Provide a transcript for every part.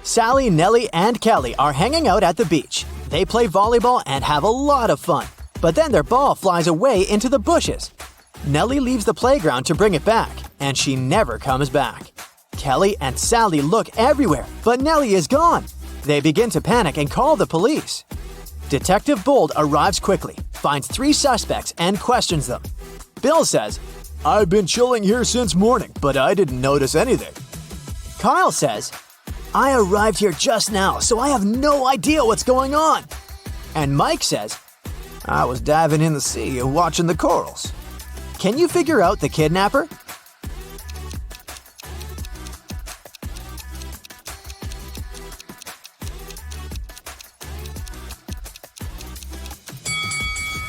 Sally, Nellie, and Kelly are hanging out at the beach. They play volleyball and have a lot of fun. But then their ball flies away into the bushes. Nellie leaves the playground to bring it back, and she never comes back. Kelly and Sally look everywhere, but Nellie is gone. They begin to panic and call the police. Detective Bold arrives quickly, finds 3 suspects, and questions them. Bill says, "I've been chilling here since morning, but I didn't notice anything." Kyle says, "I arrived here just now, so I have no idea what's going on." And Mike says, "I was diving in the sea and watching the corals." Can you figure out the kidnapper?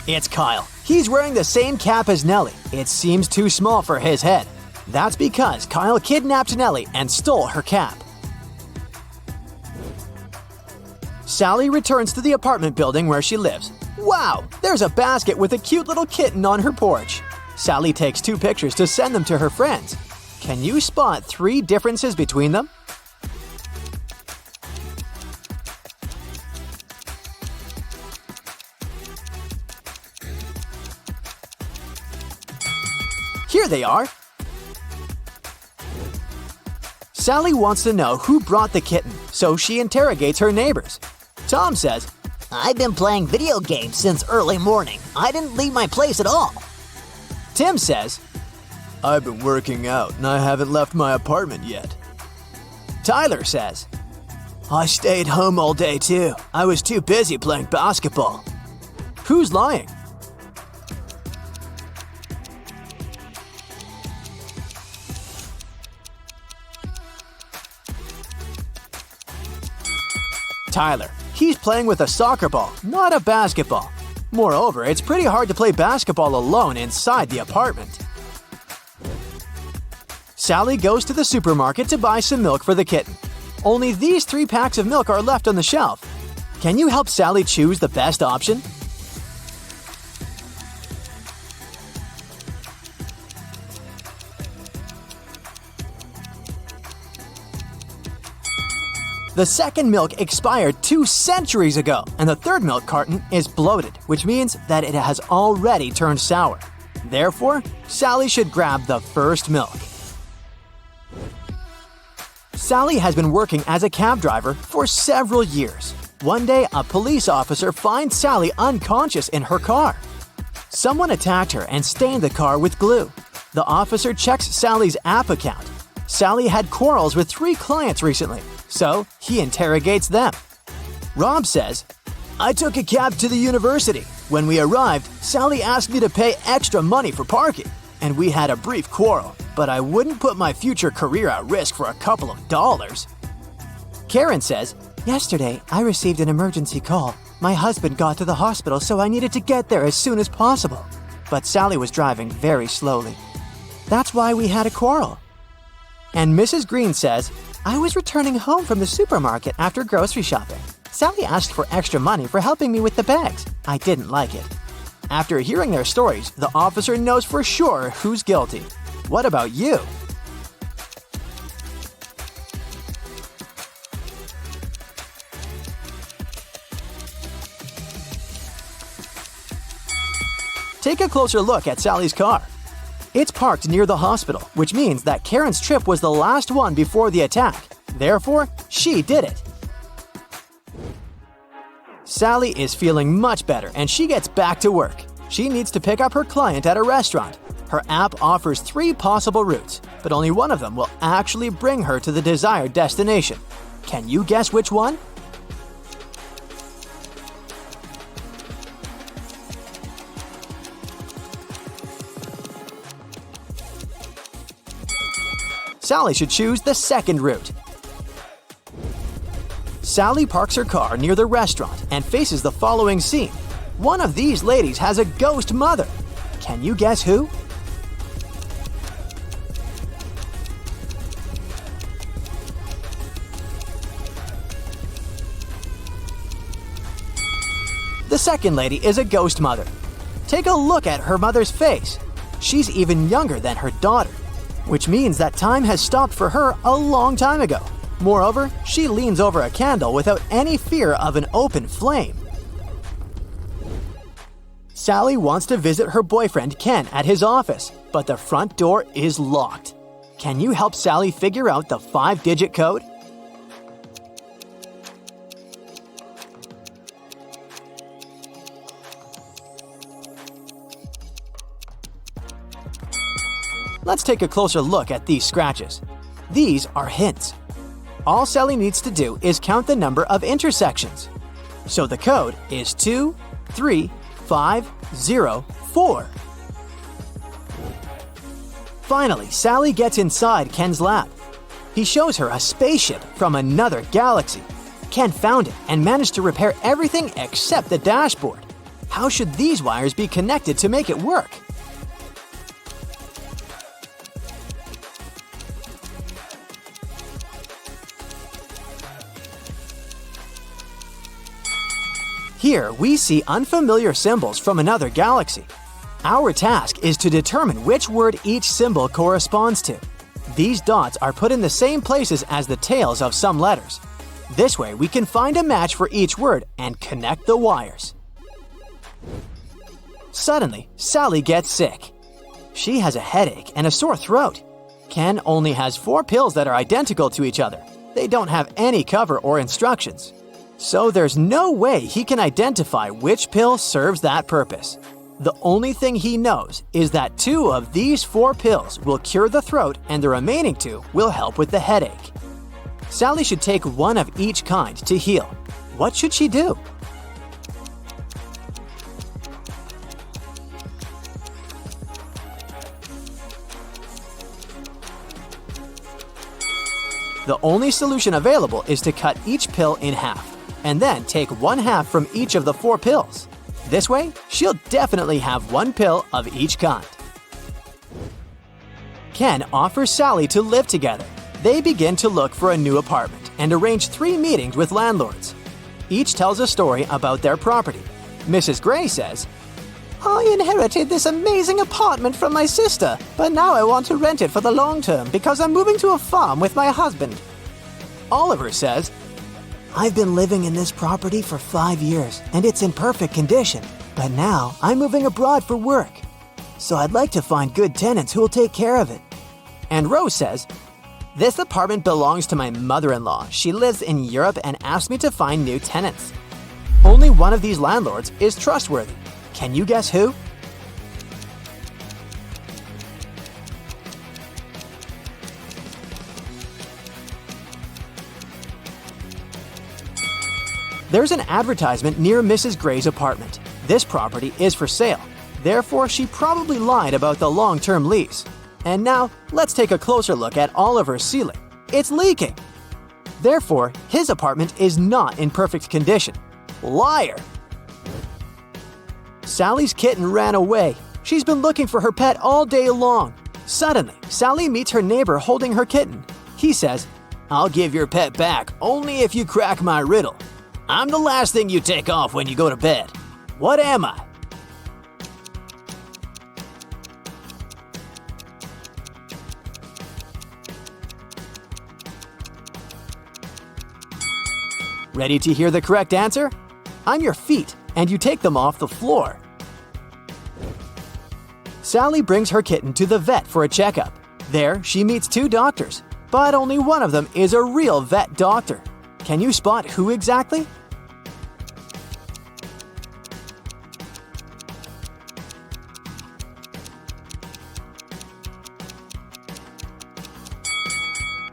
It's Kyle. He's wearing the same cap as Nellie. It seems too small for his head. That's because Kyle kidnapped Nellie and stole her cap. Sally returns to the apartment building where she lives. Wow, there's a basket with a cute little kitten on her porch. Sally takes 2 pictures to send them to her friends. Can you spot 3 differences between them? Here they are. Sally wants to know who brought the kitten, so she interrogates her neighbors. Tom says, "I've been playing video games since early morning. I didn't leave my place at all." Tim says, "I've been working out and I haven't left my apartment yet." Tyler says, "I stayed home all day too. I was too busy playing basketball." Who's lying? Tyler. He's playing with a soccer ball, not a basketball. Moreover, it's pretty hard to play basketball alone inside the apartment. Sally goes to the supermarket to buy some milk for the kitten. Only these 3 packs of milk are left on the shelf. Can you help Sally choose the best option? The second milk expired 2 centuries ago, and the third milk carton is bloated, which means that it has already turned sour. Therefore, Sally should grab the first milk. Sally has been working as a cab driver for several years. One day, a police officer finds Sally unconscious in her car. Someone attacked her and stained the car with glue. The officer checks Sally's app account. Sally had quarrels with 3 clients recently, so he interrogates them. Rob says, "I took a cab to the university. When we arrived, Sally asked me to pay extra money for parking, and we had a brief quarrel, but I wouldn't put my future career at risk for a couple of dollars." Karen says, "Yesterday, I received an emergency call. My husband got to the hospital, so I needed to get there as soon as possible. But Sally was driving very slowly. That's why we had a quarrel." And Mrs. Green says, "I was returning home from the supermarket after grocery shopping. Sally asked for extra money for helping me with the bags. I didn't like it." After hearing their stories, the officer knows for sure who's guilty. What about you? Take a closer look at Sally's car. It's parked near the hospital, which means that Karen's trip was the last one before the attack. Therefore, she did it. Sally is feeling much better and she gets back to work. She needs to pick up her client at a restaurant. Her app offers 3 possible routes, but only one of them will actually bring her to the desired destination. Can you guess which one? Sally should choose the second route. Sally parks her car near the restaurant and faces the following scene. One of these ladies has a ghost mother. Can you guess who? The second lady is a ghost mother. Take a look at her mother's face. She's even younger than her daughter, which means that time has stopped for her a long time ago. Moreover, she leans over a candle without any fear of an open flame. Sally wants to visit her boyfriend Ken at his office, but the front door is locked. Can you help Sally figure out the 5-digit code? Let's take a closer look at these scratches. These are hints. All Sally needs to do is count the number of intersections. So the code is 23504. Finally, Sally gets inside Ken's lab. He shows her a spaceship from another galaxy. Ken found it and managed to repair everything except the dashboard. How should these wires be connected to make it work? Here, we see unfamiliar symbols from another galaxy. Our task is to determine which word each symbol corresponds to. These dots are put in the same places as the tails of some letters. This way, we can find a match for each word and connect the wires. Suddenly, Sally gets sick. She has a headache and a sore throat. Ken only has 4 pills that are identical to each other. They don't have any cover or instructions. So there's no way he can identify which pill serves that purpose. The only thing he knows is that 2 of these 4 pills will cure the throat and the remaining 2 will help with the headache. Sally should take 1 of each kind to heal. What should she do? The only solution available is to cut each pill in half, and then take 1/2 from each of the 4 pills. This way, she'll definitely have 1 pill of each kind. Ken offers Sally to live together. They begin to look for a new apartment and arrange 3 meetings with landlords. Each tells a story about their property. Mrs. Gray says, I inherited this amazing apartment from my sister, but now I want to rent it for the long term because I'm moving to a farm with my husband. Oliver says, I've been living in this property for 5 years, and it's in perfect condition. But now I'm moving abroad for work. So I'd like to find good tenants who will take care of it. And Rose says, This apartment belongs to my mother-in-law. She lives in Europe and asked me to find new tenants. Only one of these landlords is trustworthy. Can you guess who? There's an advertisement near Mrs. Gray's apartment. This property is for sale. Therefore, she probably lied about the long-term lease. And now, let's take a closer look at Oliver's ceiling. It's leaking. Therefore, his apartment is not in perfect condition. Liar! Sally's kitten ran away. She's been looking for her pet all day long. Suddenly, Sally meets her neighbor holding her kitten. He says, I'll give your pet back only if you crack my riddle. I'm the last thing you take off when you go to bed. What am I? Ready to hear the correct answer? I'm your feet, and you take them off the floor. Sally brings her kitten to the vet for a checkup. There, she meets 2 doctors, but only one of them is a real vet doctor. Can you spot who exactly?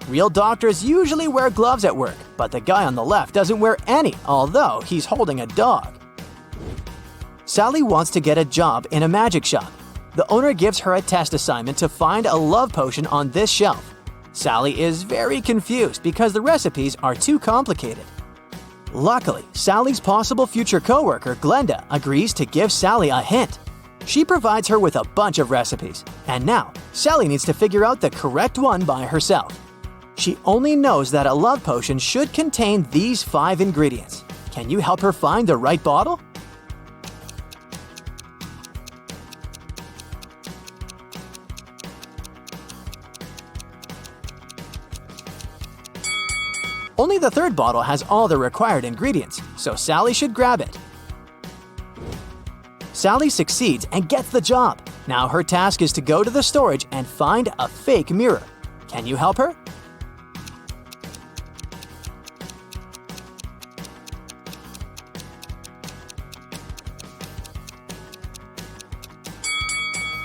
Real doctors usually wear gloves at work, but the guy on the left doesn't wear any, although he's holding a dog. Sally wants to get a job in a magic shop. The owner gives her a test assignment to find a love potion on this shelf. Sally is very confused because the recipes are too complicated. Luckily, Sally's possible future coworker, Glenda, agrees to give Sally a hint. She provides her with a bunch of recipes, and now Sally needs to figure out the correct one by herself. She only knows that a love potion should contain these 5 ingredients. Can you help her find the right bottle? Only the third bottle has all the required ingredients, so Sally should grab it. Sally succeeds and gets the job. Now her task is to go to the storage and find a fake mirror. Can you help her?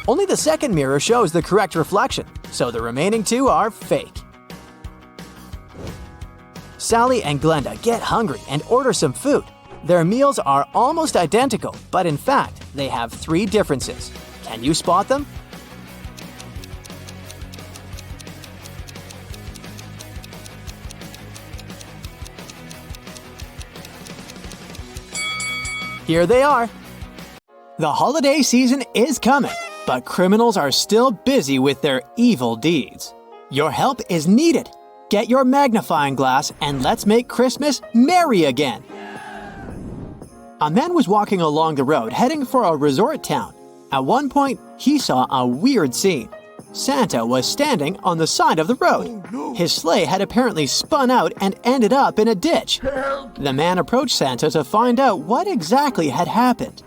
Only the second mirror shows the correct reflection, so the remaining two are fake. Sally and Glenda get hungry and order some food. Their meals are almost identical, but in fact, they have 3 differences. Can you spot them? Here they are. The holiday season is coming, but criminals are still busy with their evil deeds. Your help is needed. Get your magnifying glass and let's make Christmas merry again. A man was walking along the road heading for a resort town. At one point, he saw a weird scene. Santa was standing on the side of the road. His sleigh had apparently spun out and ended up in a ditch. The man approached Santa to find out what exactly had happened.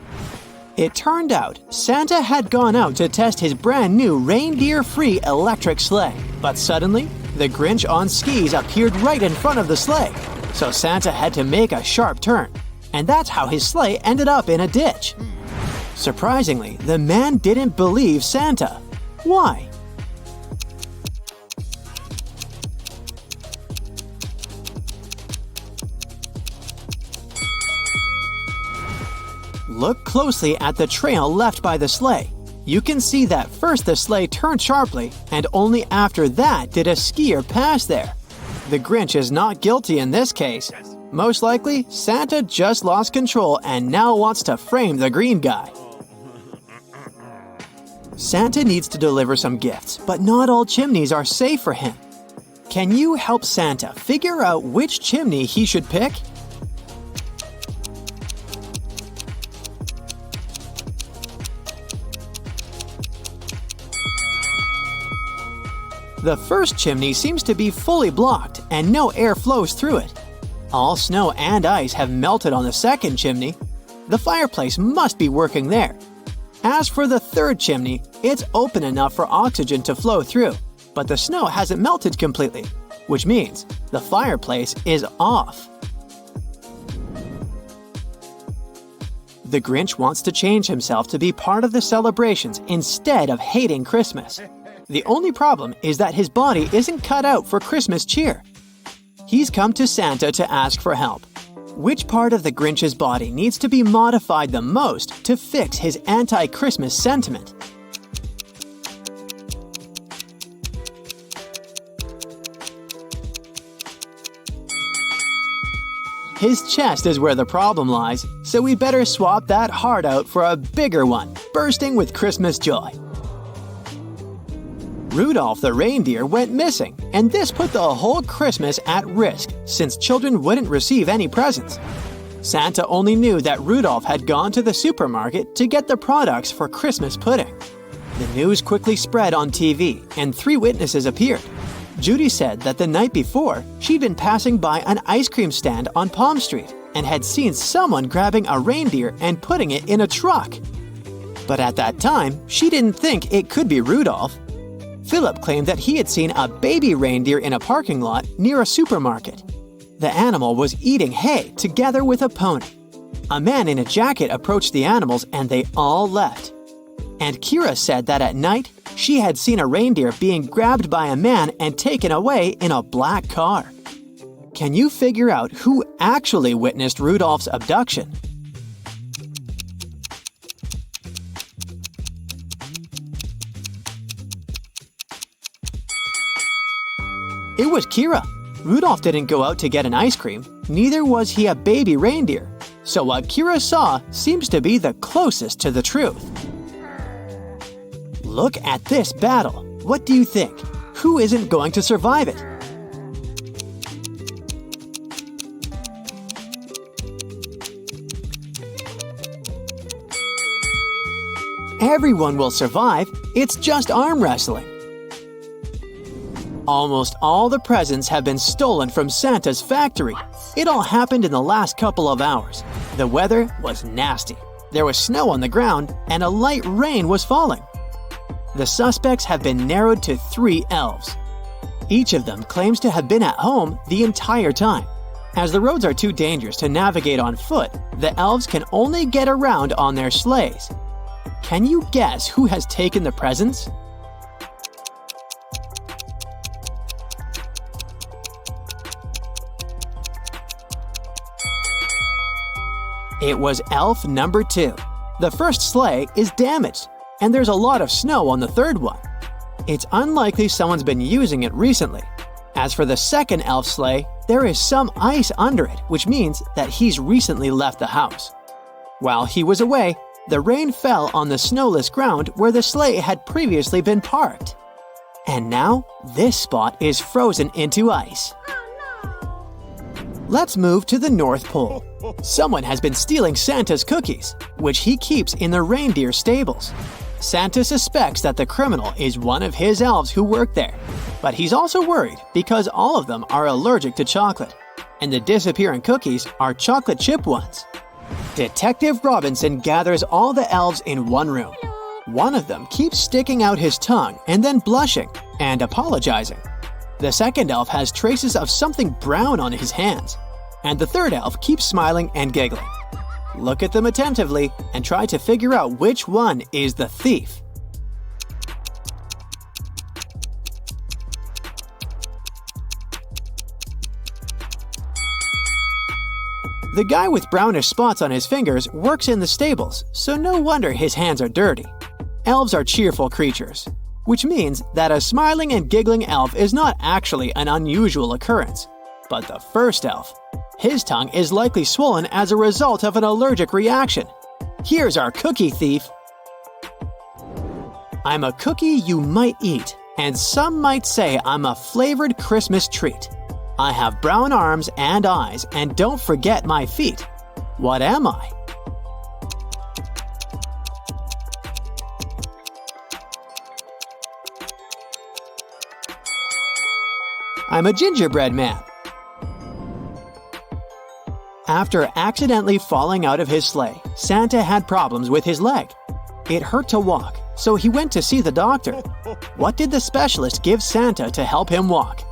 It turned out Santa had gone out to test his brand new reindeer-free electric sleigh. But suddenly, the Grinch on skis appeared right in front of the sleigh. So Santa had to make a sharp turn. And that's how his sleigh ended up in a ditch. Surprisingly, the man didn't believe Santa. Why? Look closely at the trail left by the sleigh. You can see that first the sleigh turned sharply, and only after that did a skier pass there. The Grinch is not guilty in this case. Most likely, Santa just lost control and now wants to frame the green guy. Santa needs to deliver some gifts, but not all chimneys are safe for him. Can you help Santa figure out which chimney he should pick? The first chimney seems to be fully blocked and no air flows through it. All snow and ice have melted on the second chimney. The fireplace must be working there. As for the third chimney, it's open enough for oxygen to flow through, but the snow hasn't melted completely, which means the fireplace is off. The Grinch wants to change himself to be part of the celebrations instead of hating Christmas. The only problem is that his body isn't cut out for Christmas cheer. He's come to Santa to ask for help. Which part of the Grinch's body needs to be modified the most to fix his anti-Christmas sentiment? His chest is where the problem lies, so we'd better swap that heart out for a bigger one, bursting with Christmas joy. Rudolph the reindeer went missing, and this put the whole Christmas at risk since children wouldn't receive any presents. Santa only knew that Rudolph had gone to the supermarket to get the products for Christmas pudding. The news quickly spread on TV, and 3 witnesses appeared. Judy said that the night before, she'd been passing by an ice cream stand on Palm Street and had seen someone grabbing a reindeer and putting it in a truck. But at that time, she didn't think it could be Rudolph. Philip claimed that he had seen a baby reindeer in a parking lot near a supermarket. The animal was eating hay together with a pony. A man in a jacket approached the animals and they all left. And Kira said that at night, she had seen a reindeer being grabbed by a man and taken away in a black car. Can you figure out who actually witnessed Rudolph's abduction? It was Kira. Rudolph didn't go out to get an ice cream, neither was he a baby reindeer. So what Kira saw seems to be the closest to the truth. Look at this battle. What do you think? Who isn't going to survive it? Everyone will survive. It's just arm wrestling. Almost all the presents have been stolen from Santa's factory. It all happened in the last couple of hours. The weather was nasty. There was snow on the ground and a light rain was falling. The suspects have been narrowed to 3 elves. Each of them claims to have been at home the entire time. As the roads are too dangerous to navigate on foot, the elves can only get around on their sleighs. Can you guess who has taken the presents? It was elf number 2. The first sleigh is damaged, and there's a lot of snow on the third one. It's unlikely someone's been using it recently. As for the second elf sleigh, there is some ice under it, which means that he's recently left the house. While he was away, the rain fell on the snowless ground where the sleigh had previously been parked. And now, this spot is frozen into ice. Let's move to the North Pole. Someone has been stealing Santa's cookies, which he keeps in the reindeer stables. Santa suspects that the criminal is one of his elves who work there, but he's also worried because all of them are allergic to chocolate, and the disappearing cookies are chocolate chip ones. Detective Robinson gathers all the elves in one room. One of them keeps sticking out his tongue and then blushing and apologizing. The second elf has traces of something brown on his hands, and the third elf keeps smiling and giggling. Look at them attentively and try to figure out which one is the thief. The guy with brownish spots on his fingers works in the stables, so no wonder his hands are dirty. Elves are cheerful creatures, which means that a smiling and giggling elf is not actually an unusual occurrence. But the first elf, his tongue is likely swollen as a result of an allergic reaction. Here's our cookie thief. I'm a cookie you might eat, and some might say I'm a flavored Christmas treat. I have brown arms and eyes, and don't forget my feet. What am I? I'm a gingerbread man. After accidentally falling out of his sleigh, Santa had problems with his leg. It hurt to walk, so he went to see the doctor. What did the specialist give Santa to help him walk?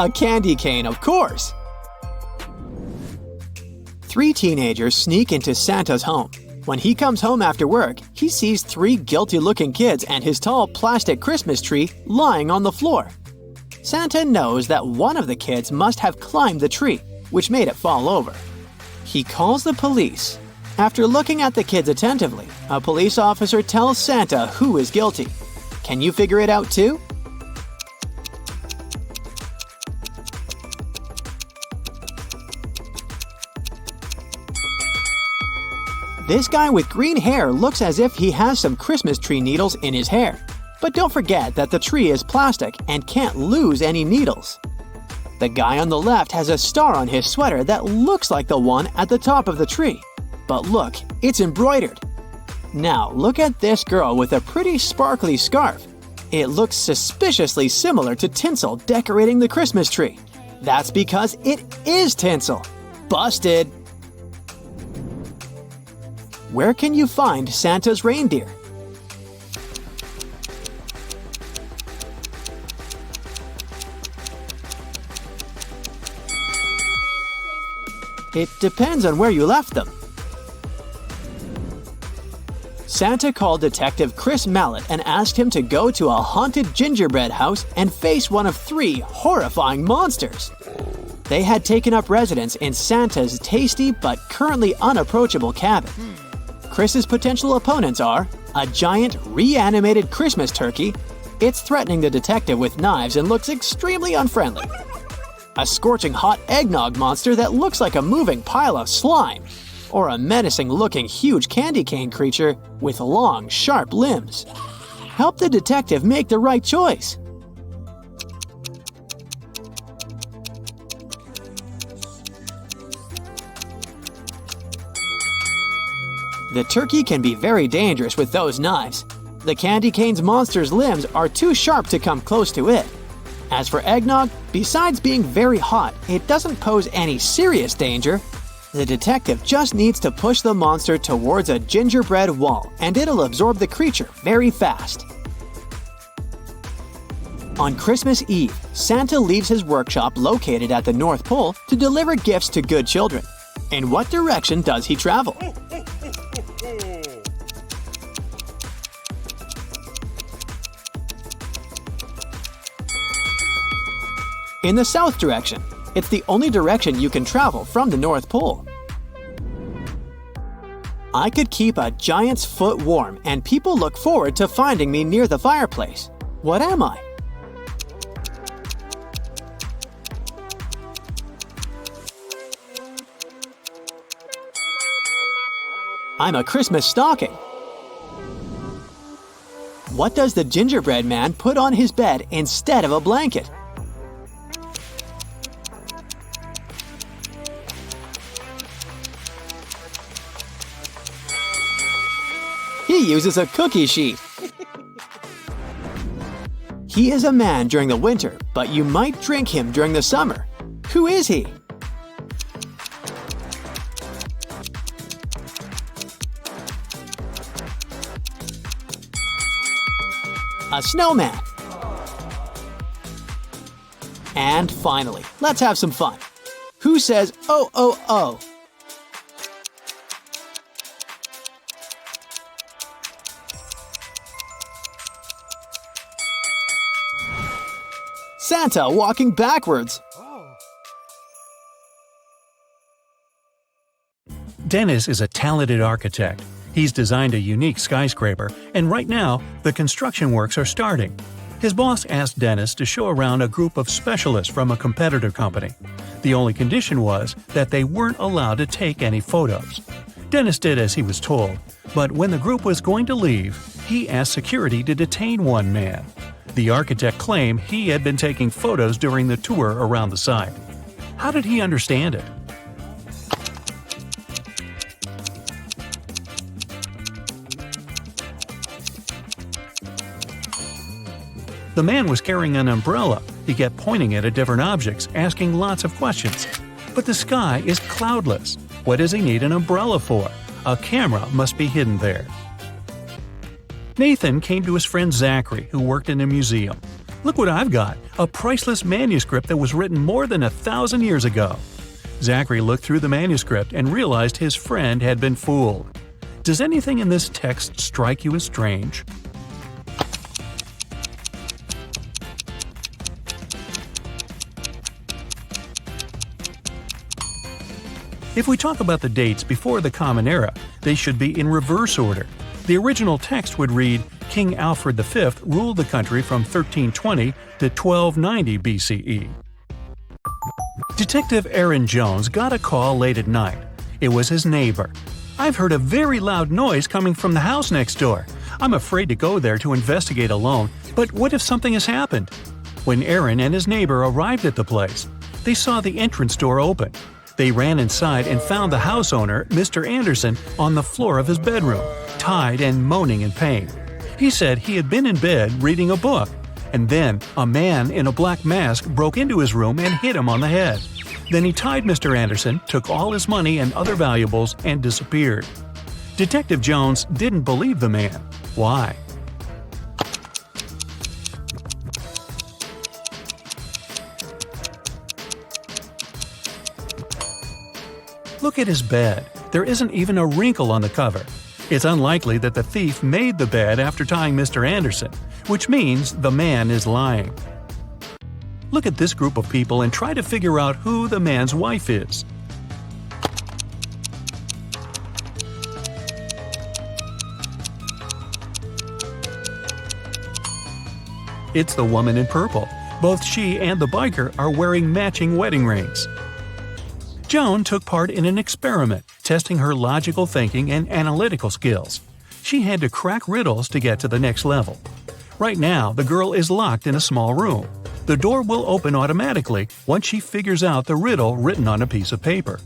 A candy cane, of course! 3 teenagers sneak into Santa's home. When he comes home after work, he sees 3 guilty-looking kids and his tall plastic Christmas tree lying on the floor. Santa knows that one of the kids must have climbed the tree, which made it fall over. He calls the police. After looking at the kids attentively, a police officer tells Santa who is guilty. Can you figure it out too? This guy with green hair looks as if he has some Christmas tree needles in his hair. But don't forget that the tree is plastic and can't lose any needles. The guy on the left has a star on his sweater that looks like the one at the top of the tree. But look, it's embroidered. Now look at this girl with a pretty sparkly scarf. It looks suspiciously similar to tinsel decorating the Christmas tree. That's because it is tinsel. Busted! Where can you find Santa's reindeer? It depends on where you left them. Santa called Detective Chris Mallet and asked him to go to a haunted gingerbread house and face one of 3 horrifying monsters. They had taken up residence in Santa's tasty but currently unapproachable cabin. Chris's potential opponents are a giant reanimated Christmas turkey. It's threatening the detective with knives and looks extremely unfriendly. A scorching hot eggnog monster that looks like a moving pile of slime. Or a menacing-looking huge candy cane creature with long, sharp limbs. Help the detective make the right choice. The turkey can be very dangerous with those knives. The candy cane's monster's limbs are too sharp to come close to it. As for eggnog, besides being very hot, it doesn't pose any serious danger. The detective just needs to push the monster towards a gingerbread wall, and it'll absorb the creature very fast. On Christmas Eve, Santa leaves his workshop located at the North Pole to deliver gifts to good children. In what direction does he travel? In the south direction. It's the only direction you can travel from the North Pole. I could keep a giant's foot warm, and people look forward to finding me near the fireplace. What am I? I'm a Christmas stocking. What does the gingerbread man put on his bed instead of a blanket? He uses a cookie sheet. He is a man during the winter, but you might drink him during the summer. Who is he? A snowman. And finally, let's have some fun. Who says, "Oh, oh, oh"? Santa walking backwards. Dennis is a talented architect. He's designed a unique skyscraper, and right now, the construction works are starting. His boss asked Dennis to show around a group of specialists from a competitor company. The only condition was that they weren't allowed to take any photos. Dennis did as he was told, but when the group was going to leave, he asked security to detain one man. The architect claimed he had been taking photos during the tour around the site. How did he understand it? The man was carrying an umbrella. He kept pointing it at different objects, asking lots of questions. But the sky is cloudless. What does he need an umbrella for? A camera must be hidden there. Nathan came to his friend Zachary, who worked in a museum. "Look what I've got, a priceless manuscript that was written more than 1,000 years ago." Zachary looked through the manuscript and realized his friend had been fooled. Does anything in this text strike you as strange? If we talk about the dates before the Common Era, they should be in reverse order. The original text would read, King Alfred V ruled the country from 1320 to 1290 BCE. Detective Aaron Jones got a call late at night. It was his neighbor. "I've heard a very loud noise coming from the house next door. I'm afraid to go there to investigate alone, but what if something has happened?" When Aaron and his neighbor arrived at the place, they saw the entrance door open. They ran inside and found the house owner, Mr. Anderson, on the floor of his bedroom, tied and moaning in pain. He said he had been in bed reading a book, and then a man in a black mask broke into his room and hit him on the head. Then he tied Mr. Anderson, took all his money and other valuables, and disappeared. Detective Jones didn't believe the man. Why? Look at his bed. There isn't even a wrinkle on the cover. It's unlikely that the thief made the bed after tying Mr. Anderson, which means the man is lying. Look at this group of people and try to figure out who the man's wife is. It's the woman in purple. Both she and the biker are wearing matching wedding rings. Joan took part in an experiment, testing her logical thinking and analytical skills. She had to crack riddles to get to the next level. Right now, the girl is locked in a small room. The door will open automatically once she figures out the riddle written on a piece of paper.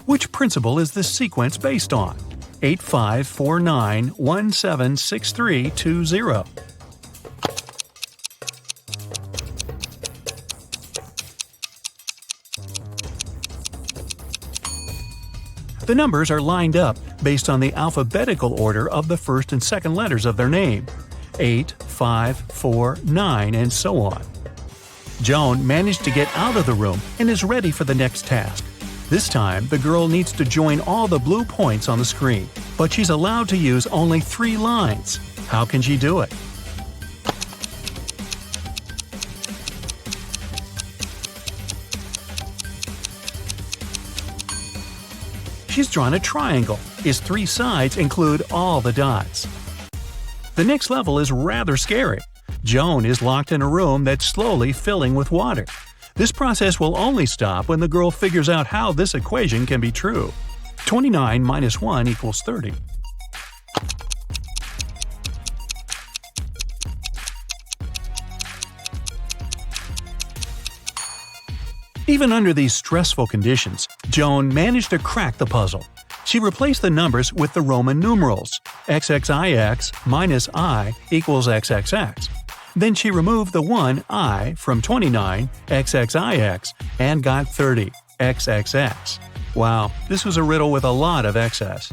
Which principle is this sequence based on? 8549176320. The numbers are lined up based on the alphabetical order of the first and second letters of their name: 8, 5, 4, 9, and so on. Joan managed to get out of the room and is ready for the next task. This time, the girl needs to join all the blue points on the screen, but she's allowed to use only 3 lines. How can she do it? She's drawn a triangle. Its 3 sides include all the dots. The next level is rather scary. Joan is locked in a room that's slowly filling with water. This process will only stop when the girl figures out how this equation can be true. 29 minus 1 equals 30. Even under these stressful conditions, Joan managed to crack the puzzle. She replaced the numbers with the Roman numerals. XXIX minus I equals XXX. Then she removed the 1 I from 29 XXIX and got 30 XXX. Wow, this was a riddle with a lot of excess.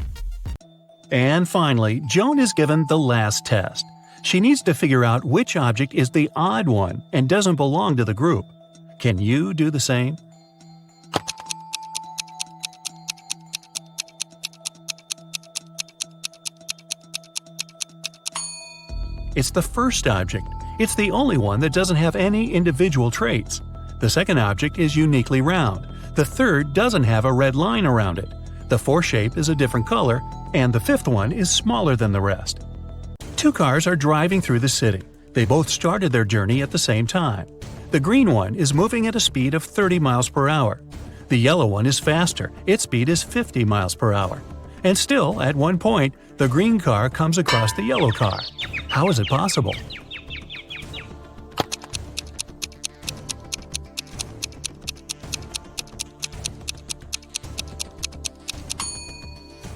And finally, Joan is given the last test. She needs to figure out which object is the odd one and doesn't belong to the group. Can you do the same? It's the first object. It's the only one that doesn't have any individual traits. The second object is uniquely round. The third doesn't have a red line around it. The fourth shape is a different color, and the fifth one is smaller than the rest. 2 cars are driving through the city. They both started their journey at the same time. The green one is moving at a speed of 30 miles per hour. The yellow one is faster. Its speed is 50 miles per hour. And still, at one point, the green car comes across the yellow car. How is it possible?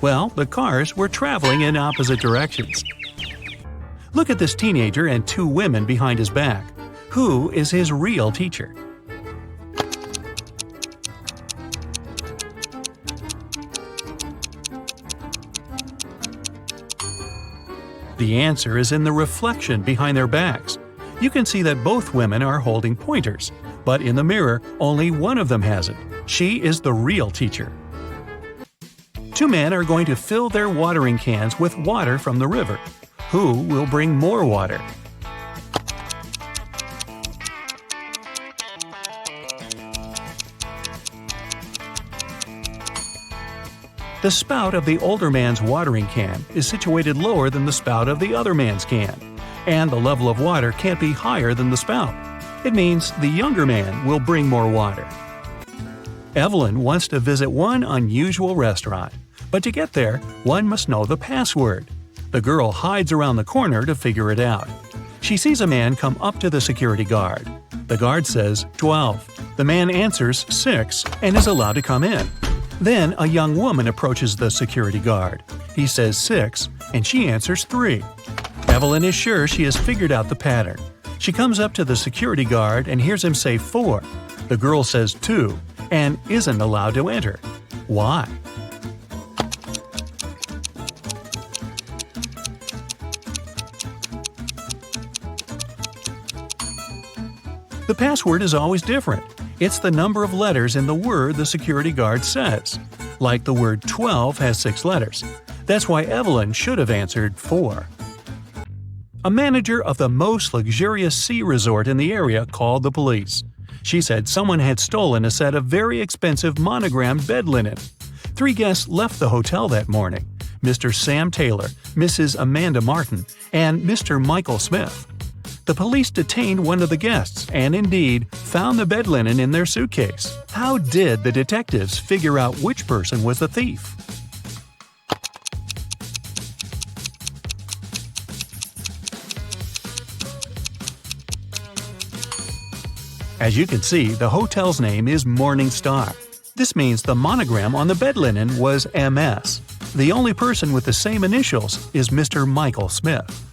Well, the cars were traveling in opposite directions. Look at this teenager and 2 women behind his back. Who is his real teacher? The answer is in the reflection behind their backs. You can see that both women are holding pointers, but in the mirror, only one of them has it. She is the real teacher. 2 men are going to fill their watering cans with water from the river. Who will bring more water? The spout of the older man's watering can is situated lower than the spout of the other man's can, and the level of water can't be higher than the spout. It means the younger man will bring more water. Evelyn wants to visit one unusual restaurant, but to get there, one must know the password. The girl hides around the corner to figure it out. She sees a man come up to the security guard. The guard says 12. The man answers 6 and is allowed to come in. Then a young woman approaches the security guard. He says 6, and she answers 3. Evelyn is sure she has figured out the pattern. She comes up to the security guard and hears him say 4. The girl says 2, and isn't allowed to enter. Why? The password is always different. It's the number of letters in the word the security guard says. Like the word 12 has 6 letters. That's why Evelyn should have answered 4. A manager of the most luxurious sea resort in the area called the police. She said someone had stolen a set of very expensive monogrammed bed linen. 3 guests left the hotel that morning: Mr. Sam Taylor, Mrs. Amanda Martin, and Mr. Michael Smith. The police detained one of the guests and indeed found the bed linen in their suitcase. How did the detectives figure out which person was the thief? As you can see, the hotel's name is Morning Star. This means the monogram on the bed linen was MS. The only person with the same initials is Mr. Michael Smith.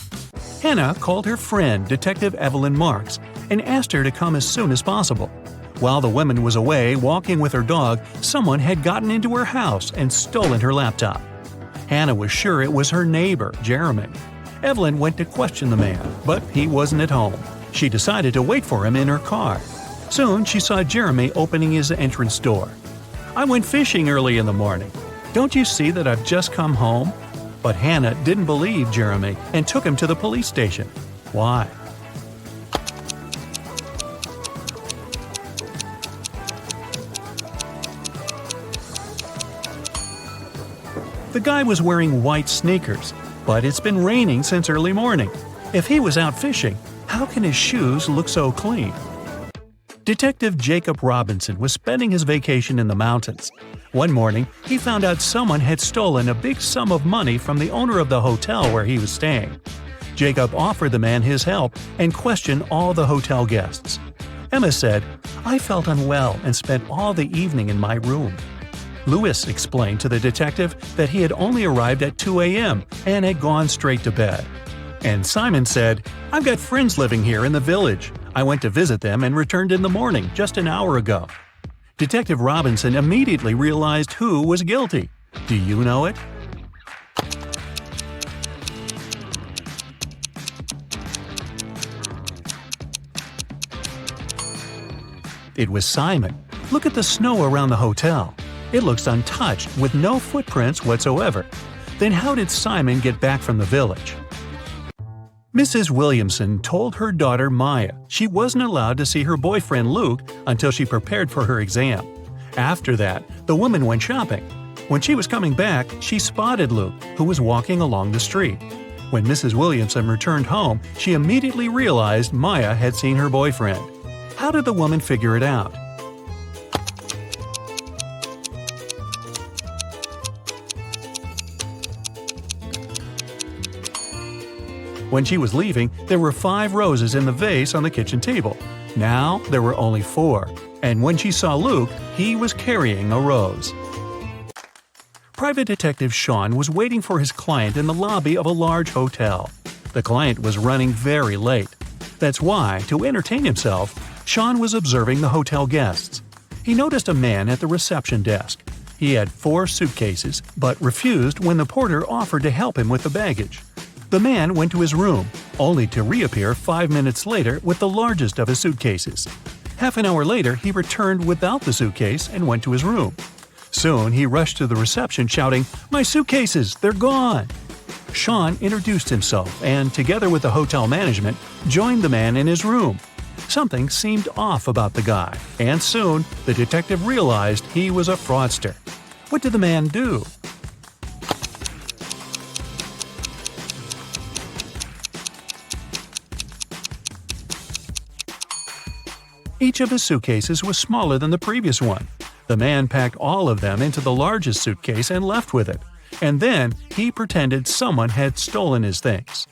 Hannah called her friend, Detective Evelyn Marks, and asked her to come as soon as possible. While the woman was away walking with her dog, someone had gotten into her house and stolen her laptop. Hannah was sure it was her neighbor, Jeremy. Evelyn went to question the man, but he wasn't at home. She decided to wait for him in her car. Soon she saw Jeremy opening his entrance door. "I went fishing early in the morning. Don't you see that I've just come home?" But Hannah didn't believe Jeremy and took him to the police station. Why? The guy was wearing white sneakers, but it's been raining since early morning. If he was out fishing, how can his shoes look so clean? Detective Jacob Robinson was spending his vacation in the mountains. One morning, he found out someone had stolen a big sum of money from the owner of the hotel where he was staying. Jacob offered the man his help and questioned all the hotel guests. Emma said, "I felt unwell and spent all the evening in my room." Lewis explained to the detective that he had only arrived at 2 a.m. and had gone straight to bed. And Simon said, "I've got friends living here in the village. I went to visit them and returned in the morning, just an hour ago." Detective Robinson immediately realized who was guilty. Do you know it? It was Simon. Look at the snow around the hotel. It looks untouched, with no footprints whatsoever. Then how did Simon get back from the village? Mrs. Williamson told her daughter Maya she wasn't allowed to see her boyfriend Luke until she prepared for her exam. After that, the woman went shopping. When she was coming back, she spotted Luke, who was walking along the street. When Mrs. Williamson returned home, she immediately realized Maya had seen her boyfriend. How did the woman figure it out? When she was leaving, there were 5 roses in the vase on the kitchen table. Now there were only 4, and when she saw Luke, he was carrying a rose. Private Detective Sean was waiting for his client in the lobby of a large hotel. The client was running very late. That's why, to entertain himself, Sean was observing the hotel guests. He noticed a man at the reception desk. He had 4 suitcases, but refused when the porter offered to help him with the baggage. The man went to his room, only to reappear 5 minutes later with the largest of his suitcases. Half an hour later, he returned without the suitcase and went to his room. Soon, he rushed to the reception shouting, "My suitcases, they're gone!" Sean introduced himself and, together with the hotel management, joined the man in his room. Something seemed off about the guy, and soon the detective realized he was a fraudster. What did the man do? Each of his suitcases was smaller than the previous one. The man packed all of them into the largest suitcase and left with it. And then he pretended someone had stolen his things.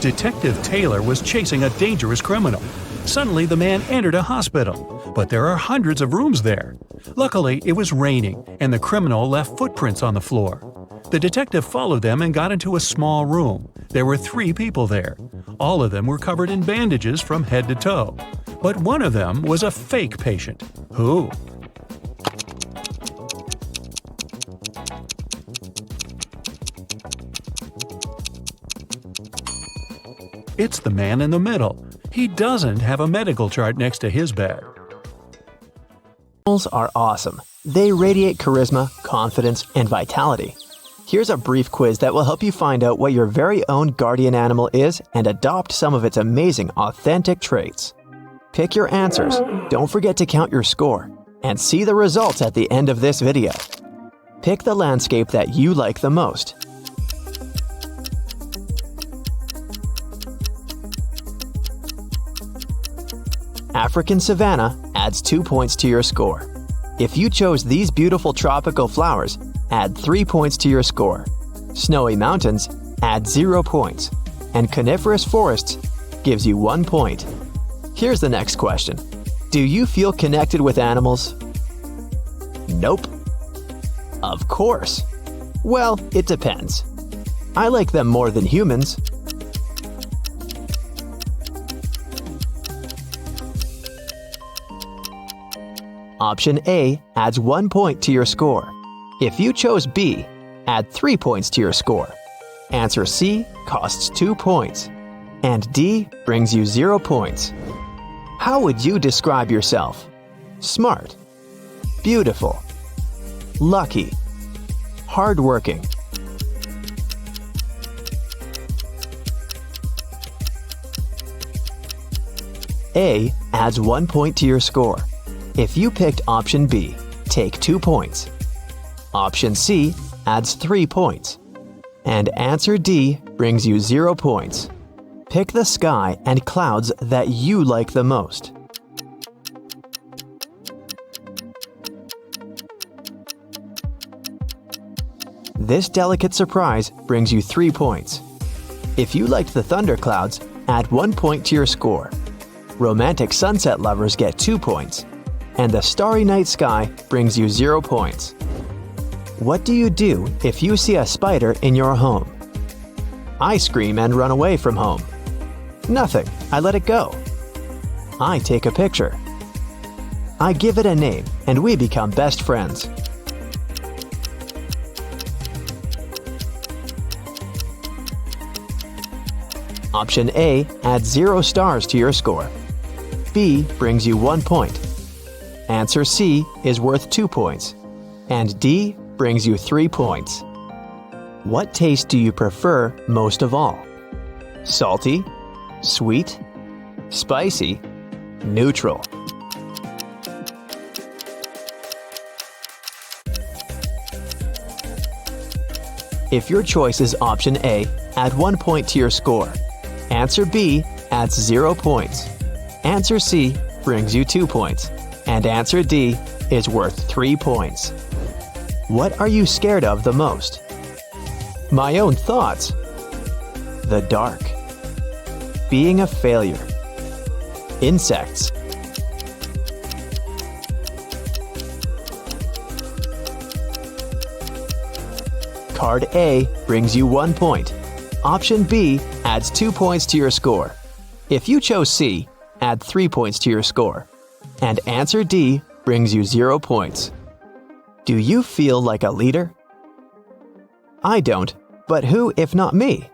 Detective Taylor was chasing a dangerous criminal. Suddenly, the man entered a hospital, but there are hundreds of rooms there. Luckily, it was raining, and the criminal left footprints on the floor. The detective followed them and got into a small room. There were 3 people there. All of them were covered in bandages from head to toe. But one of them was a fake patient. Who? It's the man in the middle. He doesn't have a medical chart next to his bed. Animals are awesome. They radiate charisma, confidence, and vitality. Here's a brief quiz that will help you find out what your very own guardian animal is and adopt some of its amazing, authentic traits. Pick your answers, don't forget to count your score, and see the results at the end of this video. Pick the landscape that you like the most. African savanna adds 2 points to your score. If you chose these beautiful tropical flowers, add 3 points to your score. Snowy mountains, add 0 points. And coniferous forests gives you 1 point. Here's the next question. Do you feel connected with animals? Nope. Of course. Well, it depends. I like them more than humans. Option A adds 1 point to your score. If you chose B, add 3 points to your score. Answer C costs 2 points. And D brings you 0 points. How would you describe yourself? Smart, beautiful, lucky, hardworking. A adds 1 point to your score. If you picked option B, take 2 points. Option C adds 3 points. And answer D brings you 0 points. Pick the sky and clouds that you like the most. This delicate surprise brings you 3 points. If you liked the thunderclouds, add 1 point to your score. Romantic sunset lovers get 2 points. And the starry night sky brings you 0 points. What do you do if you see a spider in your home? I scream and run away from home. Nothing, I let it go. I take a picture. I give it a name and we become best friends. Option A adds 0 stars to your score. B brings you 1 point. Answer C is worth 2 points. And D brings you 3 points. What taste do you prefer most of all? Salty, sweet, spicy, neutral. If your choice is option A, add 1 point to your score. Answer B adds 0 points. Answer C brings you 2 points. And answer D is worth 3 points. What are you scared of the most? My own thoughts. The dark. Being a failure. Insects. Card A brings you 1 point. Option B adds 2 points to your score. If you chose C, add 3 points to your score. And answer D brings you 0 points. Do you feel like a leader? I don't, but who if not me?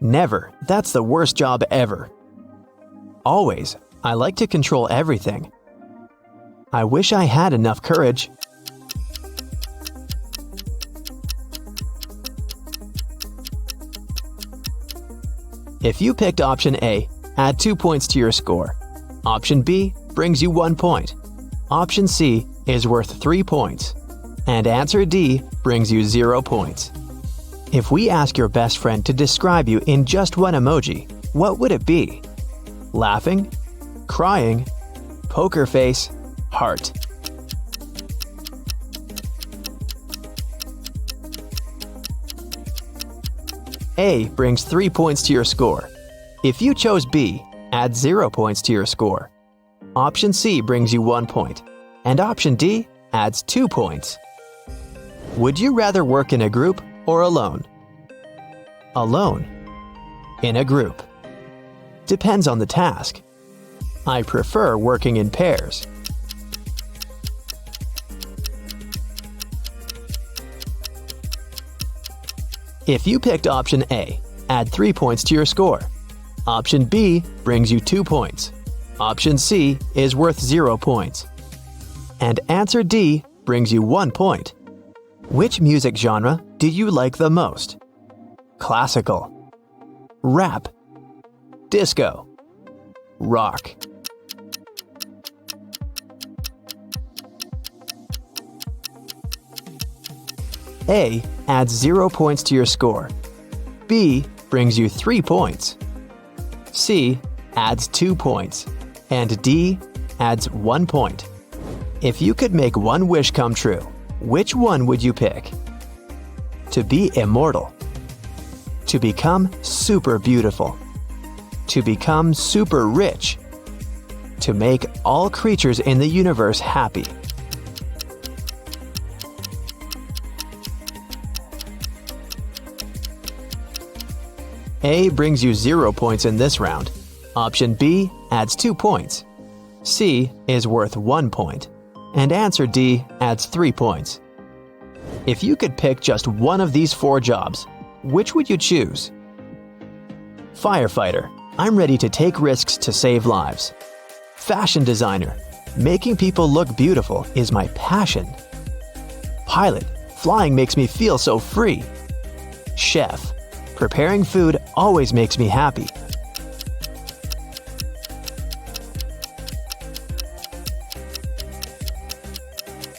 Never, that's the worst job ever. Always, I like to control everything. I wish I had enough courage. If you picked option A, add 2 points to your score. Option B brings you 1 point. Option C is worth 3 points. And answer D brings you 0 points. If we ask your best friend to describe you in just one emoji, what would it be? Laughing? Crying? Poker face? Heart? A brings 3 points to your score. If you chose B, add 0 points to your score. Option C brings you 1 point. And option D adds 2 points. Would you rather work in a group or alone? Alone. In a group. Depends on the task. I prefer working in pairs. If you picked option A, add 3 points to your score. Option B brings you 2 points. Option C is worth 0 points. And answer D brings you 1 point. Which music genre do you like the most? Classical, rap, disco, rock. A adds 0 points to your score. B brings you 3 points. C adds 2 points. And D adds 1 point. If you could make one wish come true, which one would you pick? To be immortal. To become super beautiful. To become super rich. To make all creatures in the universe happy. A brings you 0 points in this round. Option B adds 2 points. C is worth 1 point. And answer D adds 3 points. If you could pick just one of these 4 jobs, which would you choose? Firefighter. I'm ready to take risks to save lives. Fashion designer. Making people look beautiful is my passion. Pilot. Flying makes me feel so free. Chef. Preparing food always makes me happy.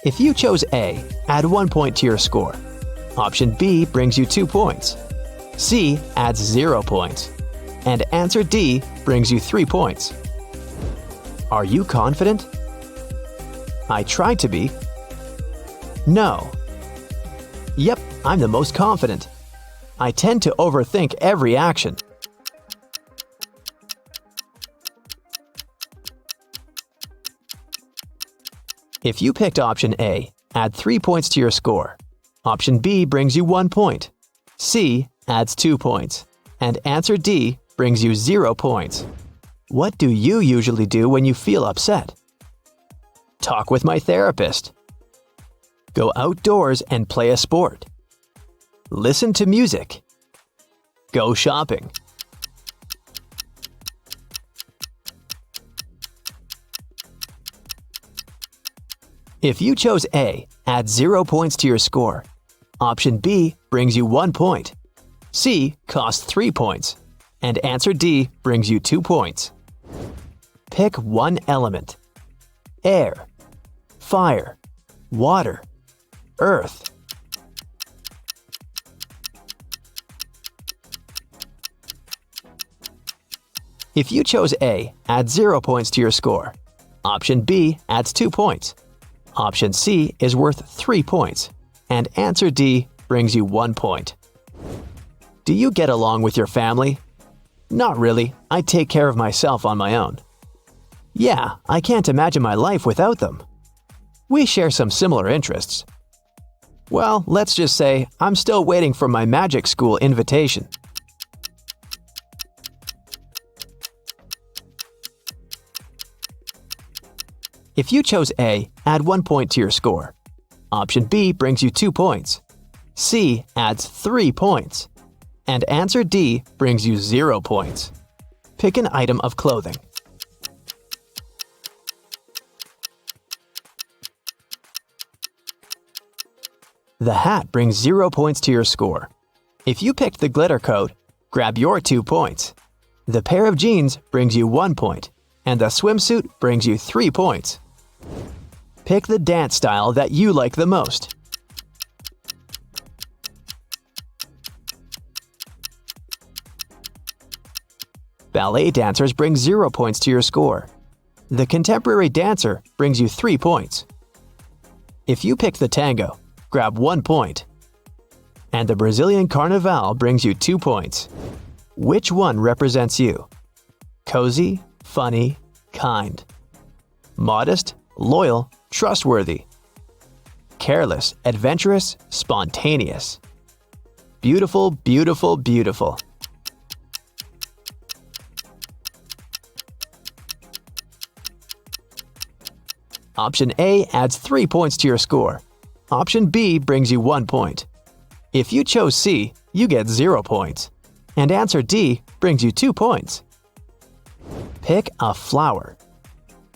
If you chose A, add 1 point to your score. Option B brings you 2 points. C adds 0 points. And answer D brings you 3 points. Are you confident? I tried to be. No. Yep, I'm the most confident. I tend to overthink every action. If you picked option A, add 3 points to your score. Option B brings you 1 point. C adds 2 points. And answer D brings you 0 points. What do you usually do when you feel upset? Talk with my therapist. Go outdoors and play a sport. Listen to music. Go shopping. If you chose A, add 0 points to your score. Option B brings you 1 point. C costs 3 points. And answer D brings you 2 points. Pick one element. Air, fire, water, earth. If you chose A, add 0 points to your score. Option B adds 2 points. Option C is worth 3 points. And answer D brings you 1 point. Do you get along with your family? Not really. I take care of myself on my own. Yeah, I can't imagine my life without them. We share some similar interests. Well, let's just say I'm still waiting for my magic school invitation. If you chose A, add 1 point to your score. Option B brings you 2 points. C adds 3 points. And answer D brings you 0 points. Pick an item of clothing. The hat brings 0 points to your score. If you picked the glitter coat, grab your 2 points. The pair of jeans brings you 1 point, and the swimsuit brings you 3 points. Pick the dance style that you like the most. Ballet dancers bring 0 points to your score. The contemporary dancer brings you 3 points. If you pick the tango, grab 1 point. And the Brazilian carnaval brings you 2 points. Which one represents you? Cozy, funny, kind. Modest, loyal, trustworthy. Careless, adventurous, spontaneous. Beautiful, beautiful, beautiful. Option A adds 3 points to your score. Option B brings you 1 point. If you chose C, you get 0 points. And answer D brings you 2 points. Pick a flower.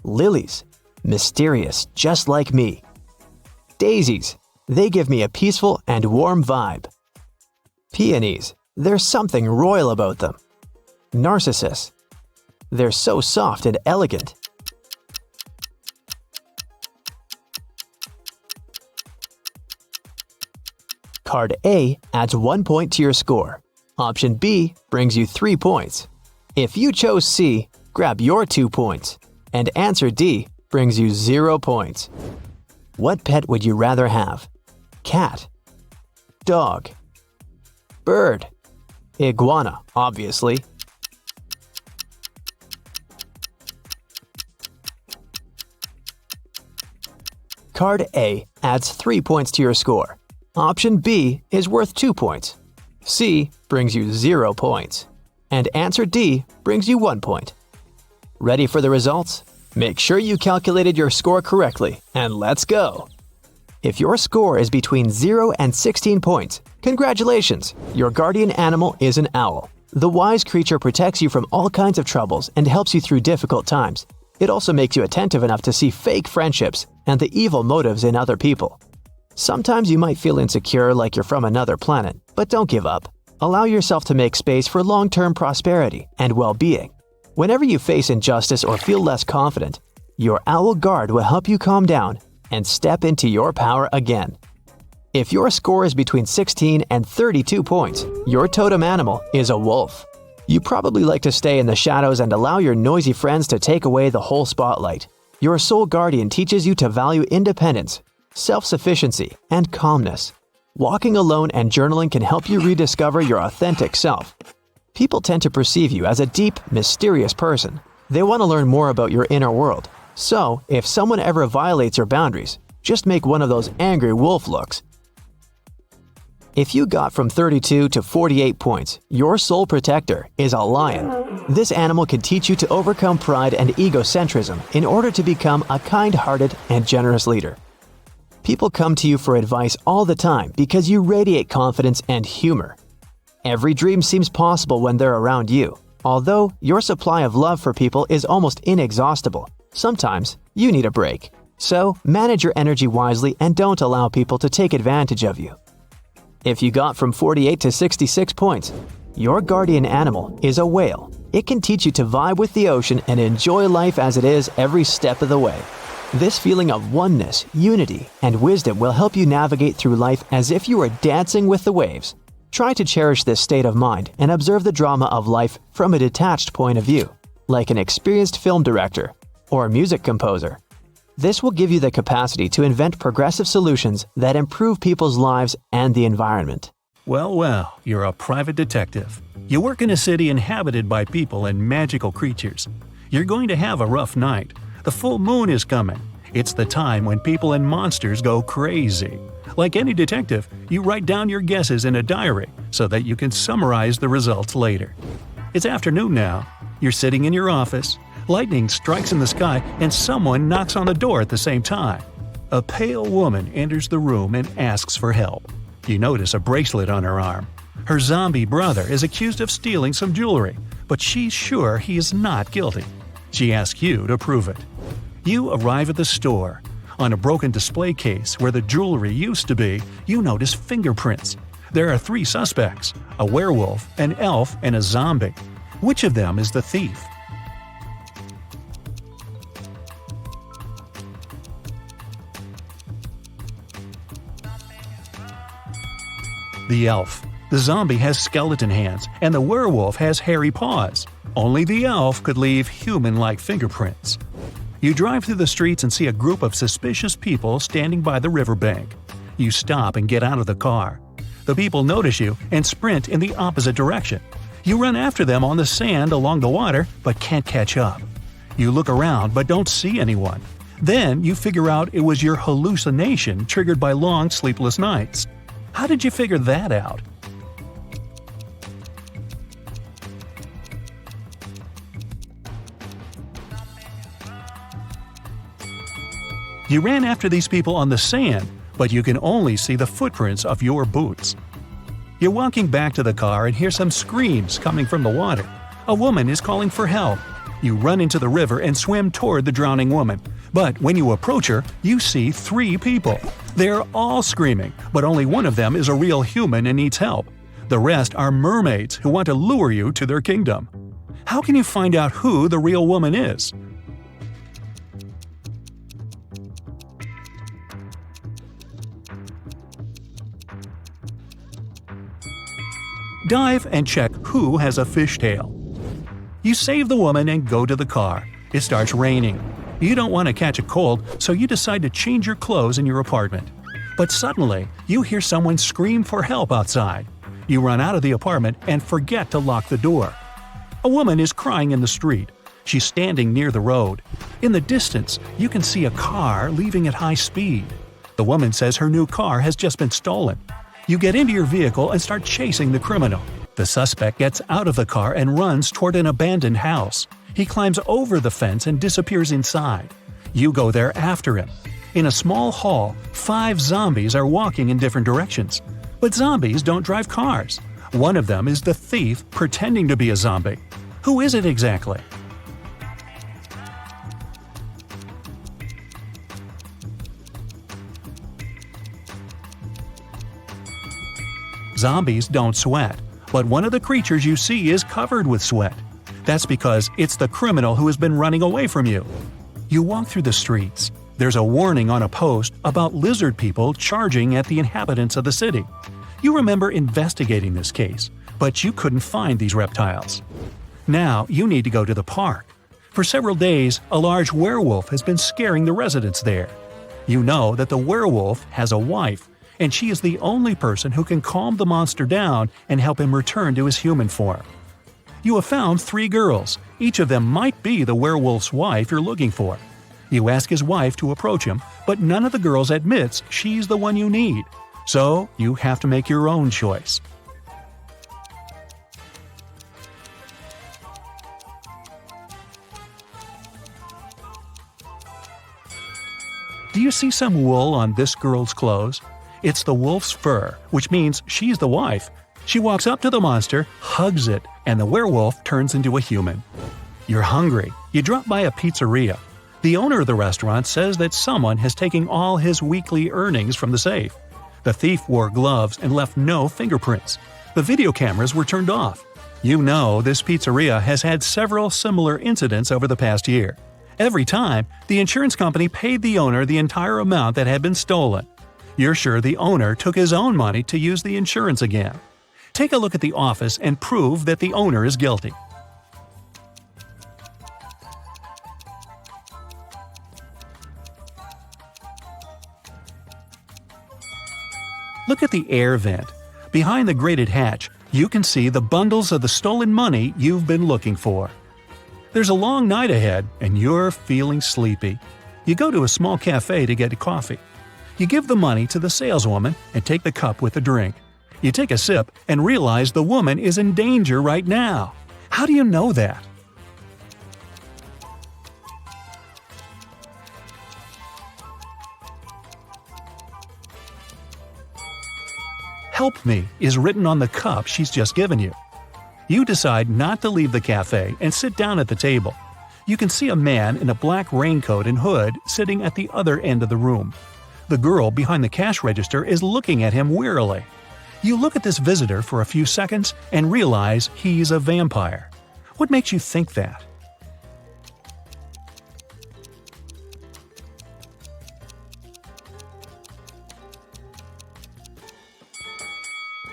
Lilies, mysterious just like me. Daisies, they give me a peaceful and warm vibe. Peonies, there's something royal about them. Narcissus, they're so soft and elegant. Card A adds 1 point to your score. Option B brings you 3 points. If you chose C, grab your 2 points. And answer D brings you 0 points. What pet would you rather have? Cat, dog, bird, iguana, obviously. Card A adds 3 points to your score. Option B is worth 2 points. C brings you 0 points. and answer D brings you 1 point. Ready for the results? Make sure you calculated your score correctly, and let's go! If your score is between 0 and 16 points, congratulations! Your guardian animal is an owl. The wise creature protects you from all kinds of troubles and helps you through difficult times. It also makes you attentive enough to see fake friendships and the evil motives in other people. Sometimes you might feel insecure like you're from another planet, but don't give up. Allow yourself to make space for long-term prosperity and well-being. Whenever you face injustice or feel less confident, your owl guard will help you calm down and step into your power again. If your score is between 16 and 32 points, your totem animal is a wolf. You probably like to stay in the shadows and allow your noisy friends to take away the whole spotlight. Your soul guardian teaches you to value independence, self-sufficiency, and calmness. Walking alone and journaling can help you rediscover your authentic self. People tend to perceive you as a deep, mysterious person. They want to learn more about your inner world. So, if someone ever violates your boundaries, just make one of those angry wolf looks. If you got from 32 to 48 points, your soul protector is a lion. This animal can teach you to overcome pride and egocentrism in order to become a kind-hearted and generous leader. People come to you for advice all the time because you radiate confidence and humor. Every dream seems possible when they're around you. Although your supply of love for people is almost inexhaustible, sometimes you need a break. So, manage your energy wisely and don't allow people to take advantage of you. If you got from 48 to 66 points, your guardian animal is a whale. It can teach you to vibe with the ocean and enjoy life as it is every step of the way. This feeling of oneness, unity, and wisdom will help you navigate through life as if you were dancing with the waves. Try to cherish this state of mind and observe the drama of life from a detached point of view, like an experienced film director or music composer. This will give you the capacity to invent progressive solutions that improve people's lives and the environment. Well, you're a private detective. You work in a city inhabited by people and magical creatures. You're going to have a rough night. The full moon is coming. It's the time when people and monsters go crazy. Like any detective, you write down your guesses in a diary so that you can summarize the results later. It's afternoon now. You're sitting in your office. Lightning strikes in the sky and someone knocks on the door at the same time. A pale woman enters the room and asks for help. You notice a bracelet on her arm. Her zombie brother is accused of stealing some jewelry, but she's sure he is not guilty. She asks you to prove it. You arrive at the store. On a broken display case where the jewelry used to be, you notice fingerprints. There are 3 suspects: a werewolf, an elf, and a zombie. Which of them is the thief? The elf. The zombie has skeleton hands, and the werewolf has hairy paws. Only the elf could leave human-like fingerprints. You drive through the streets and see a group of suspicious people standing by the riverbank. You stop and get out of the car. The people notice you and sprint in the opposite direction. You run after them on the sand along the water, but can't catch up. You look around but don't see anyone. Then you figure out it was your hallucination triggered by long sleepless nights. How did you figure that out? You ran after these people on the sand, but you can only see the footprints of your boots. You're walking back to the car and hear some screams coming from the water. A woman is calling for help. You run into the river and swim toward the drowning woman. But when you approach her, you see 3 people. They're all screaming, but only one of them is a real human and needs help. The rest are mermaids who want to lure you to their kingdom. How can you find out who the real woman is? Dive and check who has a fishtail. You save the woman and go to the car. It starts raining. You don't want to catch a cold, so you decide to change your clothes in your apartment. But suddenly, you hear someone scream for help outside. You run out of the apartment and forget to lock the door. A woman is crying in the street. She's standing near the road. In the distance, you can see a car leaving at high speed. The woman says her new car has just been stolen. You get into your vehicle and start chasing the criminal. The suspect gets out of the car and runs toward an abandoned house. He climbs over the fence and disappears inside. You go there after him. In a small hall, 5 zombies are walking in different directions. But zombies don't drive cars. One of them is the thief pretending to be a zombie. Who is it exactly? Zombies don't sweat, but one of the creatures you see is covered with sweat. That's because it's the criminal who has been running away from you. You walk through the streets. There's a warning on a post about lizard people charging at the inhabitants of the city. You remember investigating this case, but you couldn't find these reptiles. Now you need to go to the park. For several days, a large werewolf has been scaring the residents there. You know that the werewolf has a wife, and she is the only person who can calm the monster down and help him return to his human form. You have found 3 girls. Each of them might be the werewolf's wife you're looking for. You ask his wife to approach him, but none of the girls admits she's the one you need. So you have to make your own choice. Do you see some wool on this girl's clothes? It's the wolf's fur, which means she's the wife. She walks up to the monster, hugs it, and the werewolf turns into a human. You're hungry. You drop by a pizzeria. The owner of the restaurant says that someone has taken all his weekly earnings from the safe. The thief wore gloves and left no fingerprints. The video cameras were turned off. You know this pizzeria has had several similar incidents over the past year. Every time, the insurance company paid the owner the entire amount that had been stolen. You're sure the owner took his own money to use the insurance again. Take a look at the office and prove that the owner is guilty. Look at the air vent. Behind the grated hatch, you can see the bundles of the stolen money you've been looking for. There's a long night ahead, and you're feeling sleepy. You go to a small cafe to get a coffee. You give the money to the saleswoman and take the cup with the drink. You take a sip and realize the woman is in danger right now. How do you know that? "Help me" is written on the cup she's just given you. You decide not to leave the cafe and sit down at the table. You can see a man in a black raincoat and hood sitting at the other end of the room. The girl behind the cash register is looking at him wearily. You look at this visitor for a few seconds and realize he's a vampire. What makes you think that?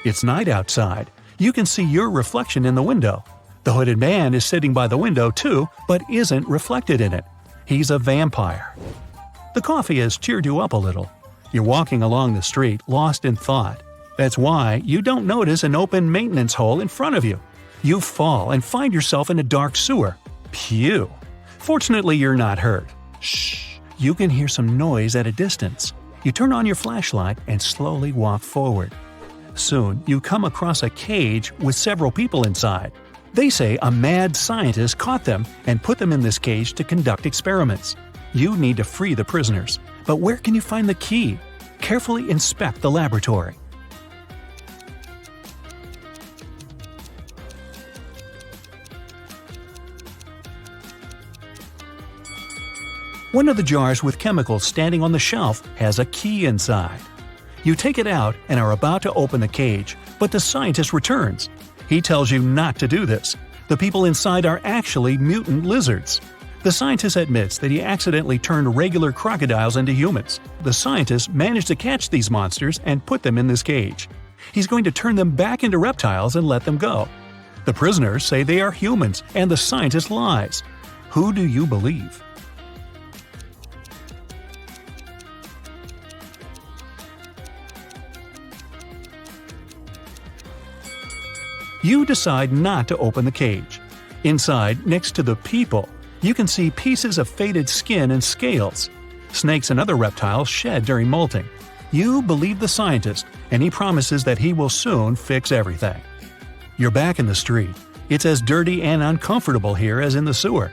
It's night outside. You can see your reflection in the window. The hooded man is sitting by the window too, but isn't reflected in it. He's a vampire. The coffee has cheered you up a little. You're walking along the street, lost in thought. That's why you don't notice an open maintenance hole in front of you. You fall and find yourself in a dark sewer. Phew! Fortunately, you're not hurt. Shh! You can hear some noise at a distance. You turn on your flashlight and slowly walk forward. Soon, you come across a cage with several people inside. They say a mad scientist caught them and put them in this cage to conduct experiments. You need to free the prisoners. But where can you find the key? Carefully inspect the laboratory. One of the jars with chemicals standing on the shelf has a key inside. You take it out and are about to open the cage, but the scientist returns. He tells you not to do this. The people inside are actually mutant lizards. The scientist admits that he accidentally turned regular crocodiles into humans. The scientist managed to catch these monsters and put them in this cage. He's going to turn them back into reptiles and let them go. The prisoners say they are humans, and the scientist lies. Who do you believe? You decide not to open the cage. Inside, next to the people, you can see pieces of faded skin and scales. Snakes and other reptiles shed during molting. You believe the scientist, and he promises that he will soon fix everything. You're back in the street. It's as dirty and uncomfortable here as in the sewer.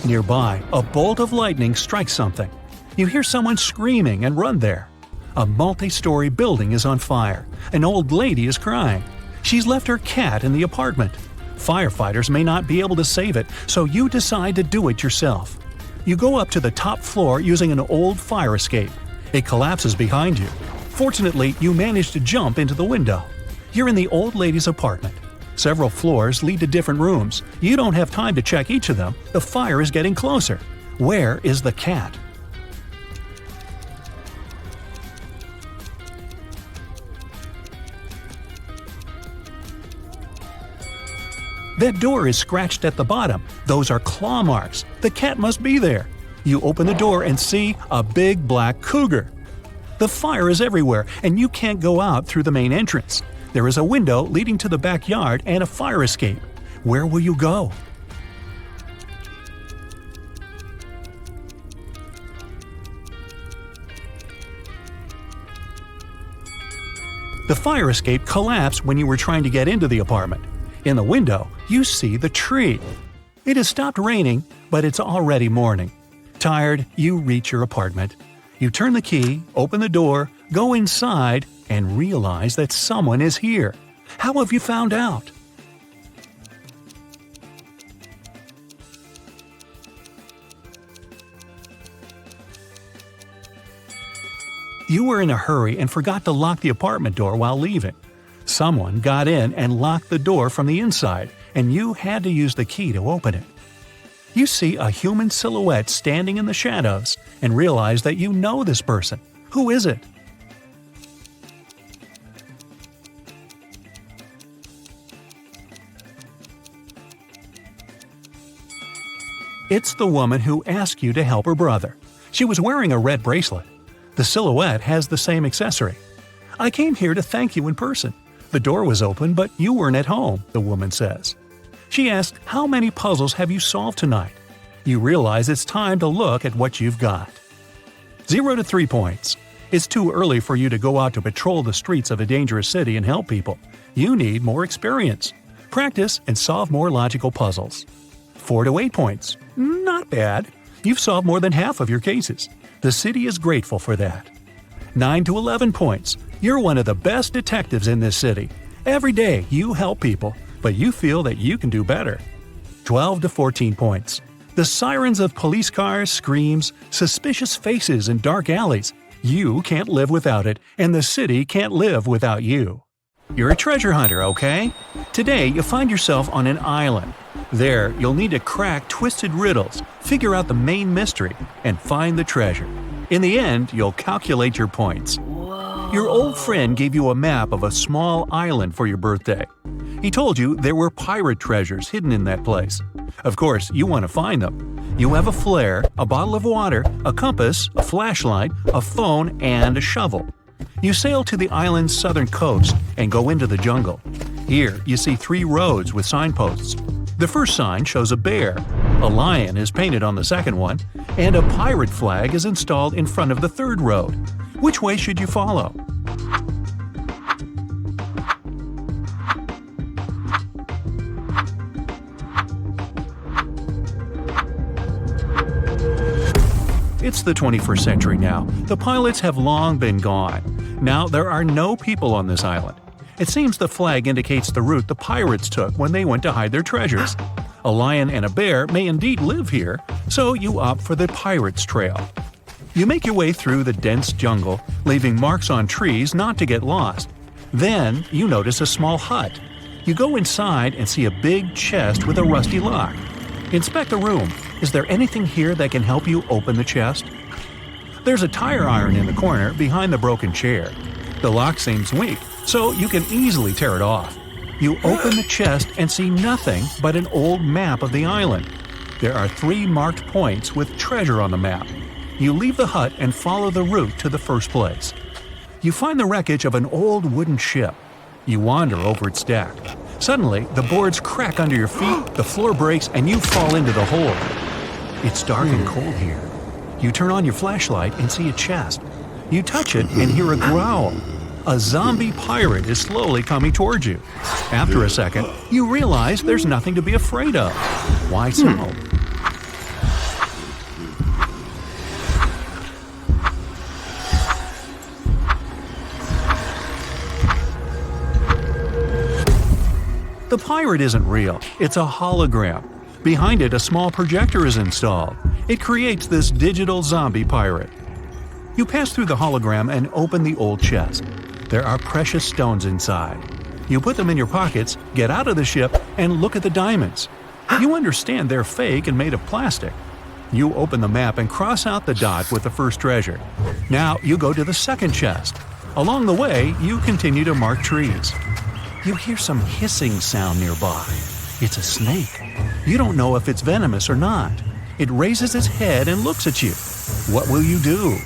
Nearby, a bolt of lightning strikes something. You hear someone screaming and run there. A multi-story building is on fire. An old lady is crying. She's left her cat in the apartment. Firefighters may not be able to save it, so you decide to do it yourself. You go up to the top floor using an old fire escape. It collapses behind you. Fortunately, you manage to jump into the window. You're in the old lady's apartment. Several floors lead to different rooms. You don't have time to check each of them. The fire is getting closer. Where is the cat? That door is scratched at the bottom. Those are claw marks. The cat must be there. You open the door and see a big black cougar. The fire is everywhere, and you can't go out through the main entrance. There is a window leading to the backyard and a fire escape. Where will you go? The fire escape collapsed when you were trying to get into the apartment. In the window, you see the tree. It has stopped raining, but it's already morning. Tired, you reach your apartment. You turn the key, open the door, go inside, and realize that someone is here. How have you found out? You were in a hurry and forgot to lock the apartment door while leaving. Someone got in and locked the door from the inside, and you had to use the key to open it. You see a human silhouette standing in the shadows and realize that you know this person. Who is it? It's the woman who asked you to help her brother. She was wearing a red bracelet. The silhouette has the same accessory. I came here to thank you in person. The door was open, but you weren't at home, the woman says. She asked, how many puzzles have you solved tonight? You realize it's time to look at what you've got. 0 to 3 points. It's too early for you to go out to patrol the streets of a dangerous city and help people. You need more experience. Practice and solve more logical puzzles. 4 to 8 points. Not bad. You've solved more than half of your cases. The city is grateful for that. 9 to 11 points. You're one of the best detectives in this city. Every day you help people, but you feel that you can do better. 12 to 14 points. The sirens of police cars, screams, suspicious faces in dark alleys. You can't live without it, and the city can't live without you. You're a treasure hunter, okay? Today you find yourself on an island. There, you'll need to crack twisted riddles, figure out the main mystery, and find the treasure. In the end, you'll calculate your points. Your old friend gave you a map of a small island for your birthday. He told you there were pirate treasures hidden in that place. Of course, you want to find them. You have a flare, a bottle of water, a compass, a flashlight, a phone, and a shovel. You sail to the island's southern coast and go into the jungle. Here, you see 3 roads with signposts. The first sign shows a bear, a lion is painted on the second one, and a pirate flag is installed in front of the third road. Which way should you follow? It's the 21st century now. The pilots have long been gone. Now there are no people on this island. It seems the flag indicates the route the pirates took when they went to hide their treasures. A lion and a bear may indeed live here, so you opt for the pirates' trail. You make your way through the dense jungle, leaving marks on trees not to get lost. Then you notice a small hut. You go inside and see a big chest with a rusty lock. Inspect the room. Is there anything here that can help you open the chest? There's a tire iron in the corner behind the broken chair. The lock seems weak, so you can easily tear it off. You open the chest and see nothing but an old map of the island. There are 3 marked points with treasure on the map. You leave the hut and follow the route to the first place. You find the wreckage of an old wooden ship. You wander over its deck. Suddenly, the boards crack under your feet, the floor breaks, and you fall into the hole. It's dark and cold here. You turn on your flashlight and see a chest. You touch it and hear a growl. A zombie pirate is slowly coming towards you. After a second, you realize there's nothing to be afraid of. Why so? The pirate isn't real, it's a hologram. Behind it, a small projector is installed. It creates this digital zombie pirate. You pass through the hologram and open the old chest. There are precious stones inside. You put them in your pockets, get out of the ship, and look at the diamonds. You understand they're fake and made of plastic. You open the map and cross out the dot with the first treasure. Now you go to the second chest. Along the way, you continue to mark trees. You hear some hissing sound nearby. It's a snake. You don't know if it's venomous or not. It raises its head and looks at you. What will you do?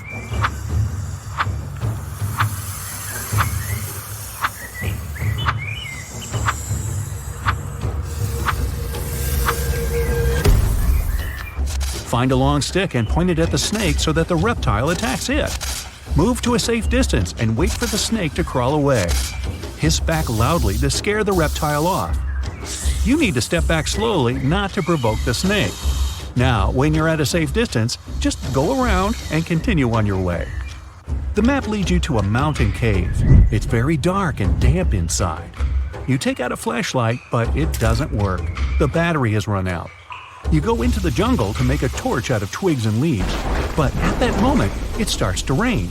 Find a long stick and point it at the snake so that the reptile attacks it. Move to a safe distance and wait for the snake to crawl away. Hiss back loudly to scare the reptile off. You need to step back slowly not to provoke the snake. Now, when you're at a safe distance, just go around and continue on your way. The map leads you to a mountain cave. It's very dark and damp inside. You take out a flashlight, but it doesn't work. The battery has run out. You go into the jungle to make a torch out of twigs and leaves, but at that moment, it starts to rain.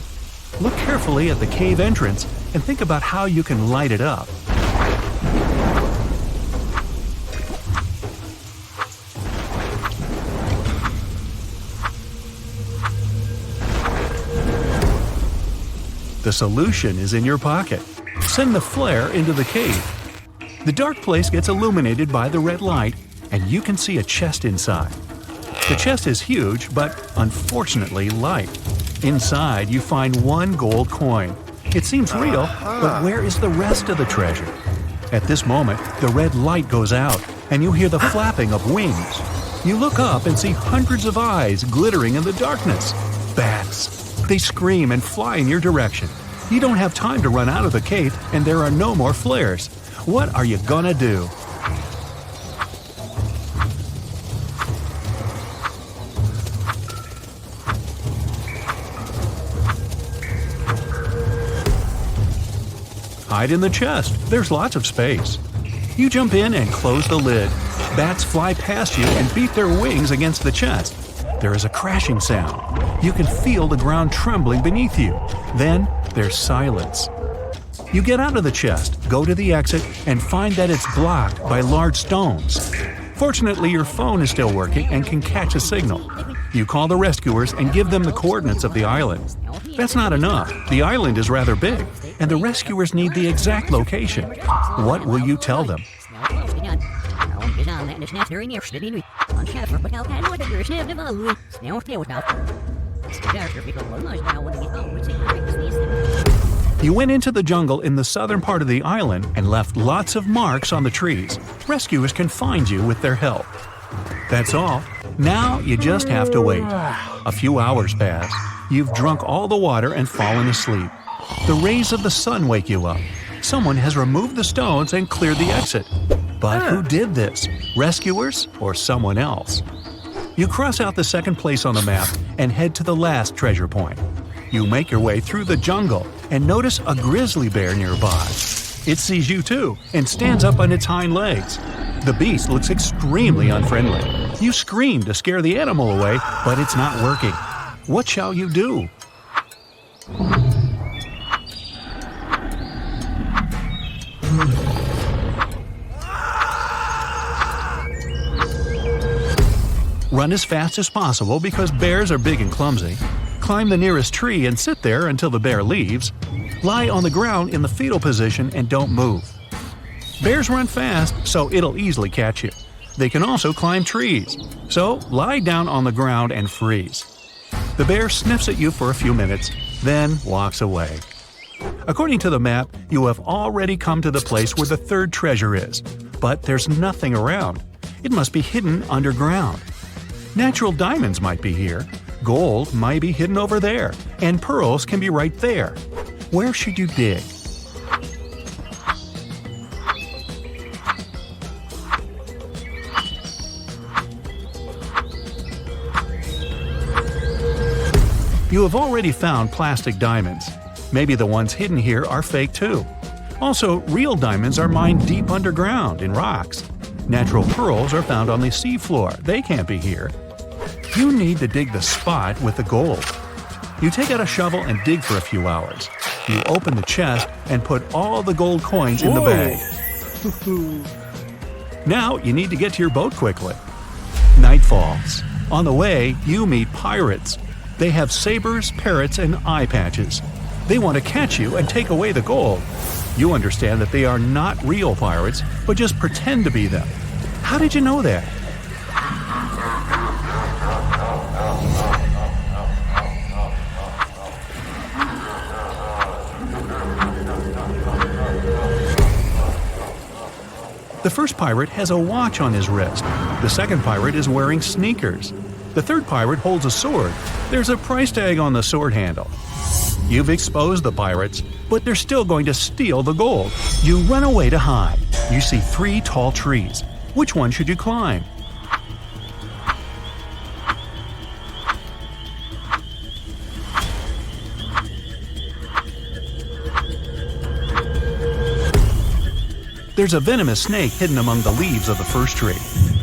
Look carefully at the cave entrance and think about how you can light it up. The solution is in your pocket. Send the flare into the cave. The dark place gets illuminated by the red light, and you can see a chest inside. The chest is huge, but unfortunately light. Inside, you find one gold coin. It seems real, but where is the rest of the treasure? At this moment, the red light goes out, and you hear the flapping of wings. You look up and see hundreds of eyes glittering in the darkness. Bats. They scream and fly in your direction. You don't have time to run out of the cave, and there are no more flares. What are you gonna do? Hide in the chest. There's lots of space. You jump in and close the lid. Bats fly past you and beat their wings against the chest. There is a crashing sound. You can feel the ground trembling beneath you. Then there's silence. You get out of the chest, go to the exit, and find that it's blocked by large stones. Fortunately, your phone is still working and can catch a signal. You call the rescuers and give them the coordinates of the island. That's not enough. The island is rather big, and the rescuers need the exact location. What will you tell them? You went into the jungle in the southern part of the island and left lots of marks on the trees. Rescuers can find you with their help. That's all. Now you just have to wait. A few hours pass. You've drunk all the water and fallen asleep. The rays of the sun wake you up. Someone has removed the stones and cleared the exit. But who did this? Rescuers or someone else? You cross out the second place on the map and head to the last treasure point. You make your way through the jungle and notice a grizzly bear nearby. It sees you too and stands up on its hind legs. The beast looks extremely unfriendly. You scream to scare the animal away, but it's not working. What shall you do? Run as fast as possible because bears are big and clumsy. Climb the nearest tree and sit there until the bear leaves. Lie on the ground in the fetal position and don't move. Bears run fast, so it'll easily catch you. They can also climb trees. So lie down on the ground and freeze. The bear sniffs at you for a few minutes, then walks away. According to the map, you have already come to the place where the third treasure is, but there's nothing around. It must be hidden underground. Natural diamonds might be here, gold might be hidden over there, and pearls can be right there. Where should you dig? You have already found plastic diamonds. Maybe the ones hidden here are fake too. Also, real diamonds are mined deep underground in rocks. Natural pearls are found on the seafloor. They can't be here. You need to dig the spot with the gold. You take out a shovel and dig for a few hours. You open the chest and put all the gold coins in the bag. Now you need to get to your boat quickly. Night falls. On the way, you meet pirates. They have sabers, parrots, and eye patches. They want to catch you and take away the gold. You understand that they are not real pirates, but just pretend to be them. How did you know that? The first pirate has a watch on his wrist. The second pirate is wearing sneakers. The third pirate holds a sword. There's a price tag on the sword handle. You've exposed the pirates, but they're still going to steal the gold. You run away to hide. You see 3 tall trees. Which one should you climb? There's a venomous snake hidden among the leaves of the first tree.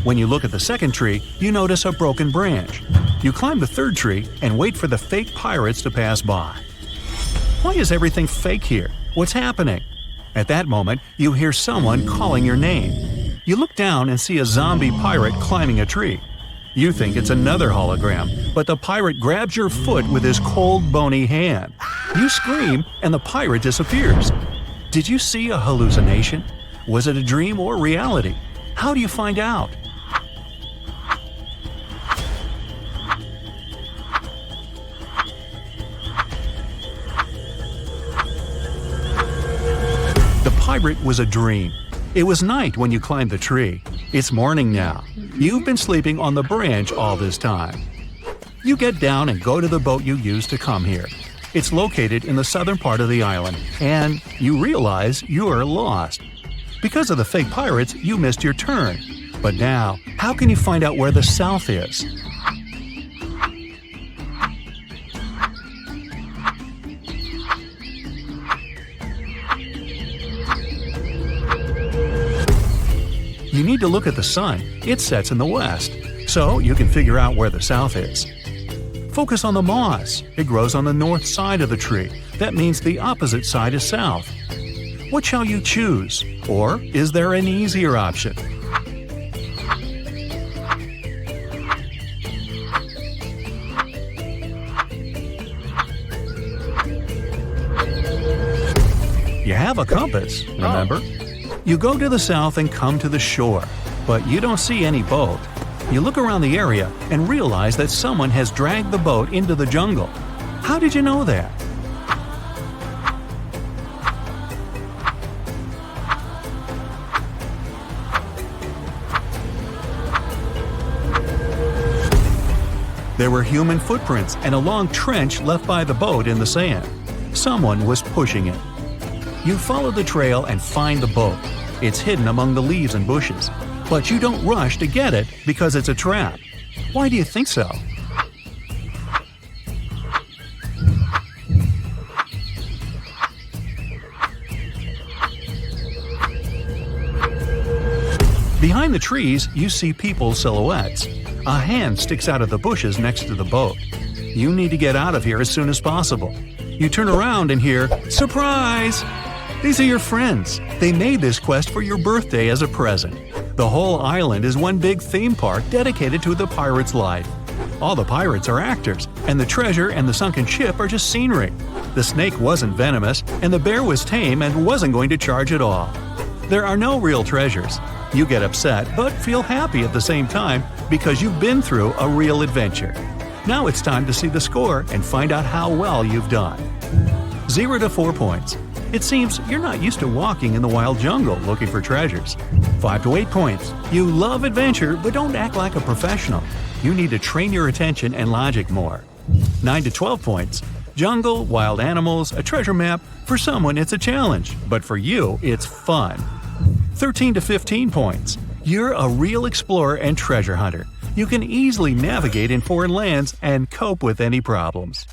When you look at the second tree, you notice a broken branch. You climb the third tree and wait for the fake pirates to pass by. Why is everything fake here? What's happening? At that moment, you hear someone calling your name. You look down and see a zombie pirate climbing a tree. You think it's another hologram, but the pirate grabs your foot with his cold, bony hand. You scream, and the pirate disappears. Did you see a hallucination? Was it a dream or reality? How do you find out? The pirate was a dream. It was night when you climbed the tree. It's morning now. You've been sleeping on the branch all this time. You get down and go to the boat you used to come here. It's located in the southern part of the island, and you realize you're lost. Because of the fake pirates, you missed your turn. But now, how can you find out where the south is? You need to look at the sun. It sets in the west, so you can figure out where the south is. Focus on the moss. It grows on the north side of the tree. That means the opposite side is south. What shall you choose? Or is there an easier option? You have a compass, remember? You go to the south and come to the shore, but you don't see any boat. You look around the area and realize that someone has dragged the boat into the jungle. How did you know that? There were human footprints and a long trench left by the boat in the sand. Someone was pushing it. You follow the trail and find the boat. It's hidden among the leaves and bushes. But you don't rush to get it because it's a trap. Why do you think so? Behind the trees, you see people's silhouettes. A hand sticks out of the bushes next to the boat. You need to get out of here as soon as possible. You turn around and hear, "Surprise!" These are your friends. They made this quest for your birthday as a present. The whole island is one big theme park dedicated to the pirate's life. All the pirates are actors, and the treasure and the sunken ship are just scenery. The snake wasn't venomous, and the bear was tame and wasn't going to charge at all. There are no real treasures. You get upset, but feel happy at the same time because you've been through a real adventure. Now it's time to see the score and find out how well you've done. 0 to 4 points. It seems you're not used to walking in the wild jungle looking for treasures. 5 to 8 points. You love adventure, but don't act like a professional. You need to train your attention and logic more. 9 to 12 points. Jungle, wild animals, a treasure map. For someone, it's a challenge, but for you, it's fun. 13 to 15 points. You're a real explorer and treasure hunter. You can easily navigate in foreign lands and cope with any problems.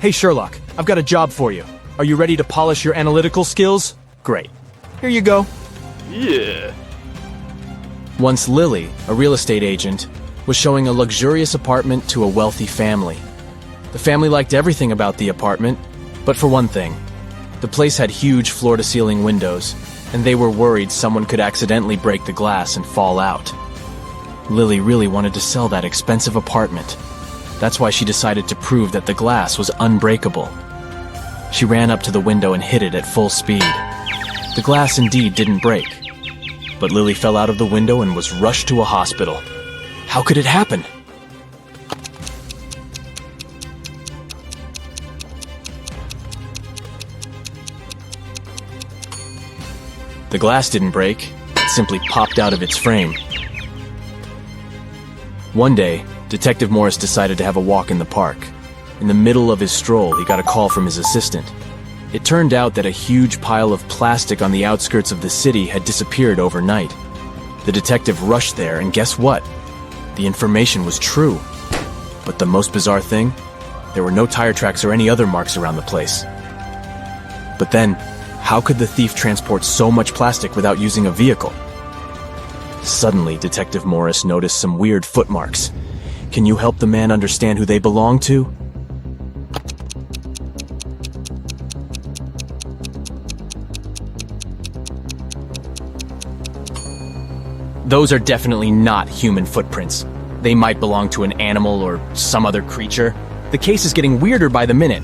Hey Sherlock, I've got a job for you. Are you ready to polish your analytical skills? Great. Here you go. Yeah. Once Lily, a real estate agent, was showing a luxurious apartment to a wealthy family. The family liked everything about the apartment, but for one thing, the place had huge floor-to-ceiling windows, and they were worried someone could accidentally break the glass and fall out. Lily really wanted to sell that expensive apartment. That's why she decided to prove that the glass was unbreakable. She ran up to the window and hit it at full speed. The glass indeed didn't break, but Lily fell out of the window and was rushed to a hospital. How could it happen? The glass didn't break, it simply popped out of its frame. One day, Detective Morris decided to have a walk in the park. In the middle of his stroll, he got a call from his assistant. It turned out that a huge pile of plastic on the outskirts of the city had disappeared overnight. The detective rushed there, and guess what? The information was true. But the most bizarre thing? There were no tire tracks or any other marks around the place. But then, how could the thief transport so much plastic without using a vehicle? Suddenly, Detective Morris noticed some weird footmarks. Can you help the man understand who they belong to? Those are definitely not human footprints. They might belong to an animal or some other creature. The case is getting weirder by the minute.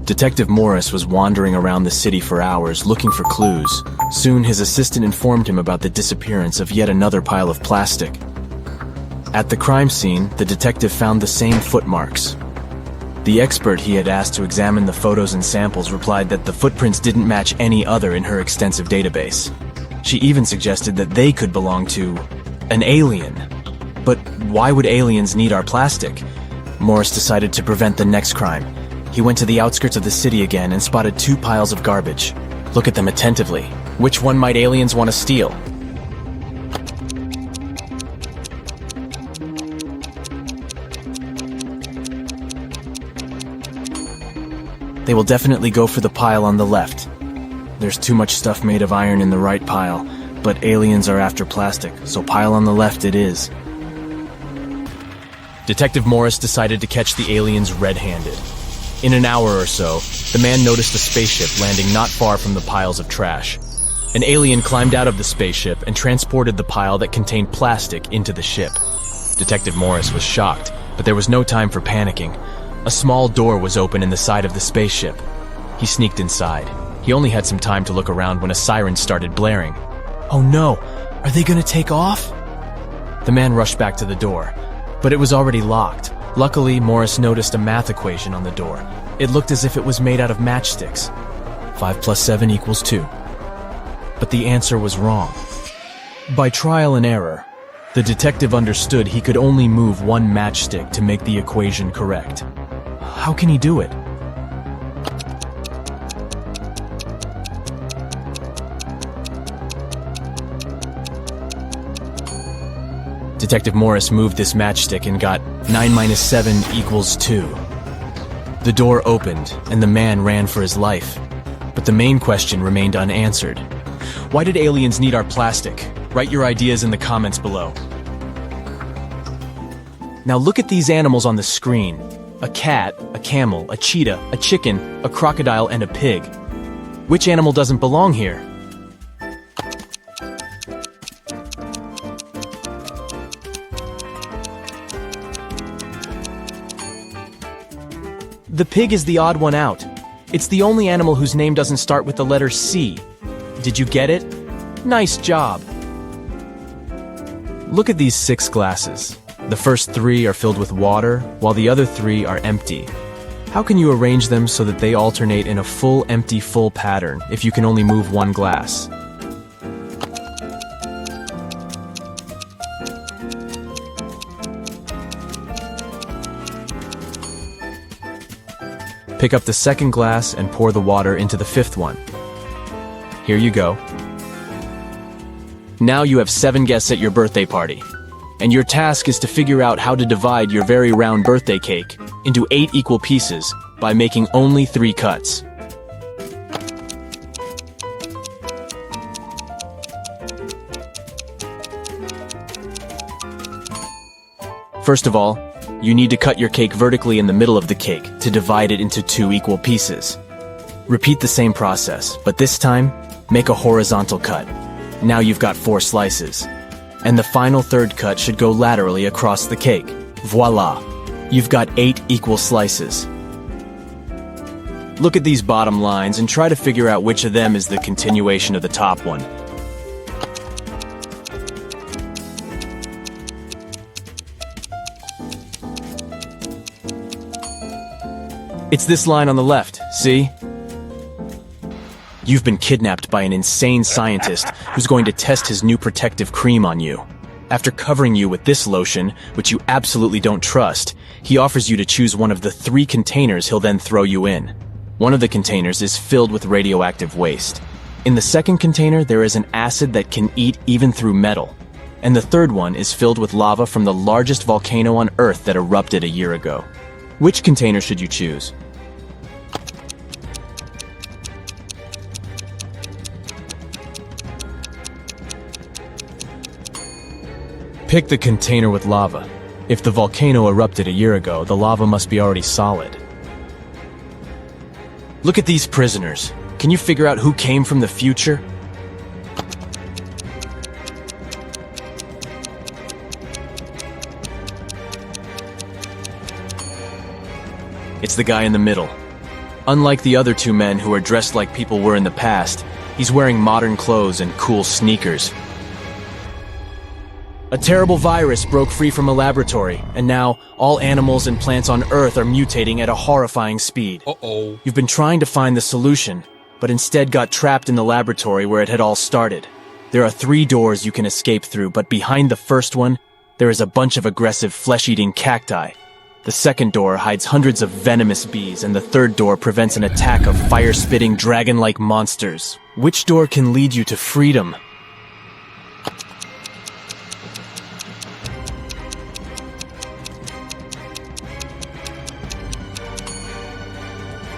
Detective Morris was wandering around the city for hours looking for clues. Soon his assistant informed him about the disappearance of yet another pile of plastic. At the crime scene, the detective found the same footmarks. The expert he had asked to examine the photos and samples replied that the footprints didn't match any other in her extensive database. She even suggested that they could belong to an alien. But why would aliens need our plastic? Morris decided to prevent the next crime. He went to the outskirts of the city again and spotted 2 piles of garbage. Look at them attentively. Which one might aliens want to steal? They will definitely go for the pile on the left. There's too much stuff made of iron in the right pile, but aliens are after plastic, so pile on the left it is. Detective Morris decided to catch the aliens red-handed. In an hour or so, the man noticed a spaceship landing not far from the piles of trash. An alien climbed out of the spaceship and transported the pile that contained plastic into the ship. Detective Morris was shocked, but there was no time for panicking. A small door was open in the side of the spaceship. He sneaked inside. He only had some time to look around when a siren started blaring. Oh no! Are they gonna take off? The man rushed back to the door, but it was already locked. Luckily, Morris noticed a math equation on the door. It looked as if it was made out of matchsticks. 5 + 7 = 2. But the answer was wrong. By trial and error, the detective understood he could only move one matchstick to make the equation correct. How can he do it? Detective Morris moved this matchstick and got 9 - 7 = 2. The door opened, and the man ran for his life. But the main question remained unanswered. Why did aliens need our plastic? Write your ideas in the comments below. Now look at these animals on the screen. A cat, a camel, a cheetah, a chicken, a crocodile, and a pig. Which animal doesn't belong here? The pig is the odd one out. It's the only animal whose name doesn't start with the letter C. Did you get it? Nice job! Look at these 6 glasses. The first 3 are filled with water, while the other 3 are empty. How can you arrange them so that they alternate in a full empty full pattern if you can only move one glass? Pick up the second glass and pour the water into the 5th one. Here you go. Now you have 7 guests at your birthday party. and your task is to figure out how to divide your very round birthday cake into 8 equal pieces by making only 3 cuts. First of all, you need to cut your cake vertically in the middle of the cake to divide it into 2 equal pieces. Repeat the same process, but this time, make a horizontal cut. Now you've got 4 slices. And the final third cut should go laterally across the cake. Voila! You've got 8 equal slices. Look at these bottom lines and try to figure out which of them is the continuation of the top one. It's this line on the left, see? You've been kidnapped by an insane scientist who's going to test his new protective cream on you. After covering you with this lotion, which you absolutely don't trust, he offers you to choose one of the 3 containers he'll then throw you in. One of the containers is filled with radioactive waste. In the second container, there is an acid that can eat even through metal. And the third one is filled with lava from the largest volcano on Earth that erupted a year ago. Which container should you choose? Pick the container with lava. If the volcano erupted a year ago, the lava must be already solid. Look at these prisoners. Can you figure out who came from the future? It's the guy in the middle. Unlike the other 2 men who are dressed like people were in the past, he's wearing modern clothes and cool sneakers. A terrible virus broke free from a laboratory, and now all animals and plants on Earth are mutating at a horrifying speed. You've been trying to find the solution, but instead got trapped in the laboratory where it had all started. There are 3 doors you can escape through, but behind the first one, there is a bunch of aggressive flesh-eating cacti. The second door hides hundreds of venomous bees, and the third door prevents an attack of fire-spitting dragon-like monsters. Which door can lead you to freedom?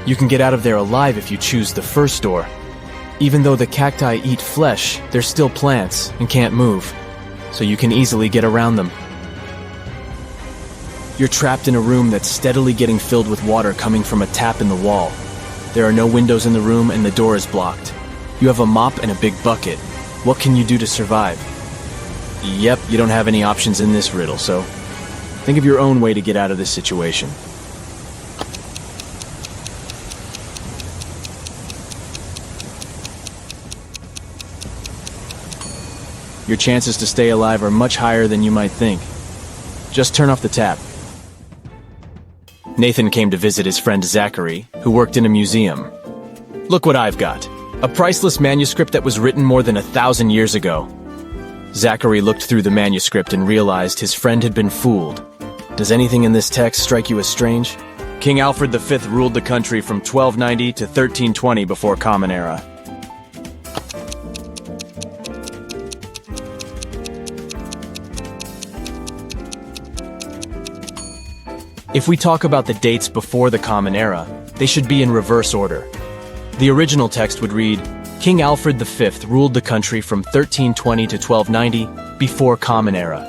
You can get out of there alive if you choose the first door. Even though the cacti eat flesh, they're still plants and can't move, so you can easily get around them. You're trapped in a room that's steadily getting filled with water coming from a tap in the wall. There are no windows in the room and the door is blocked. You have a mop and a big bucket. What can you do to survive? Yep, you don't have any options in this riddle, so think of your own way to get out of this situation. Your chances to stay alive are much higher than you might think. Just turn off the tap. Nathan came to visit his friend Zachary, who worked in a museum. Look what I've got. A priceless manuscript that was written more than 1,000 years ago. Zachary looked through the manuscript and realized his friend had been fooled. Does anything in this text strike you as strange? King Alfred V ruled the country from 1290 to 1320 before Common Era. If we talk about the dates before the Common Era, they should be in reverse order. The original text would read, King Alfred V ruled the country from 1320 to 1290 before Common Era.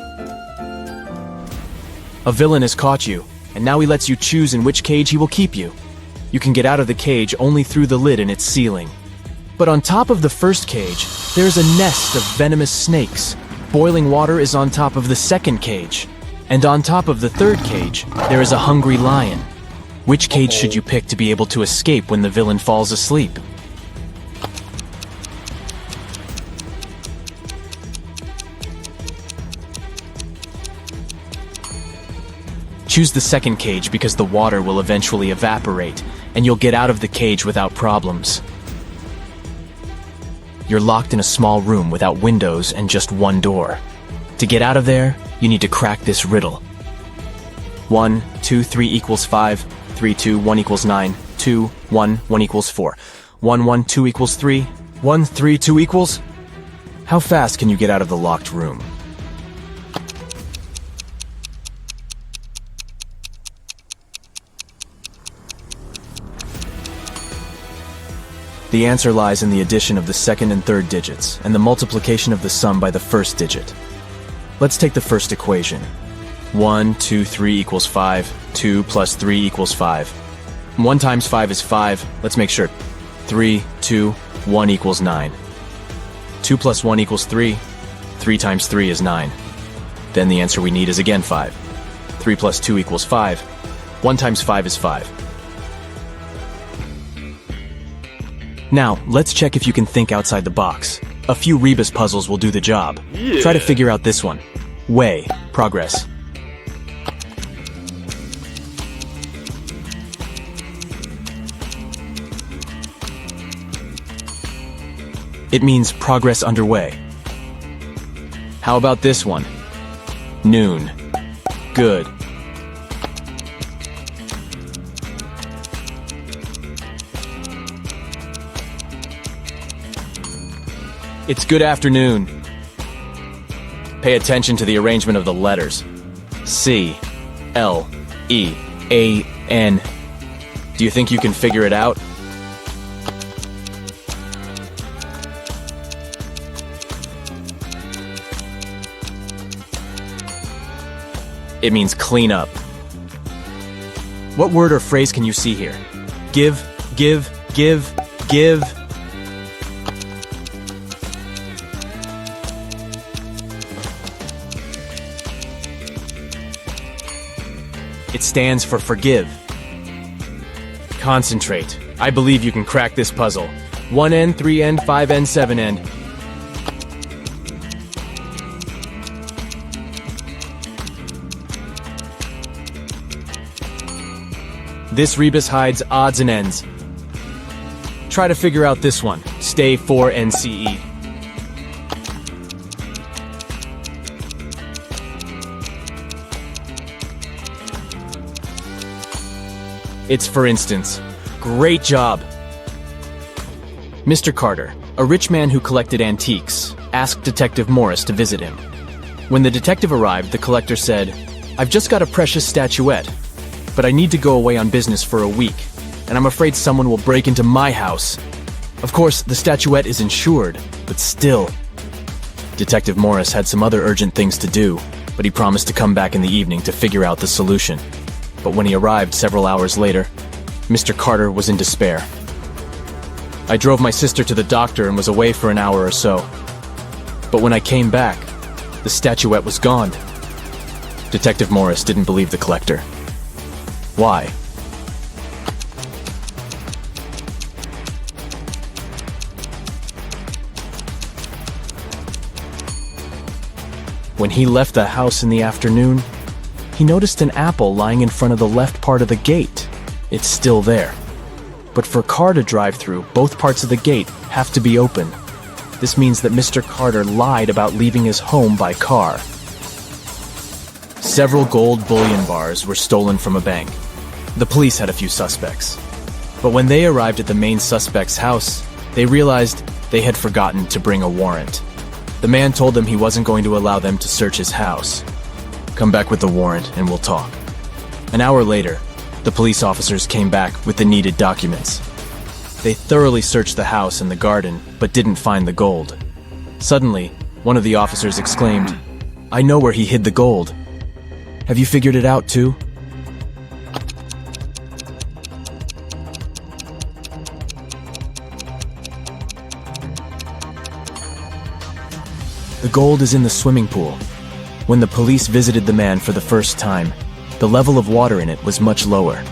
A villain has caught you, and now he lets you choose in which cage he will keep you. You can get out of the cage only through the lid in its ceiling. But on top of the first cage, there is a nest of venomous snakes. Boiling water is on top of the second cage. And on top of the third cage, there is a hungry lion. Which cage should you pick to be able to escape when the villain falls asleep? Choose the second cage because the water will eventually evaporate, and you'll get out of the cage without problems. You're locked in a small room without windows and just one door. To get out of there, you need to crack this riddle. 1, 2, 3 equals 5, 3, 2, 1 equals 9, 2, 1, 1 equals 4, 1, 1, 2 equals 3, 1, 3, 2 equals... How fast can you get out of the locked room? The answer lies in the addition of the second and third digits and the multiplication of the sum by the first digit. Let's take the first equation. 1, 2, 3 equals 5. 2 plus 3 equals 5. 1 times 5 is 5. Let's make sure. 3, 2, 1 equals 9. 2 plus 1 equals 3. 3 times 3 is 9. Then the answer we need is again 5. 3 plus 2 equals 5. 1 times 5 is 5. Now, let's check if you can think outside the box. A few rebus puzzles will do the job. Try to figure out this one. Way, progress. It means progress underway. How about this one? Noon. Good. It's good afternoon. Pay attention to the arrangement of the letters. C, L, E, A, N. Do you think you can figure it out? It means clean up. What word or phrase can you see here? Give, give, give, give. It stands for forgive. Concentrate. I believe you can crack this puzzle. 1N, 3N, 5N, 7N. This rebus hides odds and ends. Try to figure out this one. Stay 4NCE. It's for instance. Great job! Mr. Carter, a rich man who collected antiques, asked Detective Morris to visit him. When the detective arrived, the collector said, "I've just got a precious statuette, but I need to go away on business for a week, and I'm afraid someone will break into my house." Of course, the statuette is insured, but still. Detective Morris had some other urgent things to do, but he promised to come back in the evening to figure out the solution. But when he arrived several hours later, Mr. Carter was in despair. I drove my sister to the doctor and was away for an hour or so. But when I came back, the statuette was gone. Detective Morris didn't believe the collector. Why? When he left the house in the afternoon, he noticed an apple lying in front of the left part of the gate. It's still there. But for a car to drive through, both parts of the gate have to be open. This means that Mr. Carter lied about leaving his home by car. Several gold bullion bars were stolen from a bank. The police had a few suspects. But when they arrived at the main suspect's house, they realized they had forgotten to bring a warrant. The man told them he wasn't going to allow them to search his house. "Come back with the warrant and we'll talk." An hour later, the police officers came back with the needed documents. They thoroughly searched the house and the garden, but didn't find the gold. Suddenly, one of the officers exclaimed, "I know where he hid the gold. Have you figured it out too?" The gold is in the swimming pool. When the police visited the man for the first time, the level of water in it was much lower.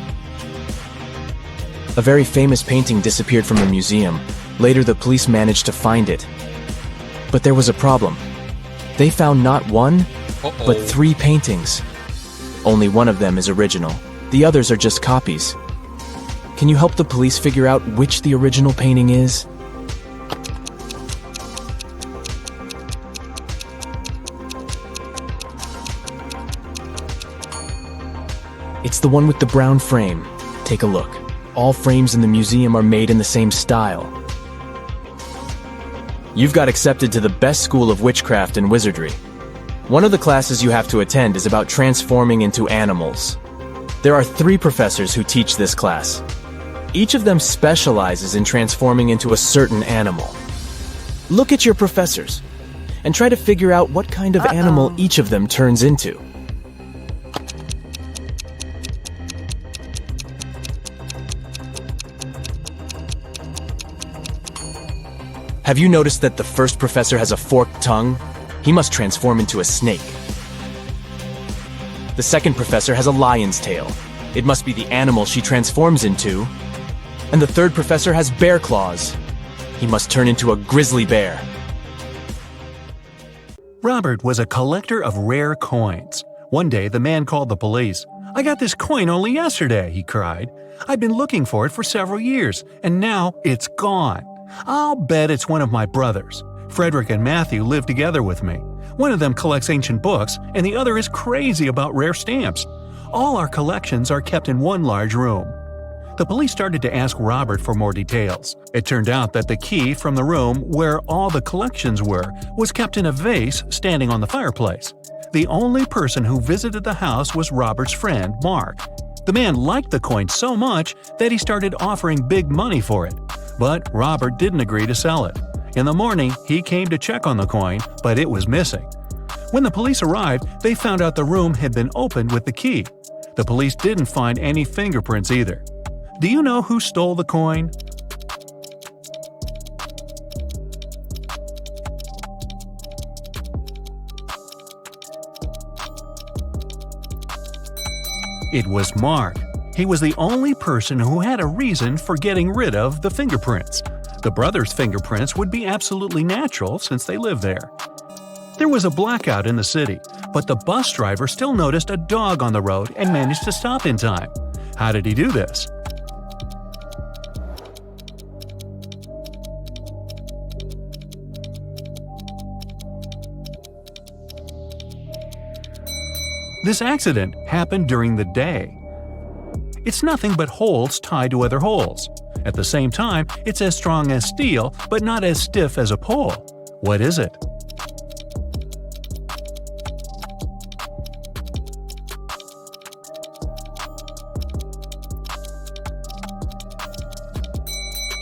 A very famous painting disappeared from the museum. Later, the police managed to find it. But there was a problem. They found not one, but 3 paintings. Only one of them is original. The others are just copies. Can you help the police figure out which the original painting is? It's the one with the brown frame. Take a look. All frames in the museum are made in the same style. You've got accepted to the best school of witchcraft and wizardry. One of the classes you have to attend is about transforming into animals. There are 3 professors who teach this class. Each of them specializes in transforming into a certain animal. Look at your professors and try to figure out what kind of animal each of them turns into. Have you noticed that the first professor has a forked tongue? He must transform into a snake. The second professor has a lion's tail. It must be the animal she transforms into. And the third professor has bear claws. He must turn into a grizzly bear. Robert was a collector of rare coins. One day, the man called the police. "I got this coin only yesterday," he cried. "I've been looking for it for several years, and now it's gone. I'll bet it's one of my brothers. Frederick and Matthew live together with me. One of them collects ancient books, and the other is crazy about rare stamps. All our collections are kept in one large room." The police started to ask Robert for more details. It turned out that the key from the room where all the collections were was kept in a vase standing on the fireplace. The only person who visited the house was Robert's friend, Mark. The man liked the coin so much that he started offering big money for it. But Robert didn't agree to sell it. In the morning, he came to check on the coin, but it was missing. When the police arrived, they found out the room had been opened with the key. The police didn't find any fingerprints either. Do you know who stole the coin? It was Mark. He was the only person who had a reason for getting rid of the fingerprints. The brothers' fingerprints would be absolutely natural since they lived there. There was a blackout in the city, but the bus driver still noticed a dog on the road and managed to stop in time. How did he do this? This accident happened during the day. It's nothing but holes tied to other holes. At the same time, it's as strong as steel, but not as stiff as a pole. What is it?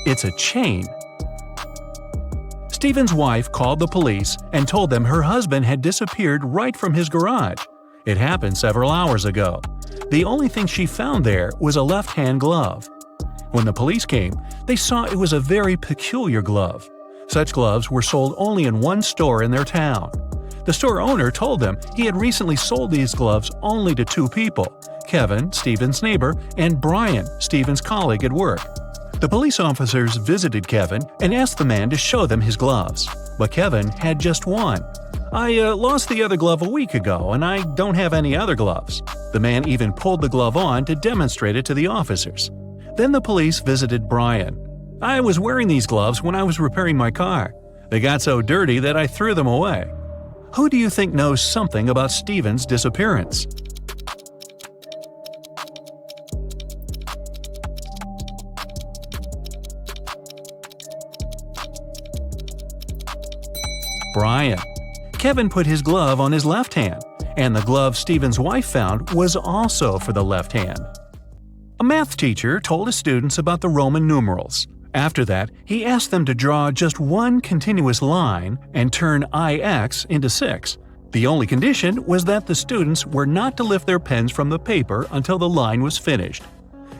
It's a chain. Stephen's wife called the police and told them her husband had disappeared right from his garage. It happened several hours ago. The only thing she found there was a left-hand glove. When the police came, they saw it was a very peculiar glove. Such gloves were sold only in one store in their town. The store owner told them he had recently sold these gloves only to two people, Kevin, Stephen's neighbor, and Brian, Stephen's colleague at work. The police officers visited Kevin and asked the man to show them his gloves, but Kevin had just one. "I lost the other glove a week ago, and I don't have any other gloves." The man even pulled the glove on to demonstrate it to the officers. Then the police visited Brian. "I was wearing these gloves when I was repairing my car. They got so dirty that I threw them away." Who do you think knows something about Stephen's disappearance? Brian. Kevin put his glove on his left hand, and the glove Stephen's wife found was also for the left hand. A math teacher told his students about the Roman numerals. After that, he asked them to draw just one continuous line and turn IX into 6. The only condition was that the students were not to lift their pens from the paper until the line was finished.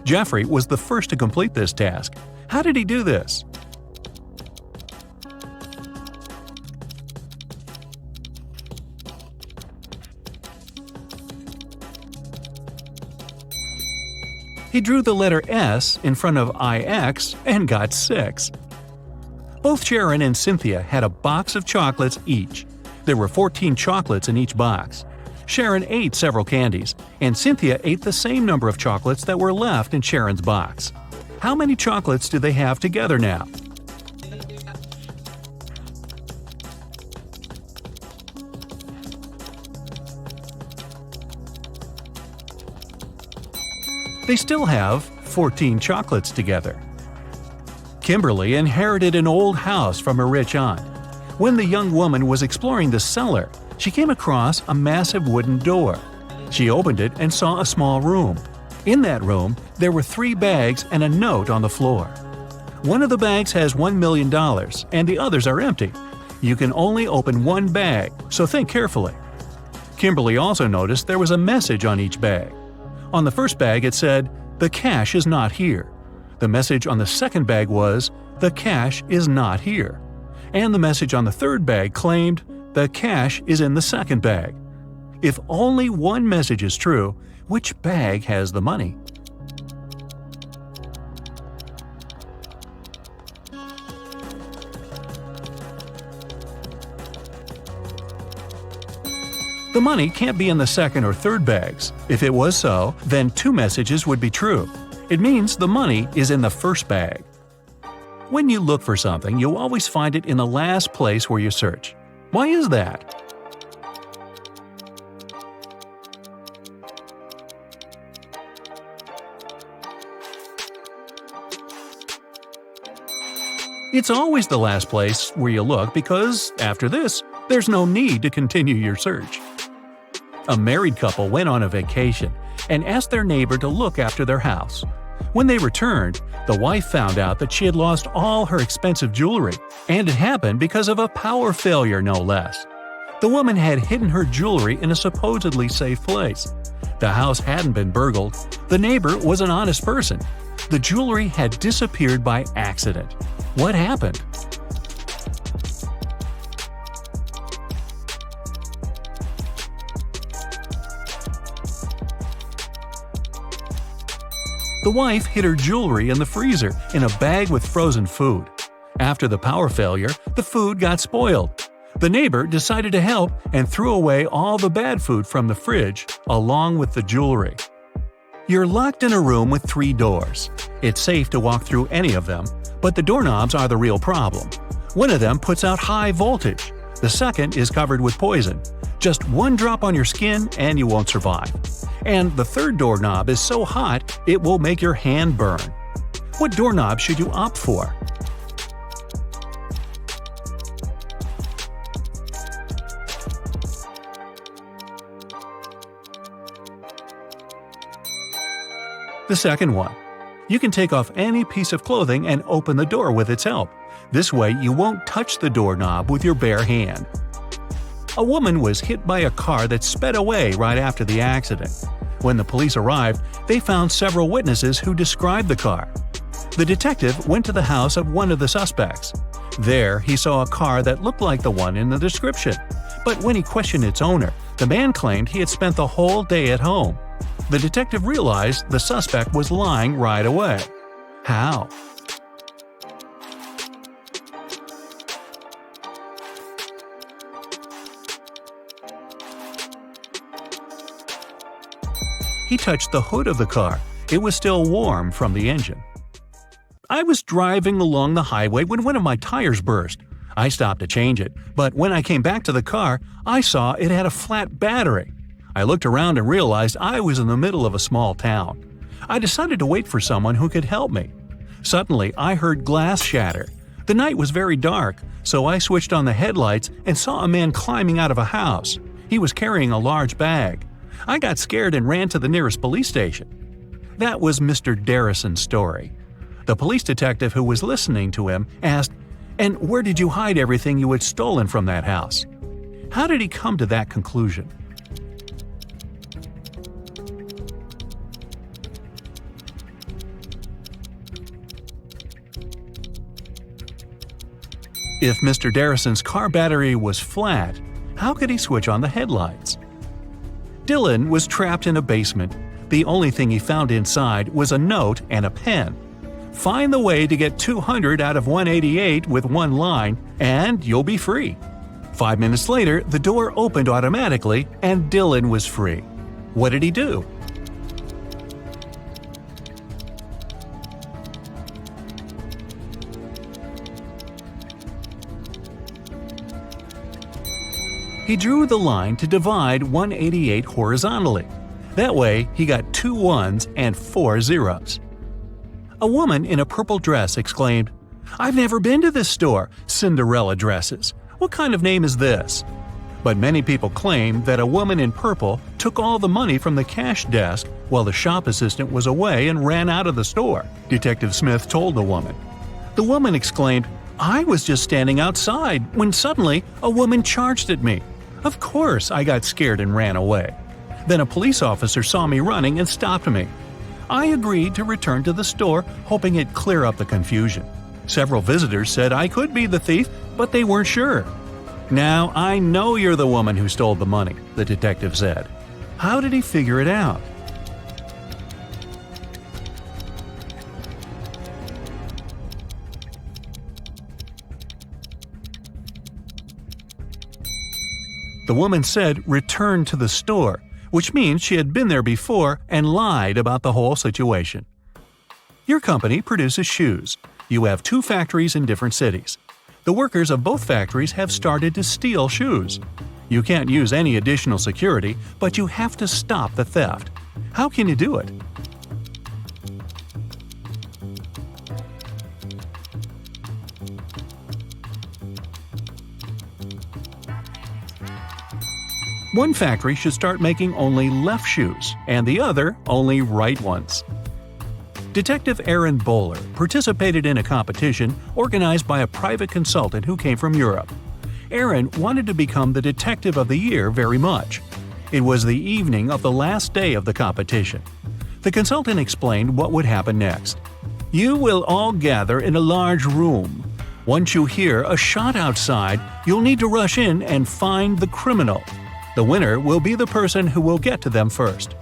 Jeffrey was the first to complete this task. How did he do this? He drew the letter S in front of IX and got 6. Both Sharon and Cynthia had a box of chocolates each. There were 14 chocolates in each box. Sharon ate several candies, and Cynthia ate the same number of chocolates that were left in Sharon's box. How many chocolates do they have together now? They still have 14 chocolates together. Kimberly inherited an old house from a rich aunt. When the young woman was exploring the cellar, she came across a massive wooden door. She opened it and saw a small room. In that room, there were 3 bags and a note on the floor. One of the bags has $1 million and the others are empty. You can only open one bag, so think carefully. Kimberly also noticed there was a message on each bag. On the first bag it said, "The cash is not here." The message on the second bag was, "The cash is not here." And the message on the third bag claimed, "The cash is in the second bag." If only one message is true, which bag has the money? The money can't be in the second or third bags. If it was so, then 2 messages would be true. It means the money is in the first bag. When you look for something, you'll always find it in the last place where you search. Why is that? It's always the last place where you look because, after this, there's no need to continue your search. A married couple went on a vacation and asked their neighbor to look after their house. When they returned, the wife found out that she had lost all her expensive jewelry, and it happened because of a power failure, no less. The woman had hidden her jewelry in a supposedly safe place. The house hadn't been burgled. The neighbor was an honest person. The jewelry had disappeared by accident. What happened? The wife hid her jewelry in the freezer in a bag with frozen food. After the power failure, the food got spoiled. The neighbor decided to help and threw away all the bad food from the fridge, along with the jewelry. You're locked in a room with 3 doors. It's safe to walk through any of them, but the doorknobs are the real problem. One of them puts out high voltage. The second is covered with poison. Just 1 drop on your skin and you won't survive. And the third doorknob is so hot it will make your hand burn. What doorknob should you opt for? The second one. You can take off any piece of clothing and open the door with its help. This way you won't touch the doorknob with your bare hand. A woman was hit by a car that sped away right after the accident. When the police arrived, they found several witnesses who described the car. The detective went to the house of one of the suspects. There, he saw a car that looked like the one in the description. But when he questioned its owner, the man claimed he had spent the whole day at home. The detective realized the suspect was lying right away. How? He touched the hood of the car. It was still warm from the engine. I was driving along the highway when one of my tires burst. I stopped to change it, but when I came back to the car, I saw it had a flat battery. I looked around and realized I was in the middle of a small town. I decided to wait for someone who could help me. Suddenly, I heard glass shatter. The night was very dark, so I switched on the headlights and saw a man climbing out of a house. He was carrying a large bag. I got scared and ran to the nearest police station. That was Mr. Darrison's story. The police detective who was listening to him asked, "And where did you hide everything you had stolen from that house?" How did he come to that conclusion? If Mr. Darrison's car battery was flat, how could he switch on the headlights? Dylan was trapped in a basement. The only thing he found inside was a note and a pen. Find the way to get 200 out of 188 with one line, and you'll be free. 5 minutes later, the door opened automatically, and Dylan was free. What did he do? He drew the line to divide 188 horizontally. That way, he got 2 ones and 4 zeros. A woman in a purple dress exclaimed, "I've never been to this store, Cinderella dresses. What kind of name is this?" But many people claim that a woman in purple took all the money from the cash desk while the shop assistant was away and ran out of the store, Detective Smith told the woman. The woman exclaimed, "I was just standing outside when suddenly a woman charged at me. Of course, I got scared and ran away. Then a police officer saw me running and stopped me. I agreed to return to the store, hoping it'd clear up the confusion. Several visitors said I could be the thief, but they weren't sure. Now I know you're the woman who stole the money," the detective said. How did he figure it out? The woman said return to the store, which means she had been there before and lied about the whole situation. Your company produces shoes. You have 2 factories in different cities. The workers of both factories have started to steal shoes. You can't use any additional security, but you have to stop the theft. How can you do it? One factory should start making only left shoes, and the other only right ones. Detective Aaron Bowler participated in a competition organized by a private consultant who came from Europe. Aaron wanted to become the Detective of the Year very much. It was the evening of the last day of the competition. The consultant explained what would happen next. You will all gather in a large room. Once you hear a shot outside, you'll need to rush in and find the criminal. The winner will be the person who will get to them first.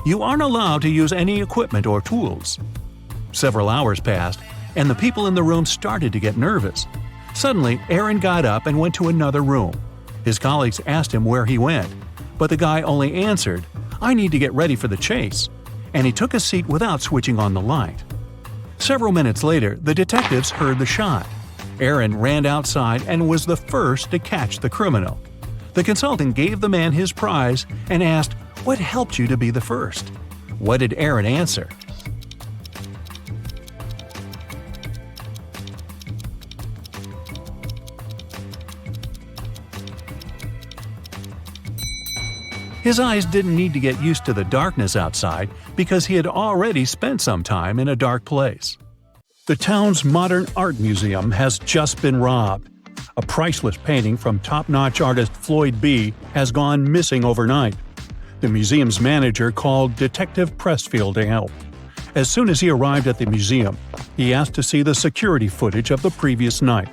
You aren't allowed to use any equipment or tools. Several hours passed, and the people in the room started to get nervous. Suddenly, Aaron got up and went to another room. His colleagues asked him where he went, but the guy only answered, "I need to get ready for the chase," and he took a seat without switching on the light. Several minutes later, the detectives heard the shot. Aaron ran outside and was the first to catch the criminal. The consultant gave the man his prize and asked, "What helped you to be the first?" What did Aaron answer? His eyes didn't need to get used to the darkness outside because he had already spent some time in a dark place. The town's modern art museum has just been robbed. A priceless painting from top-notch artist Floyd B. has gone missing overnight. The museum's manager called Detective Pressfield to help. As soon as he arrived at the museum, he asked to see the security footage of the previous night.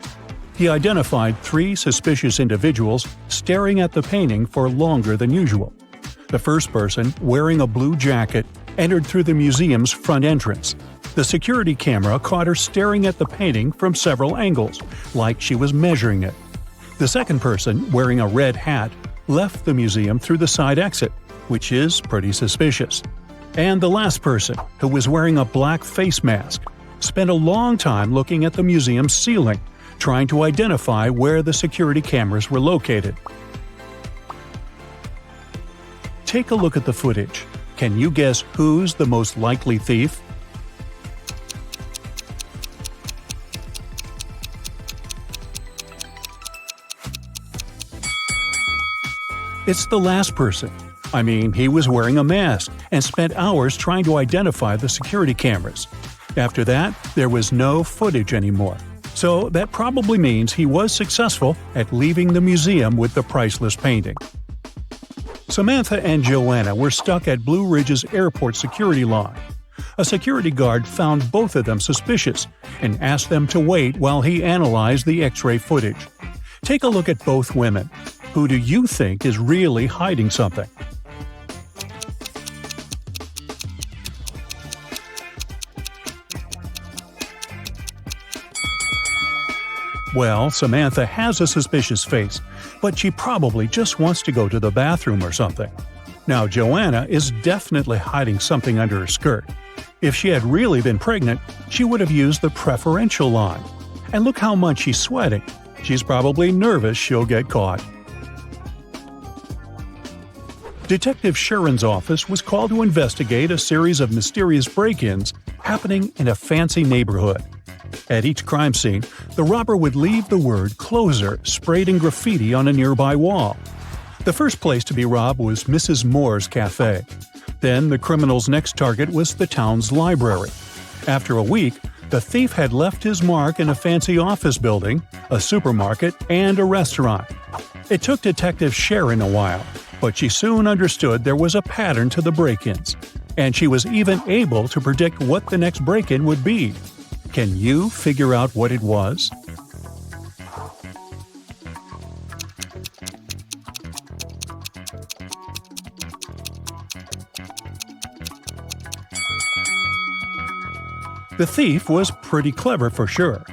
He identified 3 suspicious individuals staring at the painting for longer than usual. The first person, wearing a blue jacket, entered through the museum's front entrance. The security camera caught her staring at the painting from several angles, like she was measuring it. The second person, wearing a red hat, left the museum through the side exit, which is pretty suspicious. And the last person, who was wearing a black face mask, spent a long time looking at the museum's ceiling, trying to identify where the security cameras were located. Take a look at the footage. Can you guess who's the most likely thief? It's the last person. I mean, he was wearing a mask and spent hours trying to identify the security cameras. After that, there was no footage anymore. So that probably means he was successful at leaving the museum with the priceless painting. Samantha and Joanna were stuck at Blue Ridge's airport security line. A security guard found both of them suspicious and asked them to wait while he analyzed the X-ray footage. Take a look at both women. Who do you think is really hiding something? Well, Samantha has a suspicious face, but she probably just wants to go to the bathroom or something. Now, Joanna is definitely hiding something under her skirt. If she had really been pregnant, she would have used the preferential line. And look how much she's sweating. She's probably nervous she'll get caught. Detective Sharon's office was called to investigate a series of mysterious break-ins happening in a fancy neighborhood. At each crime scene, the robber would leave the word "closer" sprayed in graffiti on a nearby wall. The first place to be robbed was Mrs. Moore's cafe. Then the criminal's next target was the town's library. After a week, the thief had left his mark in a fancy office building, a supermarket, and a restaurant. It took Detective Sharon a while, but she soon understood there was a pattern to the break-ins. And she was even able to predict what the next break-in would be. Can you figure out what it was? The thief was pretty clever for sure.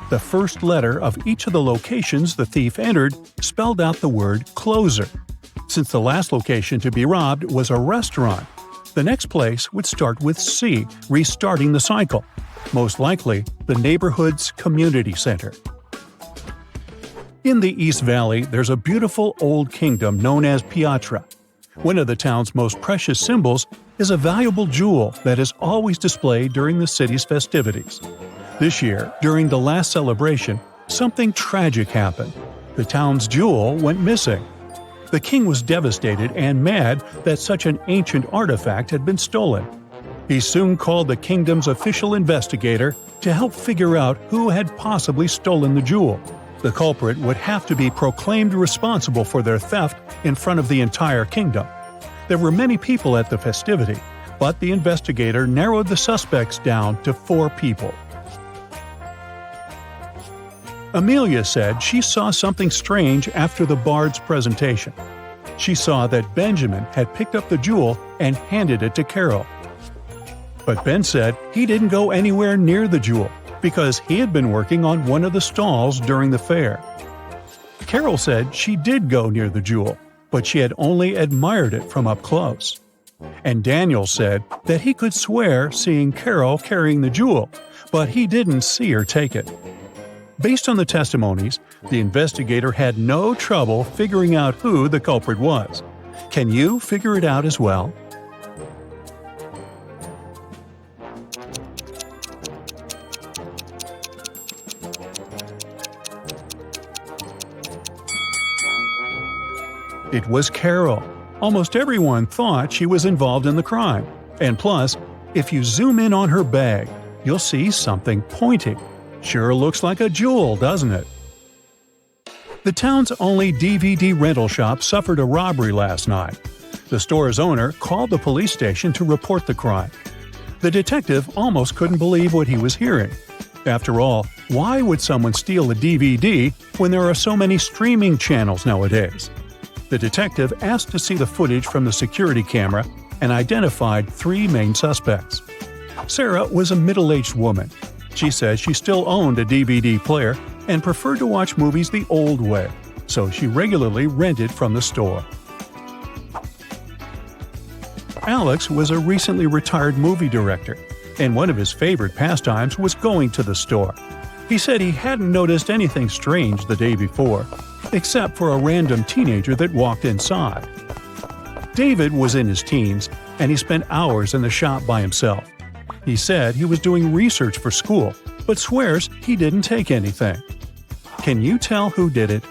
The first letter of each of the locations the thief entered spelled out the word closer. Since the last location to be robbed was a restaurant, the next place would start with C, restarting the cycle. Most likely, the neighborhood's community center. In the East Valley, there's a beautiful old kingdom known as Piatra. One of the town's most precious symbols is a valuable jewel that is always displayed during the city's festivities. This year, during the last celebration, something tragic happened. The town's jewel went missing. The king was devastated and mad that such an ancient artifact had been stolen. He soon called the kingdom's official investigator to help figure out who had possibly stolen the jewel. The culprit would have to be proclaimed responsible for their theft in front of the entire kingdom. There were many people at the festivity, but the investigator narrowed the suspects down to 4 people. Amelia said she saw something strange after the bard's presentation. She saw that Benjamin had picked up the jewel and handed it to Carol. But Ben said he didn't go anywhere near the jewel because he had been working on one of the stalls during the fair. Carol said she did go near the jewel, but she had only admired it from up close. And Daniel said that he could swear seeing Carol carrying the jewel, but he didn't see her take it. Based on the testimonies, the investigator had no trouble figuring out who the culprit was. Can you figure it out as well? It was Carol. Almost everyone thought she was involved in the crime. And plus, if you zoom in on her bag, you'll see something pointing. Sure looks like a jewel, doesn't it? The town's only DVD rental shop suffered a robbery last night. The store's owner called the police station to report the crime. The detective almost couldn't believe what he was hearing. After all, why would someone steal a DVD when there are so many streaming channels nowadays? The detective asked to see the footage from the security camera and identified 3 main suspects. Sarah was a middle-aged woman. She said she still owned a DVD player and preferred to watch movies the old way, so she regularly rented from the store. Alex was a recently retired movie director, and one of his favorite pastimes was going to the store. He said he hadn't noticed anything strange the day before, except for a random teenager that walked inside. David was in his teens, and he spent hours in the shop by himself. He said he was doing research for school, but swears he didn't take anything. Can you tell who did it?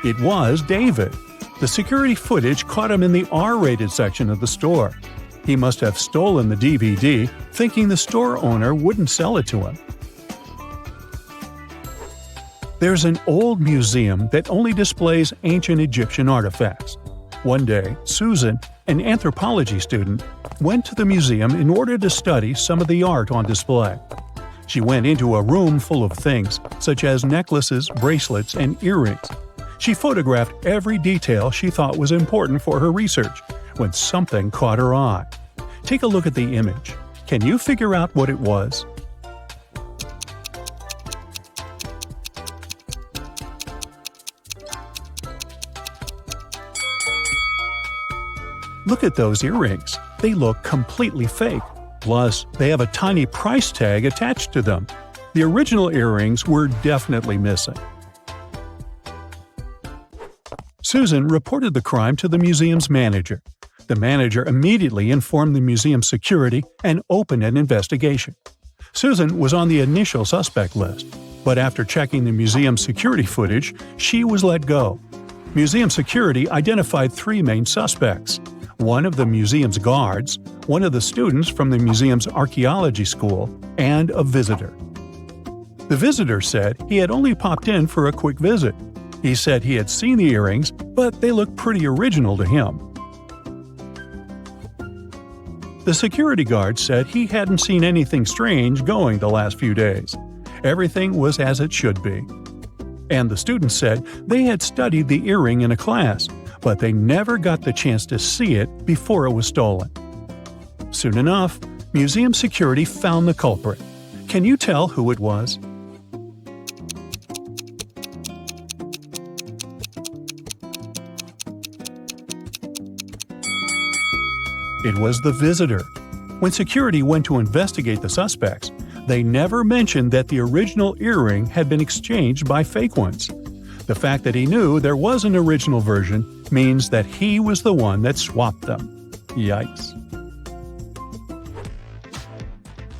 It was David. The security footage caught him in the R-rated section of the store. He must have stolen the DVD, thinking the store owner wouldn't sell it to him. There's an old museum that only displays ancient Egyptian artifacts. One day, Susan, an anthropology student, went to the museum in order to study some of the art on display. She went into a room full of things, such as necklaces, bracelets, and earrings. She photographed every detail she thought was important for her research, when something caught her eye. Take a look at the image. Can you figure out what it was? Look at those earrings. They look completely fake. Plus, they have a tiny price tag attached to them. The original earrings were definitely missing. Susan reported the crime to the museum's manager. The manager immediately informed the museum security and opened an investigation. Susan was on the initial suspect list, but after checking the museum security footage, she was let go. Museum security identified 3 main suspects: one of the museum's guards, one of the students from the museum's archaeology school, and a visitor. The visitor said he had only popped in for a quick visit. He said he had seen the earrings, but they looked pretty original to him. The security guard said he hadn't seen anything strange going the last few days. Everything was as it should be. And the students said they had studied the earring in a class, but they never got the chance to see it before it was stolen. Soon enough, museum security found the culprit. Can you tell who it was? It was the visitor. When security went to investigate the suspects, they never mentioned that the original earring had been exchanged by fake ones. The fact that he knew there was an original version means that he was the one that swapped them. Yikes.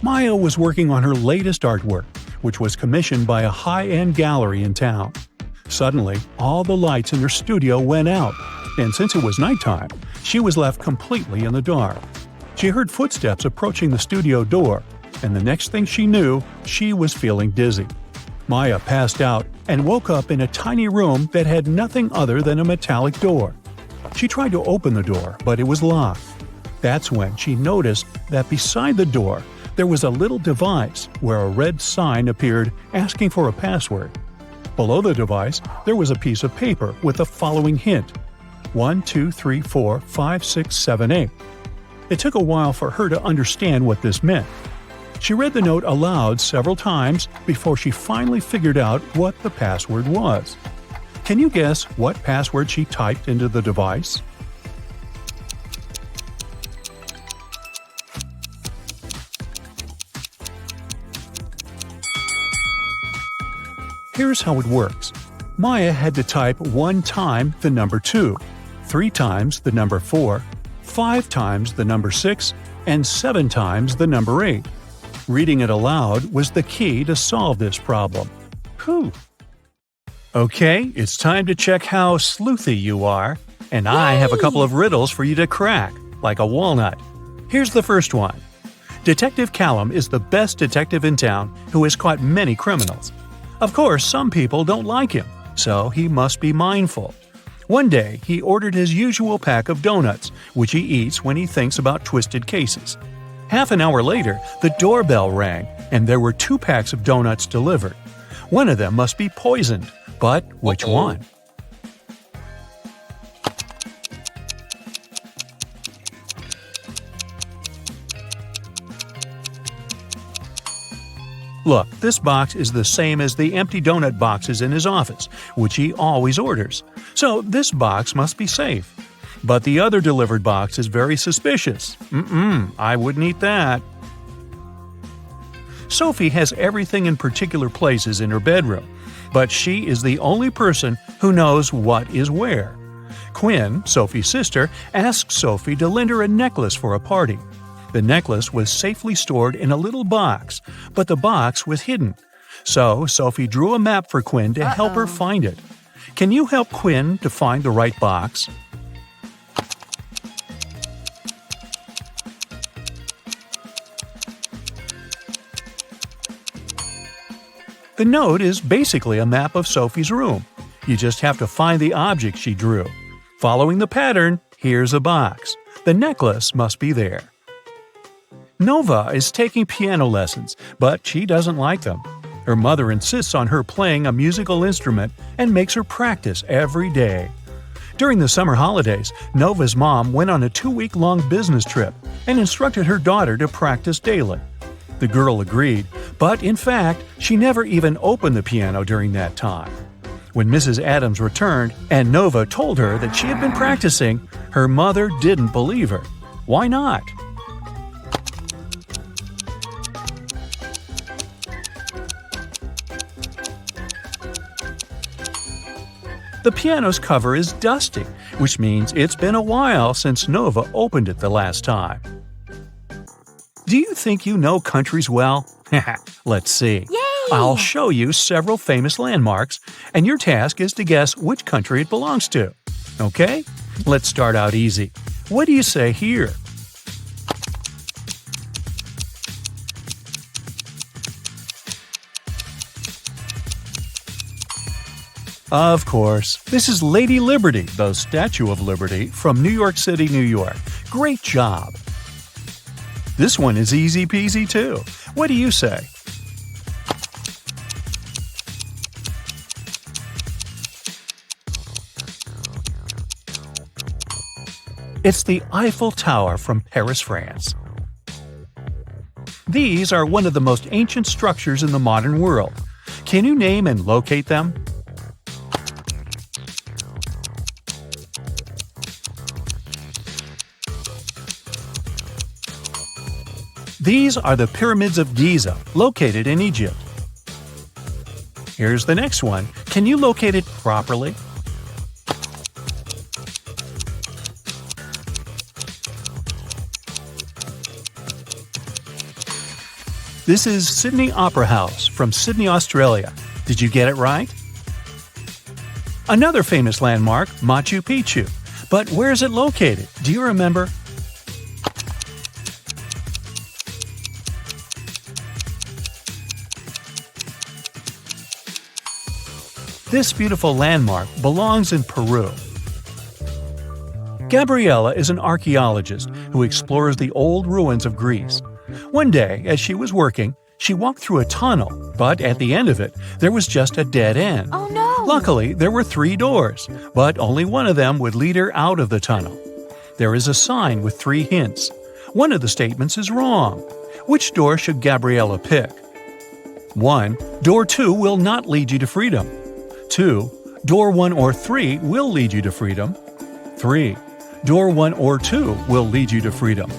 Maya was working on her latest artwork, which was commissioned by a high-end gallery in town. Suddenly, all the lights in her studio went out, and since it was nighttime, she was left completely in the dark. She heard footsteps approaching the studio door, and the next thing she knew, she was feeling dizzy. Maya passed out and woke up in a tiny room that had nothing other than a metallic door. She tried to open the door, but it was locked. That's when she noticed that beside the door, there was a little device where a red sign appeared asking for a password. Below the device, there was a piece of paper with the following hint: 1, 2, 3, 4, 5, 6, 7, 8. It took a while for her to understand what this meant. She read the note aloud several times before she finally figured out what the password was. Can you guess what password she typed into the device? Here's how it works. Maya had to type 1 time the number 2, 3 times the number 4, 5 times the number 6, and 7 times the number 8. Reading it aloud was the key to solve this problem. Whew. Okay, it's time to check how sleuthy you are, and I have a couple of riddles for you to crack, like a walnut. Here's the first one. Detective Callum is the best detective in town who has caught many criminals. Of course, some people don't like him, so he must be mindful. One day, he ordered his usual pack of donuts, which he eats when he thinks about twisted cases. Half an hour later, the doorbell rang, and there were 2 packs of donuts delivered. One of them must be poisoned, but which one? Look, this box is the same as the empty donut boxes in his office, which he always orders. So this box must be safe. But the other delivered box is very suspicious. I wouldn't eat that. Sophie has everything in particular places in her bedroom, but she is the only person who knows what is where. Quinn, Sophie's sister, asked Sophie to lend her a necklace for a party. The necklace was safely stored in a little box, but the box was hidden. So Sophie drew a map for Quinn to help her find it. Can you help Quinn to find the right box? The note is basically a map of Sophie's room. You just have to find the object she drew. Following the pattern, here's a box. The necklace must be there. Nova is taking piano lessons, but she doesn't like them. Her mother insists on her playing a musical instrument and makes her practice every day. During the summer holidays, Nova's mom went on a 2-week-long business trip and instructed her daughter to practice daily. The girl agreed, but in fact, she never even opened the piano during that time. When Mrs. Adams returned and Nova told her that she had been practicing, her mother didn't believe her. Why not? The piano's cover is dusty, which means it's been a while since Nova opened it the last time. Do you think you know countries well? Let's see. Yay! I'll show you several famous landmarks, and your task is to guess which country it belongs to. Okay? Let's start out easy. What do you say here? Of course, this is Lady Liberty, the Statue of Liberty, from New York City, New York. Great job! This one is easy peasy too. What do you say? It's the Eiffel Tower from Paris, France. These are one of the most ancient structures in the modern world. Can you name and locate them? These are the Pyramids of Giza, located in Egypt. Here's the next one. Can you locate it properly? This is Sydney Opera House from Sydney, Australia. Did you get it right? Another famous landmark, Machu Picchu. But where is it located? Do you remember? This beautiful landmark belongs in Peru. Gabriella is an archaeologist who explores the old ruins of Greece. One day, as she was working, she walked through a tunnel, but at the end of it, there was just a dead end. Oh no! Luckily, there were 3 doors, but only one of them would lead her out of the tunnel. There is a sign with 3 hints. One of the statements is wrong. Which door should Gabriella pick? 1. Door 2 will not lead you to freedom. 2. Door 1 or 3 will lead you to freedom. 3. Door 1 or 2 will lead you to freedom.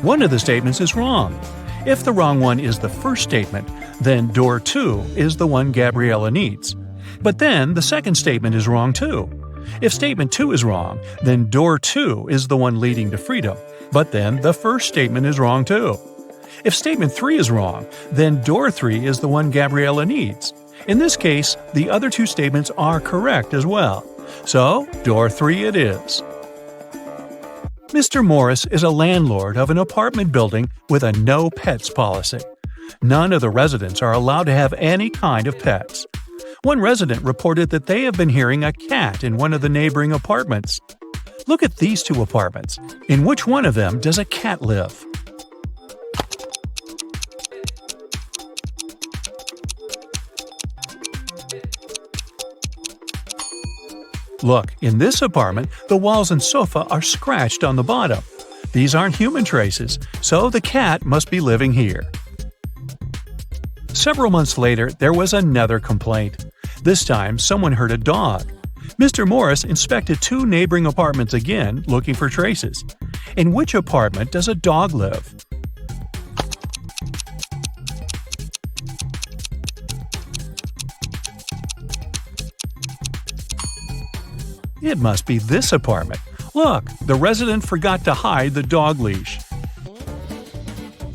One of the statements is wrong. If the wrong one is the first statement, then door 2 is the one Gabriella needs. But then the second statement is wrong too. If statement 2 is wrong, then door 2 is the one leading to freedom. But then the first statement is wrong too. If statement 3 is wrong, then door 3 is the one Gabriella needs. In this case, the other 2 statements are correct as well. So, door 3 it is. Mr. Morris is a landlord of an apartment building with a no pets policy. None of the residents are allowed to have any kind of pets. One resident reported that they have been hearing a cat in one of the neighboring apartments. Look at these 2 apartments. In which one of them does a cat live? Look, in this apartment, the walls and sofa are scratched on the bottom. These aren't human traces, so the cat must be living here. Several months later, there was another complaint. This time, someone heard a dog. Mr. Morris inspected 2 neighboring apartments again, looking for traces. In which apartment does a dog live? It must be this apartment. Look, the resident forgot to hide the dog leash.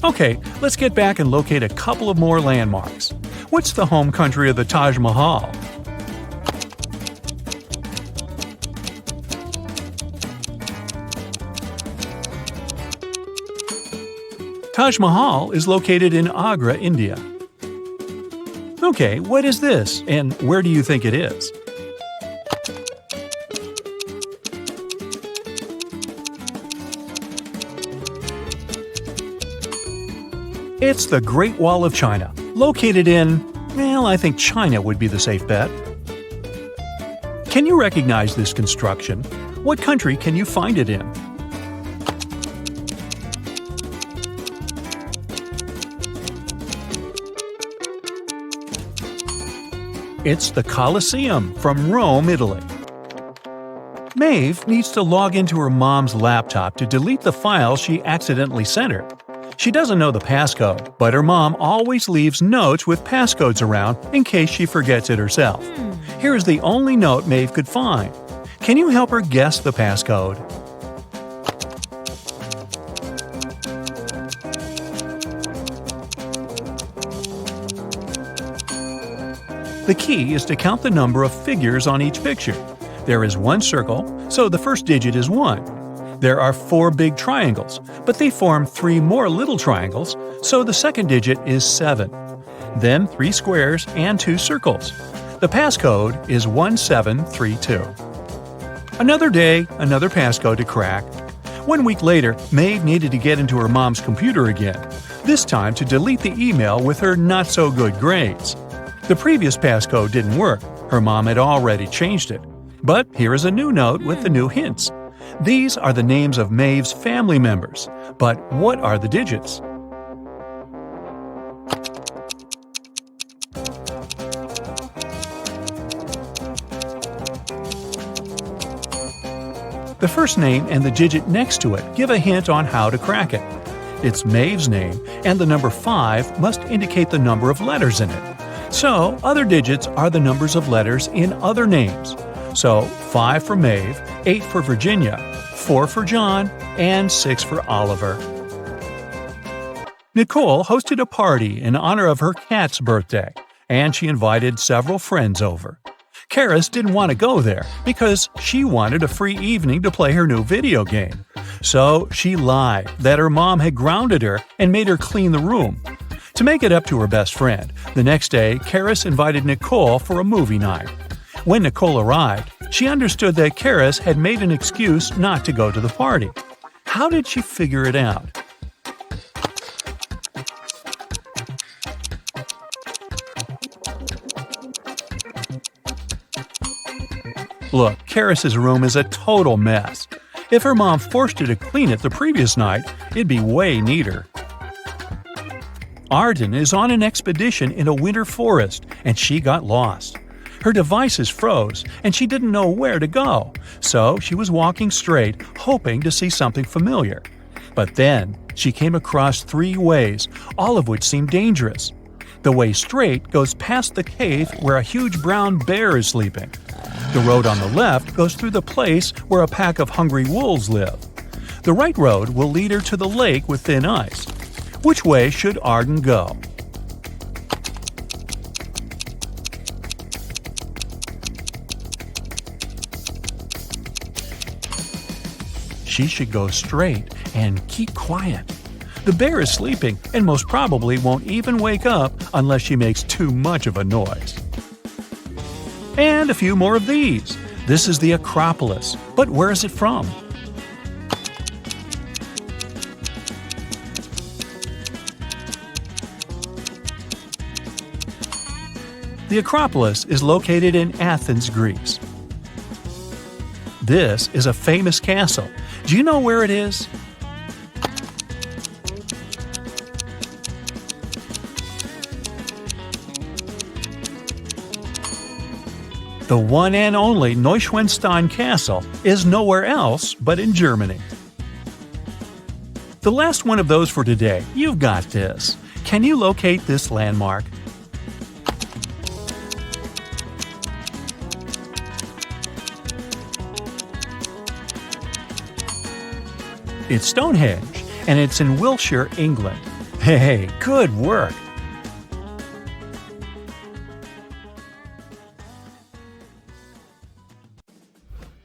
Okay, let's get back and locate a couple of more landmarks. What's the home country of the Taj Mahal? Taj Mahal is located in Agra, India. Okay, what is this, and where do you think it is? It's the Great Wall of China, located in, well, I think China would be the safe bet. Can you recognize this construction? What country can you find it in? It's the Colosseum from Rome, Italy. Maeve needs to log into her mom's laptop to delete the file she accidentally sent her. She doesn't know the passcode, but her mom always leaves notes with passcodes around in case she forgets it herself. Here is the only note Maeve could find. Can you help her guess the passcode? The key is to count the number of figures on each picture. There is one circle, so the first digit is 1. There are 4 big triangles, but they form 3 more little triangles, so the second digit is 7. Then 3 squares and 2 circles. The passcode is 1732. Another day, another passcode to crack. 1 week later, Maeve needed to get into her mom's computer again, this time to delete the email with her not-so-good grades. The previous passcode didn't work. Her mom had already changed it. But here is a new note with the new hints. These are the names of Maeve's family members. But what are the digits? The first name and the digit next to it give a hint on how to crack it. It's Maeve's name, and the number 5 must indicate the number of letters in it. So, other digits are the numbers of letters in other names. So, 5 for Maeve, 8 for Virginia, 4 for John, and 6 for Oliver. Nicole hosted a party in honor of her cat's birthday, and she invited several friends over. Karis didn't want to go there because she wanted a free evening to play her new video game. So she lied that her mom had grounded her and made her clean the room. To make it up to her best friend, the next day, Karis invited Nicole for a movie night. When Nicole arrived, she understood that Karis had made an excuse not to go to the party. How did she figure it out? Look, Karis's room is a total mess. If her mom forced her to clean it the previous night, it'd be way neater. Arden is on an expedition in a winter forest, and she got lost. Her devices froze, and she didn't know where to go, so she was walking straight, hoping to see something familiar. But then, she came across 3 ways, all of which seemed dangerous. The way straight goes past the cave where a huge brown bear is sleeping. The road on the left goes through the place where a pack of hungry wolves live. The right road will lead her to the lake with thin ice. Which way should Arden go? She should go straight and keep quiet. The bear is sleeping and most probably won't even wake up unless she makes too much of a noise. And a few more of these. This is the Acropolis, but where is it from? The Acropolis is located in Athens, Greece. This is a famous castle. Do you know where it is? The one and only Neuschwanstein Castle is nowhere else but in Germany. The last one of those for today. You've got this. Can you locate this landmark? It's Stonehenge, and it's in Wiltshire, England. Hey, good work!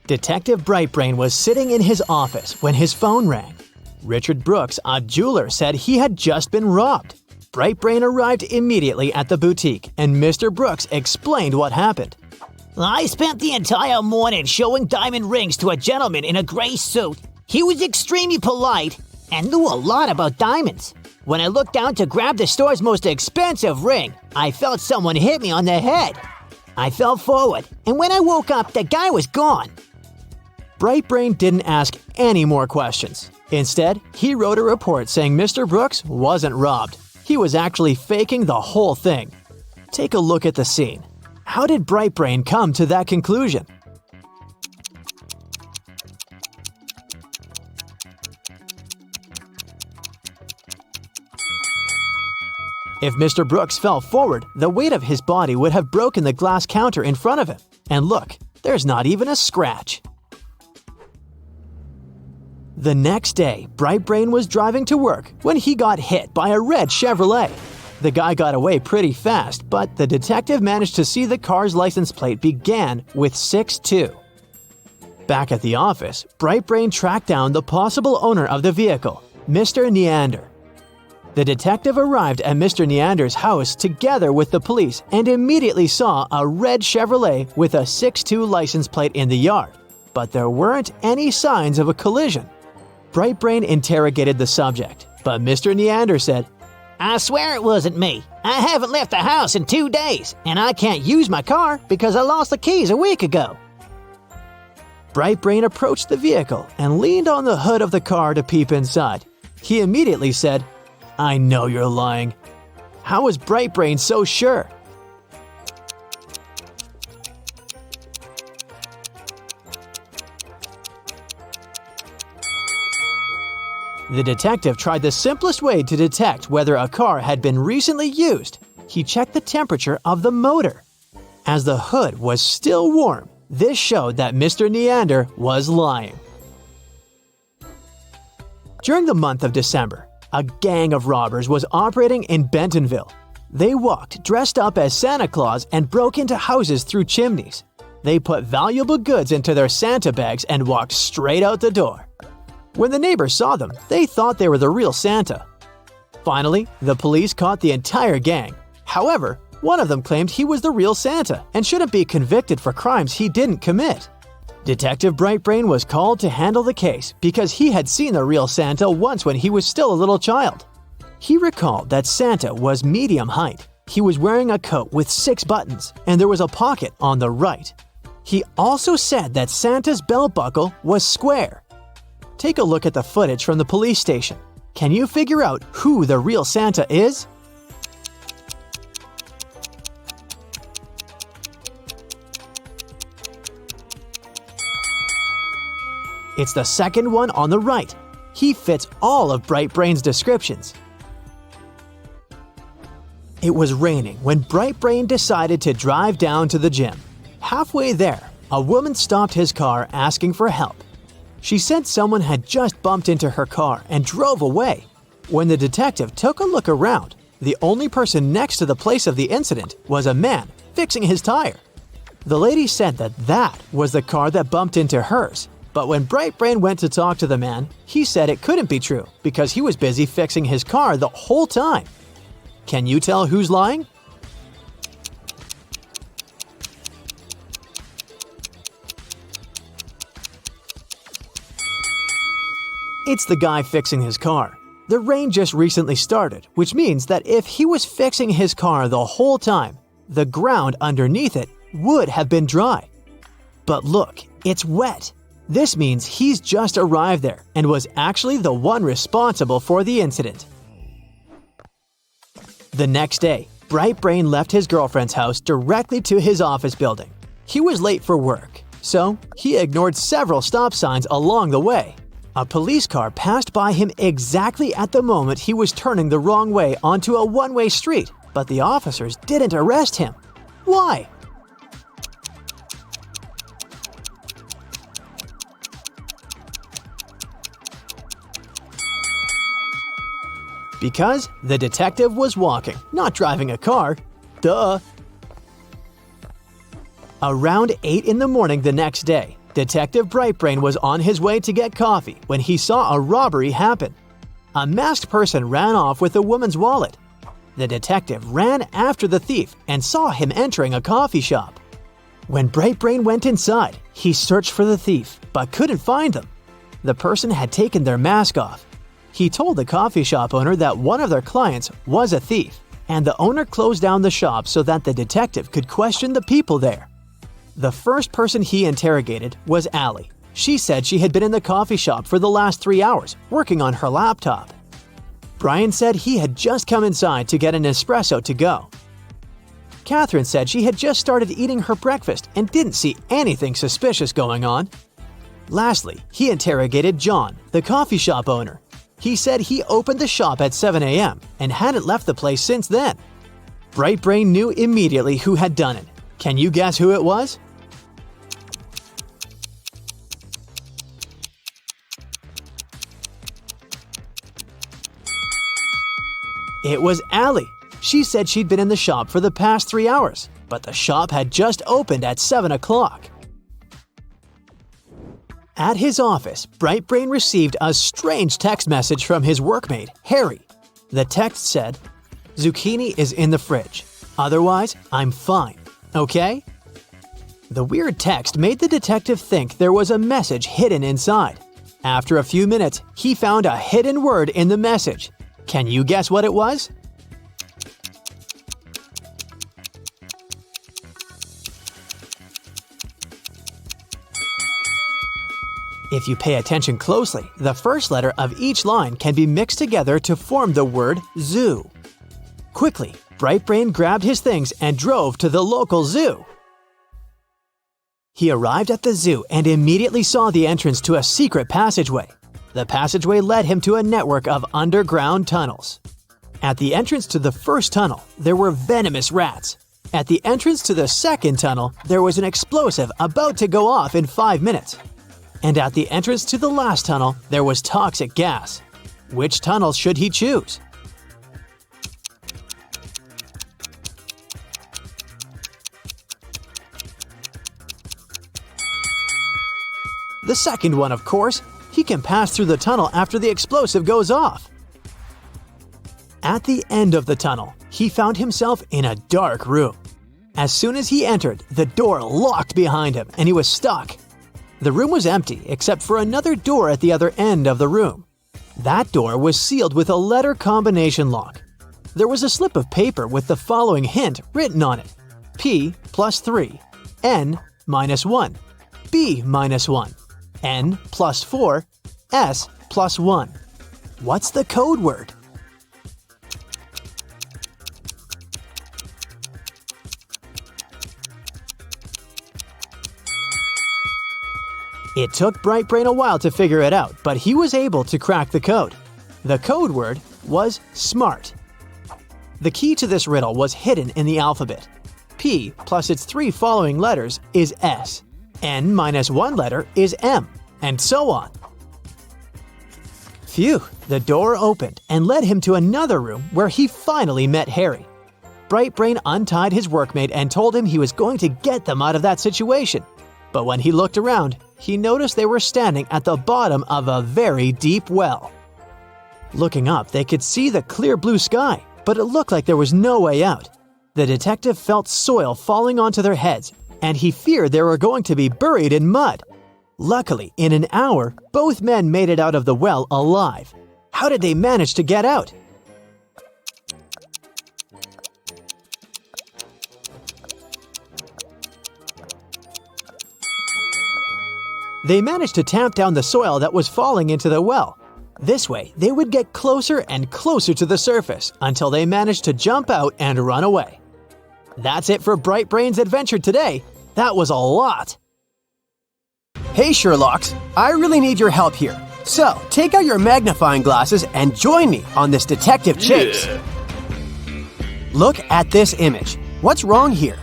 Detective Brightbrain was sitting in his office when his phone rang. Richard Brooks, a jeweler, said he had just been robbed. Brightbrain arrived immediately at the boutique, and Mr. Brooks explained what happened. I spent the entire morning showing diamond rings to a gentleman in a gray suit. He was extremely polite and knew a lot about diamonds. When I looked down to grab the store's most expensive ring, I felt someone hit me on the head. I fell forward, and when I woke up, the guy was gone. Brightbrain didn't ask any more questions. Instead, he wrote a report saying Mr. Brooks wasn't robbed. He was actually faking the whole thing. Take a look at the scene. How did Brightbrain come to that conclusion? If Mr. Brooks fell forward, the weight of his body would have broken the glass counter in front of him. And look, there's not even a scratch. The next day, Brightbrain was driving to work when he got hit by a red Chevrolet. The guy got away pretty fast, but the detective managed to see the car's license plate began with 62. Back at the office, Brightbrain tracked down the possible owner of the vehicle, Mr. Neander. The detective arrived at Mr. Neander's house together with the police and immediately saw a red Chevrolet with a 62 license plate in the yard, but there weren't any signs of a collision. Brightbrain interrogated the subject, but Mr. Neander said, I swear it wasn't me. I haven't left the house in 2 days, and I can't use my car because I lost the keys a week ago. Brightbrain approached the vehicle and leaned on the hood of the car to peep inside. He immediately said, I know you're lying. How was Brightbrain so sure? The detective tried the simplest way to detect whether a car had been recently used. He checked the temperature of the motor. As the hood was still warm, this showed that Mr. Neander was lying. During the month of December, a gang of robbers was operating in Bentonville. They walked dressed up as Santa Claus and broke into houses through chimneys. They put valuable goods into their Santa bags and walked straight out the door. When the neighbors saw them, they thought they were the real Santa. Finally, the police caught the entire gang. However, one of them claimed he was the real Santa and shouldn't be convicted for crimes he didn't commit. Detective Brightbrain was called to handle the case because he had seen the real Santa once when he was still a little child. He recalled that Santa was medium height. He was wearing a coat with 6 buttons, and there was a pocket on the right. He also said that Santa's belt buckle was square. Take a look at the footage from the police station. Can you figure out who the real Santa is? It's the second one on the right. He fits all of Brightbrain's descriptions. It was raining when Brightbrain decided to drive down to the gym. Halfway there, a woman stopped his car asking for help. She said someone had just bumped into her car and drove away. When the detective took a look around, the only person next to the place of the incident was a man fixing his tire. The lady said that was the car that bumped into hers. But when Brightbrain went to talk to the man, he said it couldn't be true because he was busy fixing his car the whole time. Can you tell who's lying? It's the guy fixing his car. The rain just recently started, which means that if he was fixing his car the whole time, the ground underneath it would have been dry. But look, it's wet. This means he's just arrived there and was actually the one responsible for the incident. The next day, Brightbrain left his girlfriend's house directly to his office building. He was late for work, so he ignored several stop signs along the way. A police car passed by him exactly at the moment he was turning the wrong way onto a one-way street, but the officers didn't arrest him. Why? Because the detective was walking, not driving a car. Duh! Around 8 in the morning the next day, Detective Brightbrain was on his way to get coffee when he saw a robbery happen. A masked person ran off with a woman's wallet. The detective ran after the thief and saw him entering a coffee shop. When Brightbrain went inside, he searched for the thief, but couldn't find them. The person had taken their mask off. He told the coffee shop owner that one of their clients was a thief, and the owner closed down the shop so that the detective could question the people there. The first person he interrogated was Allie. She said she had been in the coffee shop for the last 3 hours, working on her laptop. Brian said he had just come inside to get an espresso to go. Catherine said she had just started eating her breakfast and didn't see anything suspicious going on. Lastly, he interrogated John, the coffee shop owner. He said he opened the shop at 7 a.m. and hadn't left the place since then. Bright Brain knew immediately who had done it. Can you guess who it was? It was Allie. She said she'd been in the shop for the past 3 hours, but the shop had just opened at 7 o'clock. At his office, Bright Brain received a strange text message from his workmate, Harry. The text said, "Zucchini is in the fridge. Otherwise, I'm fine. Okay?" The weird text made the detective think there was a message hidden inside. After a few minutes, he found a hidden word in the message. Can you guess what it was? If you pay attention closely, the first letter of each line can be mixed together to form the word zoo. Quickly, Bright Brain grabbed his things and drove to the local zoo. He arrived at the zoo and immediately saw the entrance to a secret passageway. The passageway led him to a network of underground tunnels. At the entrance to the first tunnel, there were venomous rats. At the entrance to the second tunnel, there was an explosive about to go off in 5 minutes. And at the entrance to the last tunnel, there was toxic gas. Which tunnel should he choose? The second one, of course. He can pass through the tunnel after the explosive goes off. At the end of the tunnel, he found himself in a dark room. As soon as he entered, the door locked behind him and he was stuck. The room was empty except for another door at the other end of the room. That door was sealed with a letter combination lock. There was a slip of paper with the following hint written on it: P plus 3, N minus 1, B minus 1, N plus 4, S plus 1. What's the code word? It took Bright Brain a while to figure it out, but he was able to crack the code. The code word was SMART. The key to this riddle was hidden in the alphabet. P plus its 3 following letters is S. N minus 1 letter is M, and so on. Phew, the door opened and led him to another room where he finally met Harry. Bright Brain untied his workmate and told him he was going to get them out of that situation. But when he looked around, he noticed they were standing at the bottom of a very deep well. Looking up, they could see the clear blue sky, but it looked like there was no way out. The detective felt soil falling onto their heads, and he feared they were going to be buried in mud. Luckily, in an hour, both men made it out of the well alive. How did they manage to get out? They managed to tamp down the soil that was falling into the well. This way, they would get closer and closer to the surface until they managed to jump out and run away. That's it for Bright Brain's adventure today. That was a lot. Hey Sherlocks, I really need your help here. So, take out your magnifying glasses and join me on this detective chase. Look at this image. What's wrong here?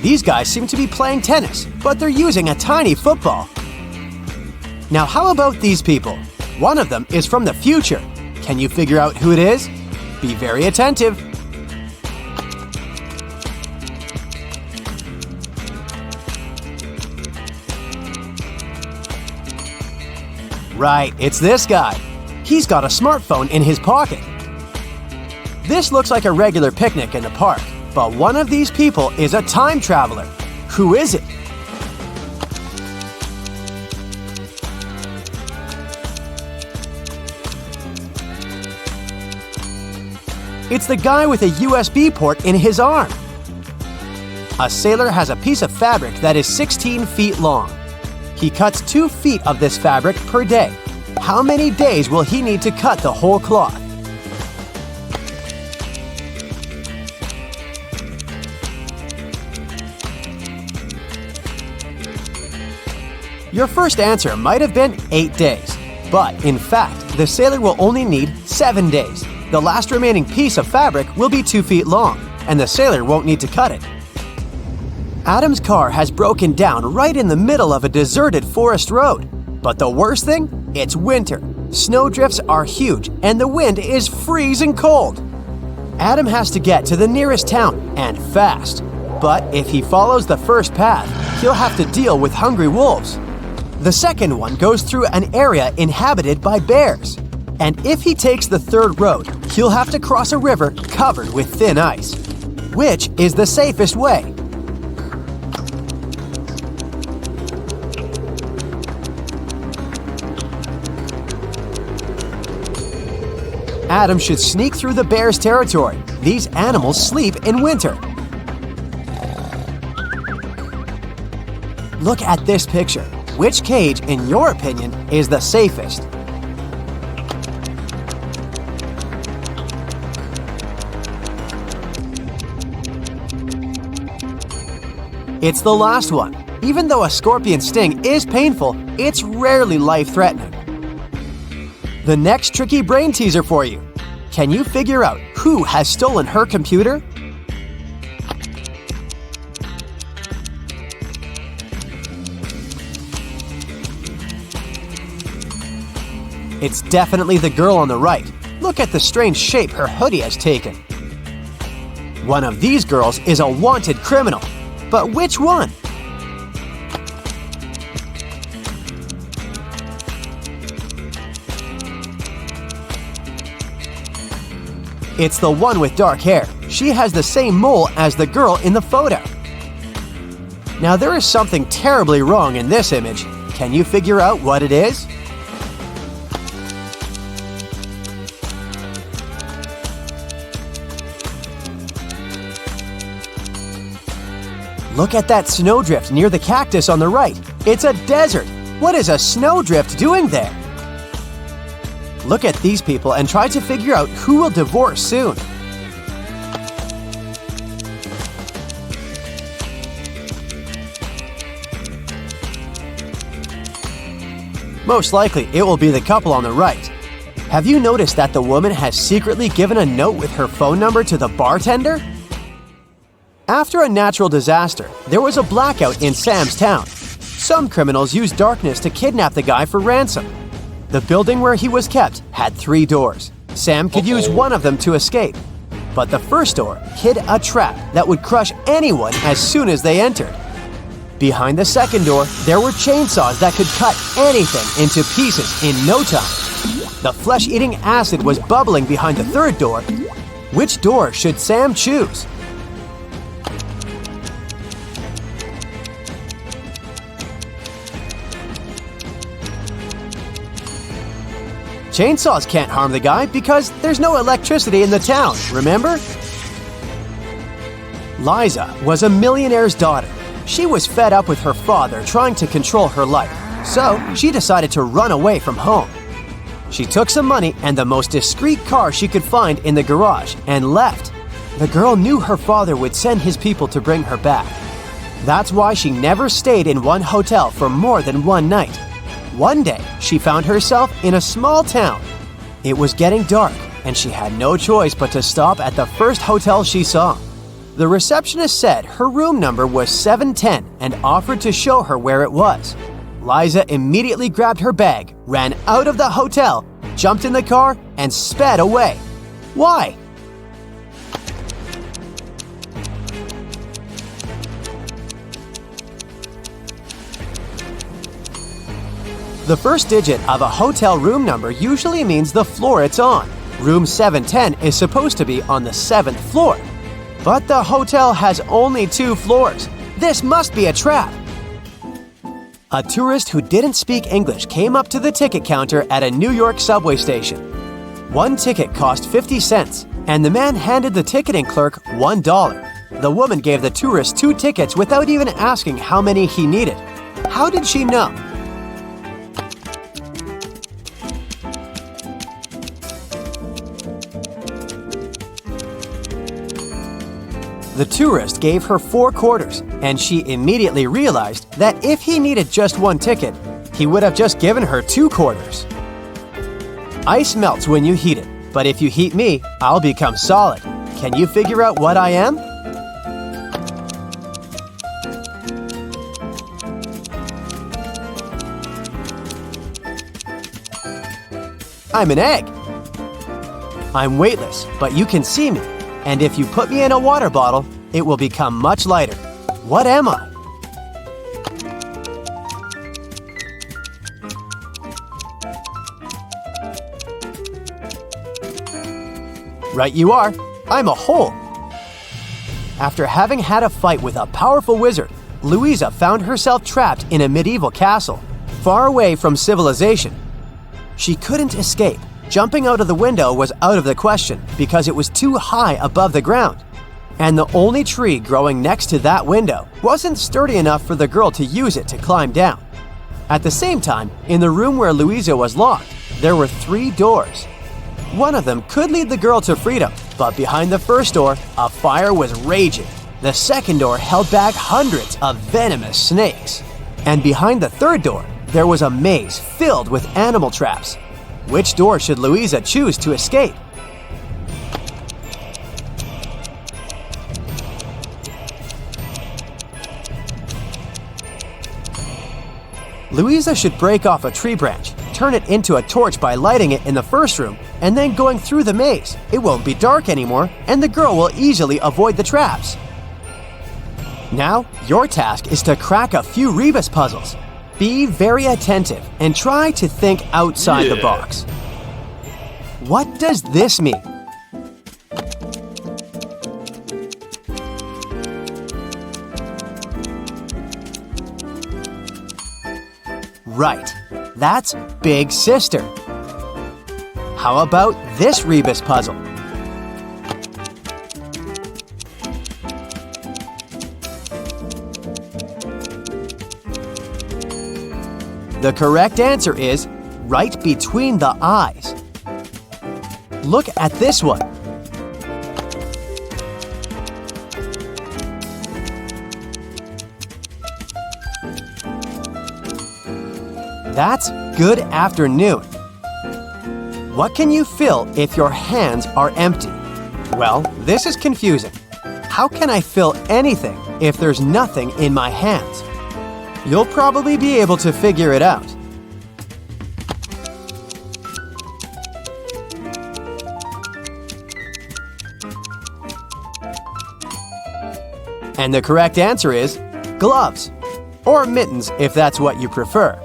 These guys seem to be playing tennis, but they're using a tiny football. Now how about these people? One of them is from the future. Can you figure out who it is? Be very attentive. Right, it's this guy. He's got a smartphone in his pocket. This looks like a regular picnic in the park. But one of these people is a time traveler. Who is it? It's the guy with a USB port in his arm. A sailor has a piece of fabric that is 16 feet long. He cuts 2 feet of this fabric per day. How many days will he need to cut the whole cloth? Your first answer might have been 8 days, but in fact, the sailor will only need 7 days. The last remaining piece of fabric will be 2 feet long, and the sailor won't need to cut it. Adam's car has broken down right in the middle of a deserted forest road. But the worst thing? It's winter. Snowdrifts are huge, and the wind is freezing cold. Adam has to get to the nearest town, and fast. But if he follows the first path, he'll have to deal with hungry wolves. The second one goes through an area inhabited by bears. And if he takes the third road, he'll have to cross a river covered with thin ice. Which is the safest way? Adam should sneak through the bear's territory. These animals sleep in winter. Look at this picture. Which cage, in your opinion, is the safest? It's the last one. Even though a scorpion sting is painful, it's rarely life-threatening. The next tricky brain teaser for you. Can you figure out who has stolen her computer? It's definitely the girl on the right. Look at the strange shape her hoodie has taken. One of these girls is a wanted criminal. But which one? It's the one with dark hair. She has the same mole as the girl in the photo. Now there is something terribly wrong in this image. Can you figure out what it is? Look at that snowdrift near the cactus on the right. It's a desert. What is a snowdrift doing there? Look at these people and try to figure out who will divorce soon. Most likely, it will be the couple on the right. Have you noticed that the woman has secretly given a note with her phone number to the bartender? After a natural disaster, there was a blackout in Sam's town. Some criminals used darkness to kidnap the guy for ransom. The building where he was kept had 3 doors. Sam could use one of them to escape. But the first door hid a trap that would crush anyone as soon as they entered. Behind the second door, there were chainsaws that could cut anything into pieces in no time. The flesh-eating acid was bubbling behind the third door. Which door should Sam choose? Chainsaws can't harm the guy because there's no electricity in the town, remember? Liza was a millionaire's daughter. She was fed up with her father trying to control her life, so she decided to run away from home. She took some money and the most discreet car she could find in the garage and left. The girl knew her father would send his people to bring her back. That's why she never stayed in one hotel for more than one night. One day, she found herself in a small town. It was getting dark, and she had no choice but to stop at the first hotel she saw. The receptionist said her room number was 710 and offered to show her where it was. Liza immediately grabbed her bag, ran out of the hotel, jumped in the car, and sped away. Why? The first digit of a hotel room number usually means the floor it's on. Room 710 is supposed to be on the 7th floor. But the hotel has only 2 floors. This must be a trap. A tourist who didn't speak English came up to the ticket counter at a New York subway station. One ticket cost 50 cents, and the man handed the ticketing clerk $1. The woman gave the tourist 2 tickets without even asking how many he needed. How did she know? The tourist gave her 4 quarters, and she immediately realized that if he needed just 1 ticket, he would have just given her 2 quarters. Ice melts when you heat it, but if you heat me, I'll become solid. Can you figure out what I am? I'm an egg. I'm weightless, but you can see me. And if you put me in a water bottle, it will become much lighter. What am I? Right you are. I'm a hole. After having had a fight with a powerful wizard, Louisa found herself trapped in a medieval castle, far away from civilization. She couldn't escape. Jumping out of the window was out of the question because it was too high above the ground. And the only tree growing next to that window wasn't sturdy enough for the girl to use it to climb down. At the same time, in the room where Louisa was locked, there were 3 doors. One of them could lead the girl to freedom, but behind the first door, a fire was raging. The second door held back hundreds of venomous snakes. And behind the third door, there was a maze filled with animal traps. Which door should Louisa choose to escape? Louisa should break off a tree branch, turn it into a torch by lighting it in the first room, and then going through the maze. It won't be dark anymore, and the girl will easily avoid the traps. Now, your task is to crack a few rebus puzzles. Be very attentive and try to think outside the box. What does this mean? Right, that's Big Sister. How about this rebus puzzle? The correct answer is right between the eyes. Look at this one. That's good afternoon. What can you fill if your hands are empty? Well, this is confusing. How can I fill anything if there's nothing in my hands? You'll probably be able to figure it out. And the correct answer is gloves, or mittens if that's what you prefer.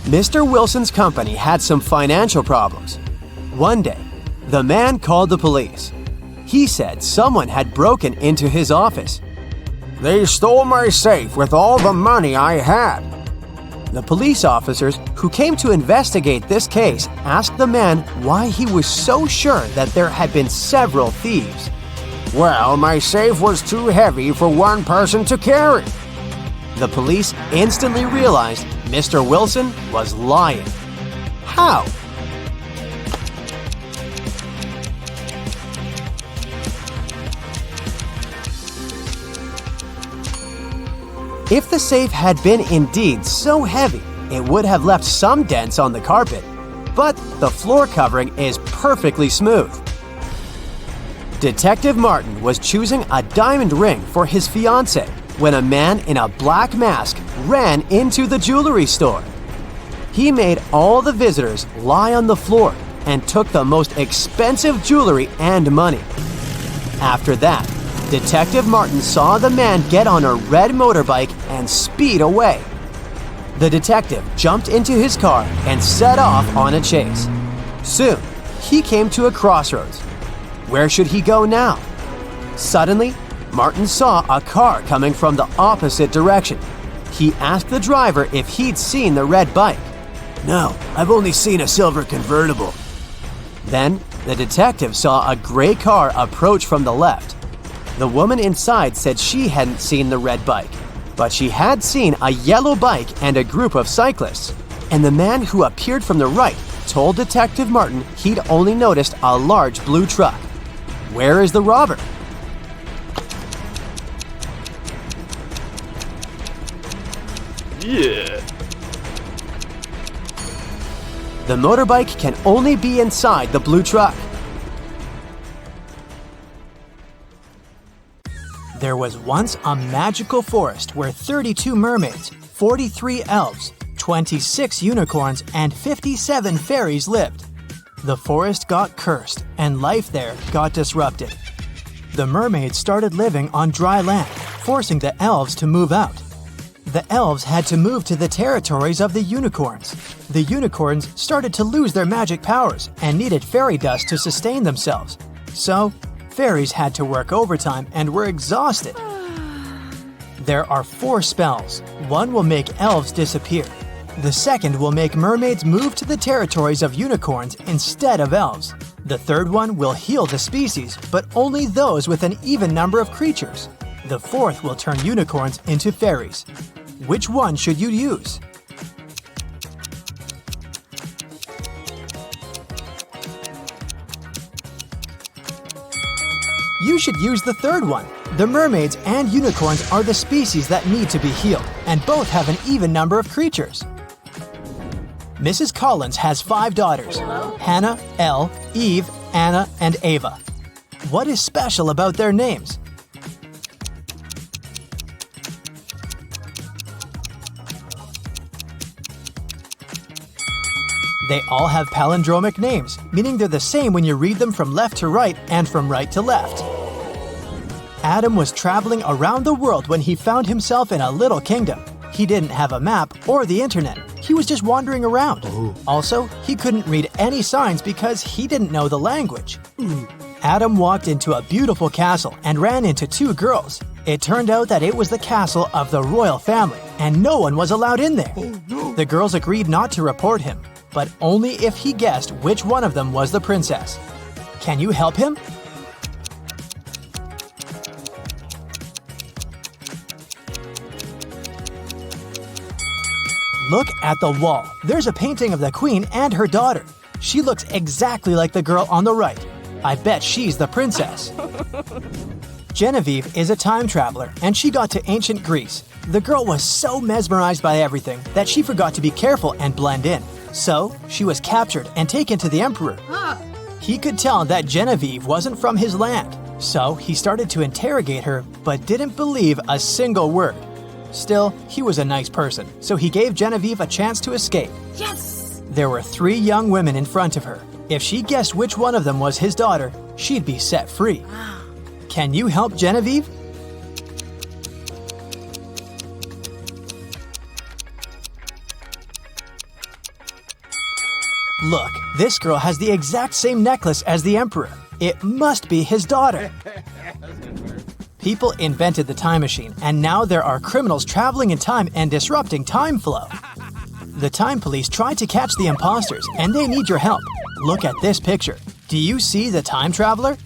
Mr. Wilson's company had some financial problems. One day, the man called the police. He said someone had broken into his office. They stole my safe with all the money I had. The police officers who came to investigate this case asked the man why he was so sure that there had been several thieves. Well, my safe was too heavy for one person to carry. The police instantly realized Mr. Wilson was lying. How? If the safe had been indeed so heavy, it would have left some dents on the carpet, but the floor covering is perfectly smooth. Detective Martin was choosing a diamond ring for his fiancée when a man in a black mask ran into the jewelry store. He made all the visitors lie on the floor and took the most expensive jewelry and money. After that, Detective Martin saw the man get on a red motorbike and speed away. The detective jumped into his car and set off on a chase. Soon, he came to a crossroads. Where should he go now? Suddenly, Martin saw a car coming from the opposite direction. He asked the driver if he'd seen the red bike. No, I've only seen a silver convertible. Then, the detective saw a gray car approach from the left. The woman inside said she hadn't seen the red bike, but she had seen a yellow bike and a group of cyclists. And the man who appeared from the right told Detective Martin he'd only noticed a large blue truck. Where is the robber? Yeah. The motorbike can only be inside the blue truck. There was once a magical forest where 32 mermaids, 43 elves, 26 unicorns, and 57 fairies lived. The forest got cursed, and life there got disrupted. The mermaids started living on dry land, forcing the elves to move out. The elves had to move to the territories of the unicorns. The unicorns started to lose their magic powers and needed fairy dust to sustain themselves. So, fairies had to work overtime and were exhausted. There are 4 spells. One will make elves disappear. The second will make mermaids move to the territories of unicorns instead of elves. The third one will heal the species, but only those with an even number of creatures. The fourth will turn unicorns into fairies. Which one should you use? You should use the third one. The mermaids and unicorns are the species that need to be healed, and both have an even number of creatures. Mrs. Collins has 5 daughters: Hannah, Elle, Eve, Anna, and Ava. What is special about their names? They all have palindromic names, meaning they're the same when you read them from left to right and from right to left. Adam was traveling around the world when he found himself in a little kingdom. He didn't have a map or the internet. He was just wandering around. Also, he couldn't read any signs because he didn't know the language. Adam walked into a beautiful castle and ran into 2 girls. It turned out that it was the castle of the royal family, and no one was allowed in there. The girls agreed not to report him, but only if he guessed which one of them was the princess. Can you help him? Look at the wall. There's a painting of the queen and her daughter. She looks exactly like the girl on the right. I bet she's the princess. Genevieve is a time traveler, and she got to ancient Greece. The girl was so mesmerized by everything that she forgot to be careful and blend in. So, she was captured and taken to the emperor. He could tell that Genevieve wasn't from his land, so he started to interrogate her but didn't believe a single word. Still, he was a nice person, so he gave Genevieve a chance to escape. Yes! There were 3 young women in front of her. If she guessed which one of them was his daughter, she'd be set free. Can you help Genevieve? Look, this girl has the exact same necklace as the emperor. It must be his daughter. People invented the time machine, and now there are criminals traveling in time and disrupting time flow. The time police tried to catch the imposters, and they need your help. Look at this picture. Do you see the time traveler?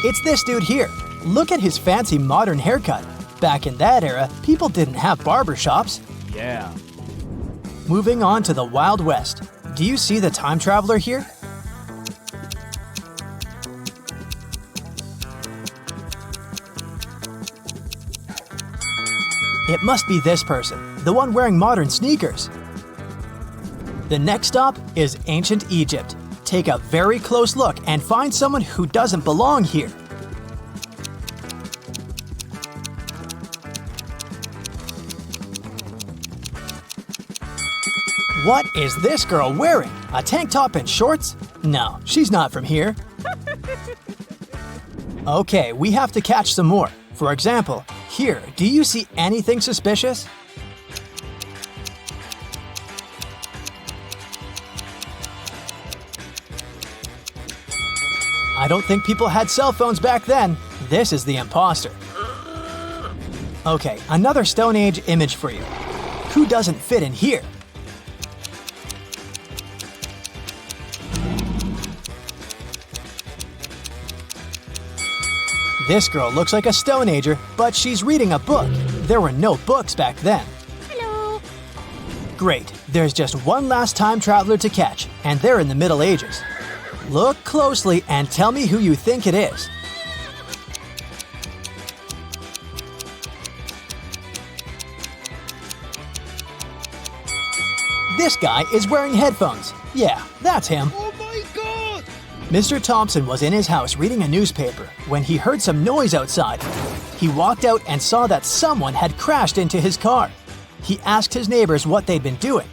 It's this dude here. Look at his fancy modern haircut. Back in that era, people didn't have barber shops. Yeah. Moving on to the Wild West. Do you see the time traveler here? It must be this person, the one wearing modern sneakers. The next stop is ancient Egypt. Take a very close look and find someone who doesn't belong here. What is this girl wearing? A tank top and shorts? No, she's not from here. Okay, we have to catch some more. For example, here, do you see anything suspicious? I don't think people had cell phones back then. This is the imposter. Okay, another Stone Age image for you. Who doesn't fit in here? This girl looks like a Stone Ager, but she's reading a book. There were no books back then. Hello. Great, there's just one last time traveler to catch, and they're in the Middle Ages. Look closely and tell me who you think it is. This guy is wearing headphones. Yeah, that's him. Oh my god! Mr. Thompson was in his house reading a newspaper when he heard some noise outside. He walked out and saw that someone had crashed into his car. He asked his neighbors what they'd been doing.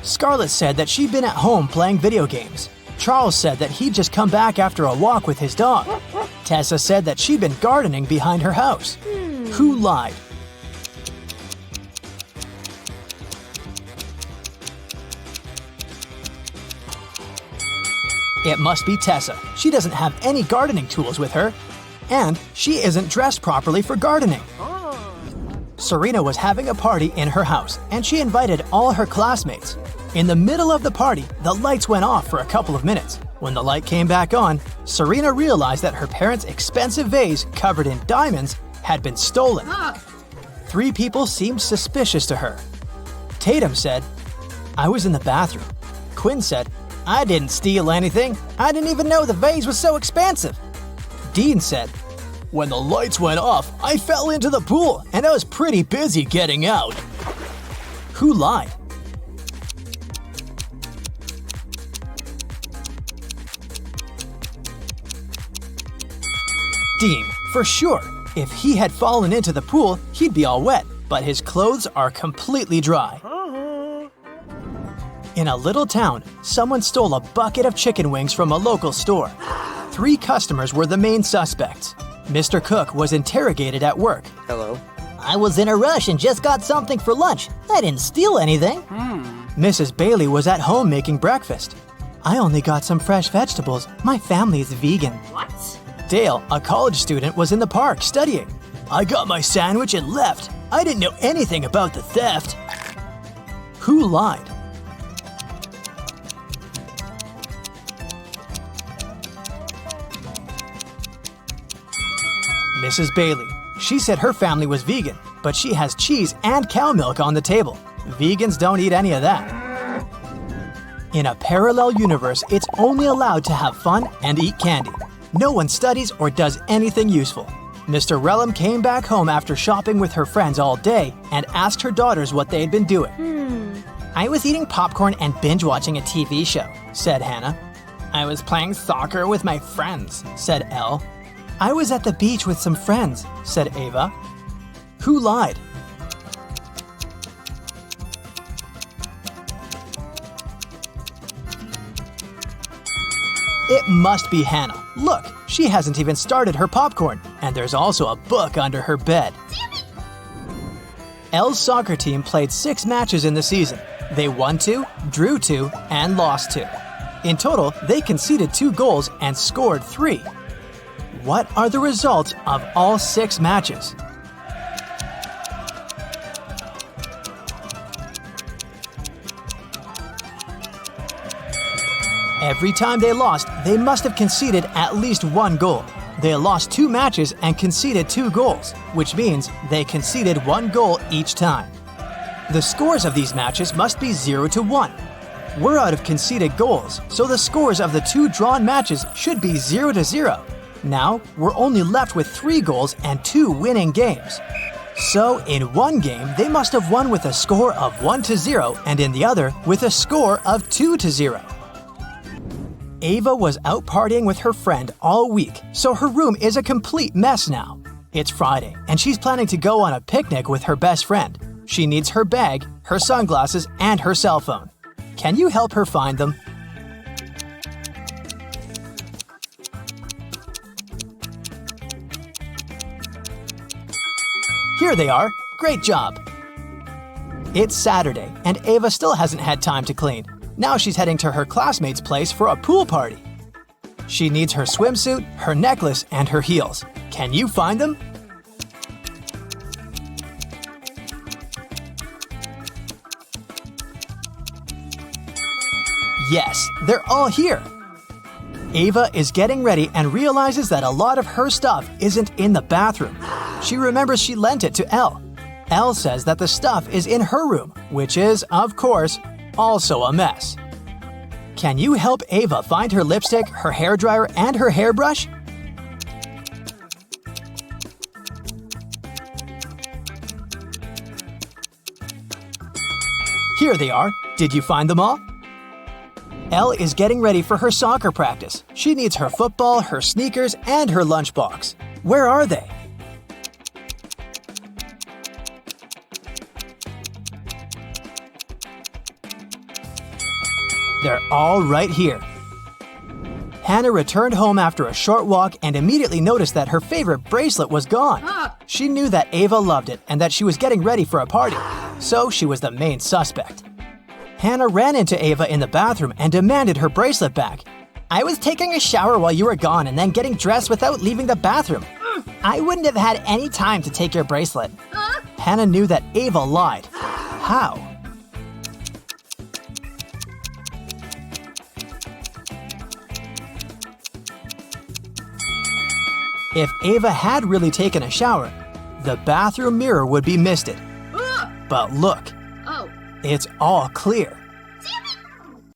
Scarlett said that she'd been at home playing video games. Charles said that he'd just come back after a walk with his dog. Tessa said that she'd been gardening behind her house. Who lied? It must be Tessa. She doesn't have any gardening tools with her. And she isn't dressed properly for gardening. Serena was having a party in her house, and she invited all her classmates. In the middle of the party, the lights went off for a couple of minutes. When the light came back on, Serena realized that her parents' expensive vase covered in diamonds had been stolen. 3 people seemed suspicious to her. Tatum said, "I was in the bathroom." Quinn said, "I didn't steal anything. I didn't even know the vase was so expensive." Dean said, "When the lights went off, I fell into the pool and I was pretty busy getting out." Who lied? Dean, for sure. If he had fallen into the pool, he'd be all wet, but his clothes are completely dry. In a little town, someone stole a bucket of chicken wings from a local store. 3 customers were the main suspects. Mr. Cook was interrogated at work. Hello. I was in a rush and just got something for lunch. I didn't steal anything. Mrs. Bailey was at home making breakfast. "I only got some fresh vegetables. My family is vegan." What? Dale, a college student, was in the park studying. "I got my sandwich and left. I didn't know anything about the theft." Who lied? Mrs. Bailey. She said her family was vegan, but she has cheese and cow milk on the table. Vegans don't eat any of that. In a parallel universe, it's only allowed to have fun and eat candy. No one studies or does anything useful. Mr. Relham came back home after shopping with her friends all day and asked her daughters what they'd been doing. "I was eating popcorn and binge-watching a TV show," said Hannah. "I was playing soccer with my friends," said Elle. "I was at the beach with some friends," said Ava. Who lied? It must be Hannah. Look, she hasn't even started her popcorn, and there's also a book under her bed. Elle's soccer team played 6 matches in the season. They won 2, drew 2, and lost 2. In total, they conceded 2 goals and scored 3. What are the results of all 6 matches? Every time they lost, they must have conceded at least 1 goal. They lost 2 matches and conceded 2 goals, which means they conceded 1 goal each time. The scores of these matches must be 0-1. We're out of conceded goals, so the scores of the 2 drawn matches should be 0-0. Now, we're only left with 3 goals and 2 winning games. So, in one game, they must have won with a score of 1-0, and in the other, with a score of 2-0. Ava was out partying with her friend all week, so her room is a complete mess now. It's Friday, and she's planning to go on a picnic with her best friend. She needs her bag, her sunglasses, and her cell phone. Can you help her find them? Here they are. Great job. It's Saturday, and Ava still hasn't had time to clean. Now she's heading to her classmate's place for a pool party. She needs her swimsuit, her necklace, and her heels. Can you find them? Yes, they're all here. Ava is getting ready and realizes that a lot of her stuff isn't in the bathroom. She remembers she lent it to Elle. Elle says that the stuff is in her room, which is, of course, also a mess. Can you help Ava find her lipstick, her hairdryer, and her hairbrush? Here they are. Did you find them all? Elle is getting ready for her soccer practice. She needs her football, her sneakers, and her lunchbox. Where are they? They're all right here. Hannah returned home after a short walk and immediately noticed that her favorite bracelet was gone. She knew that Ava loved it and that she was getting ready for a party, so she was the main suspect. Hannah ran into Ava in the bathroom and demanded her bracelet back. I was taking a shower while you were gone and then getting dressed without leaving the bathroom. I wouldn't have had any time to take your bracelet. Hannah knew that Ava lied. How? If Ava had really taken a shower, the bathroom mirror would be misted. But look, it's all clear.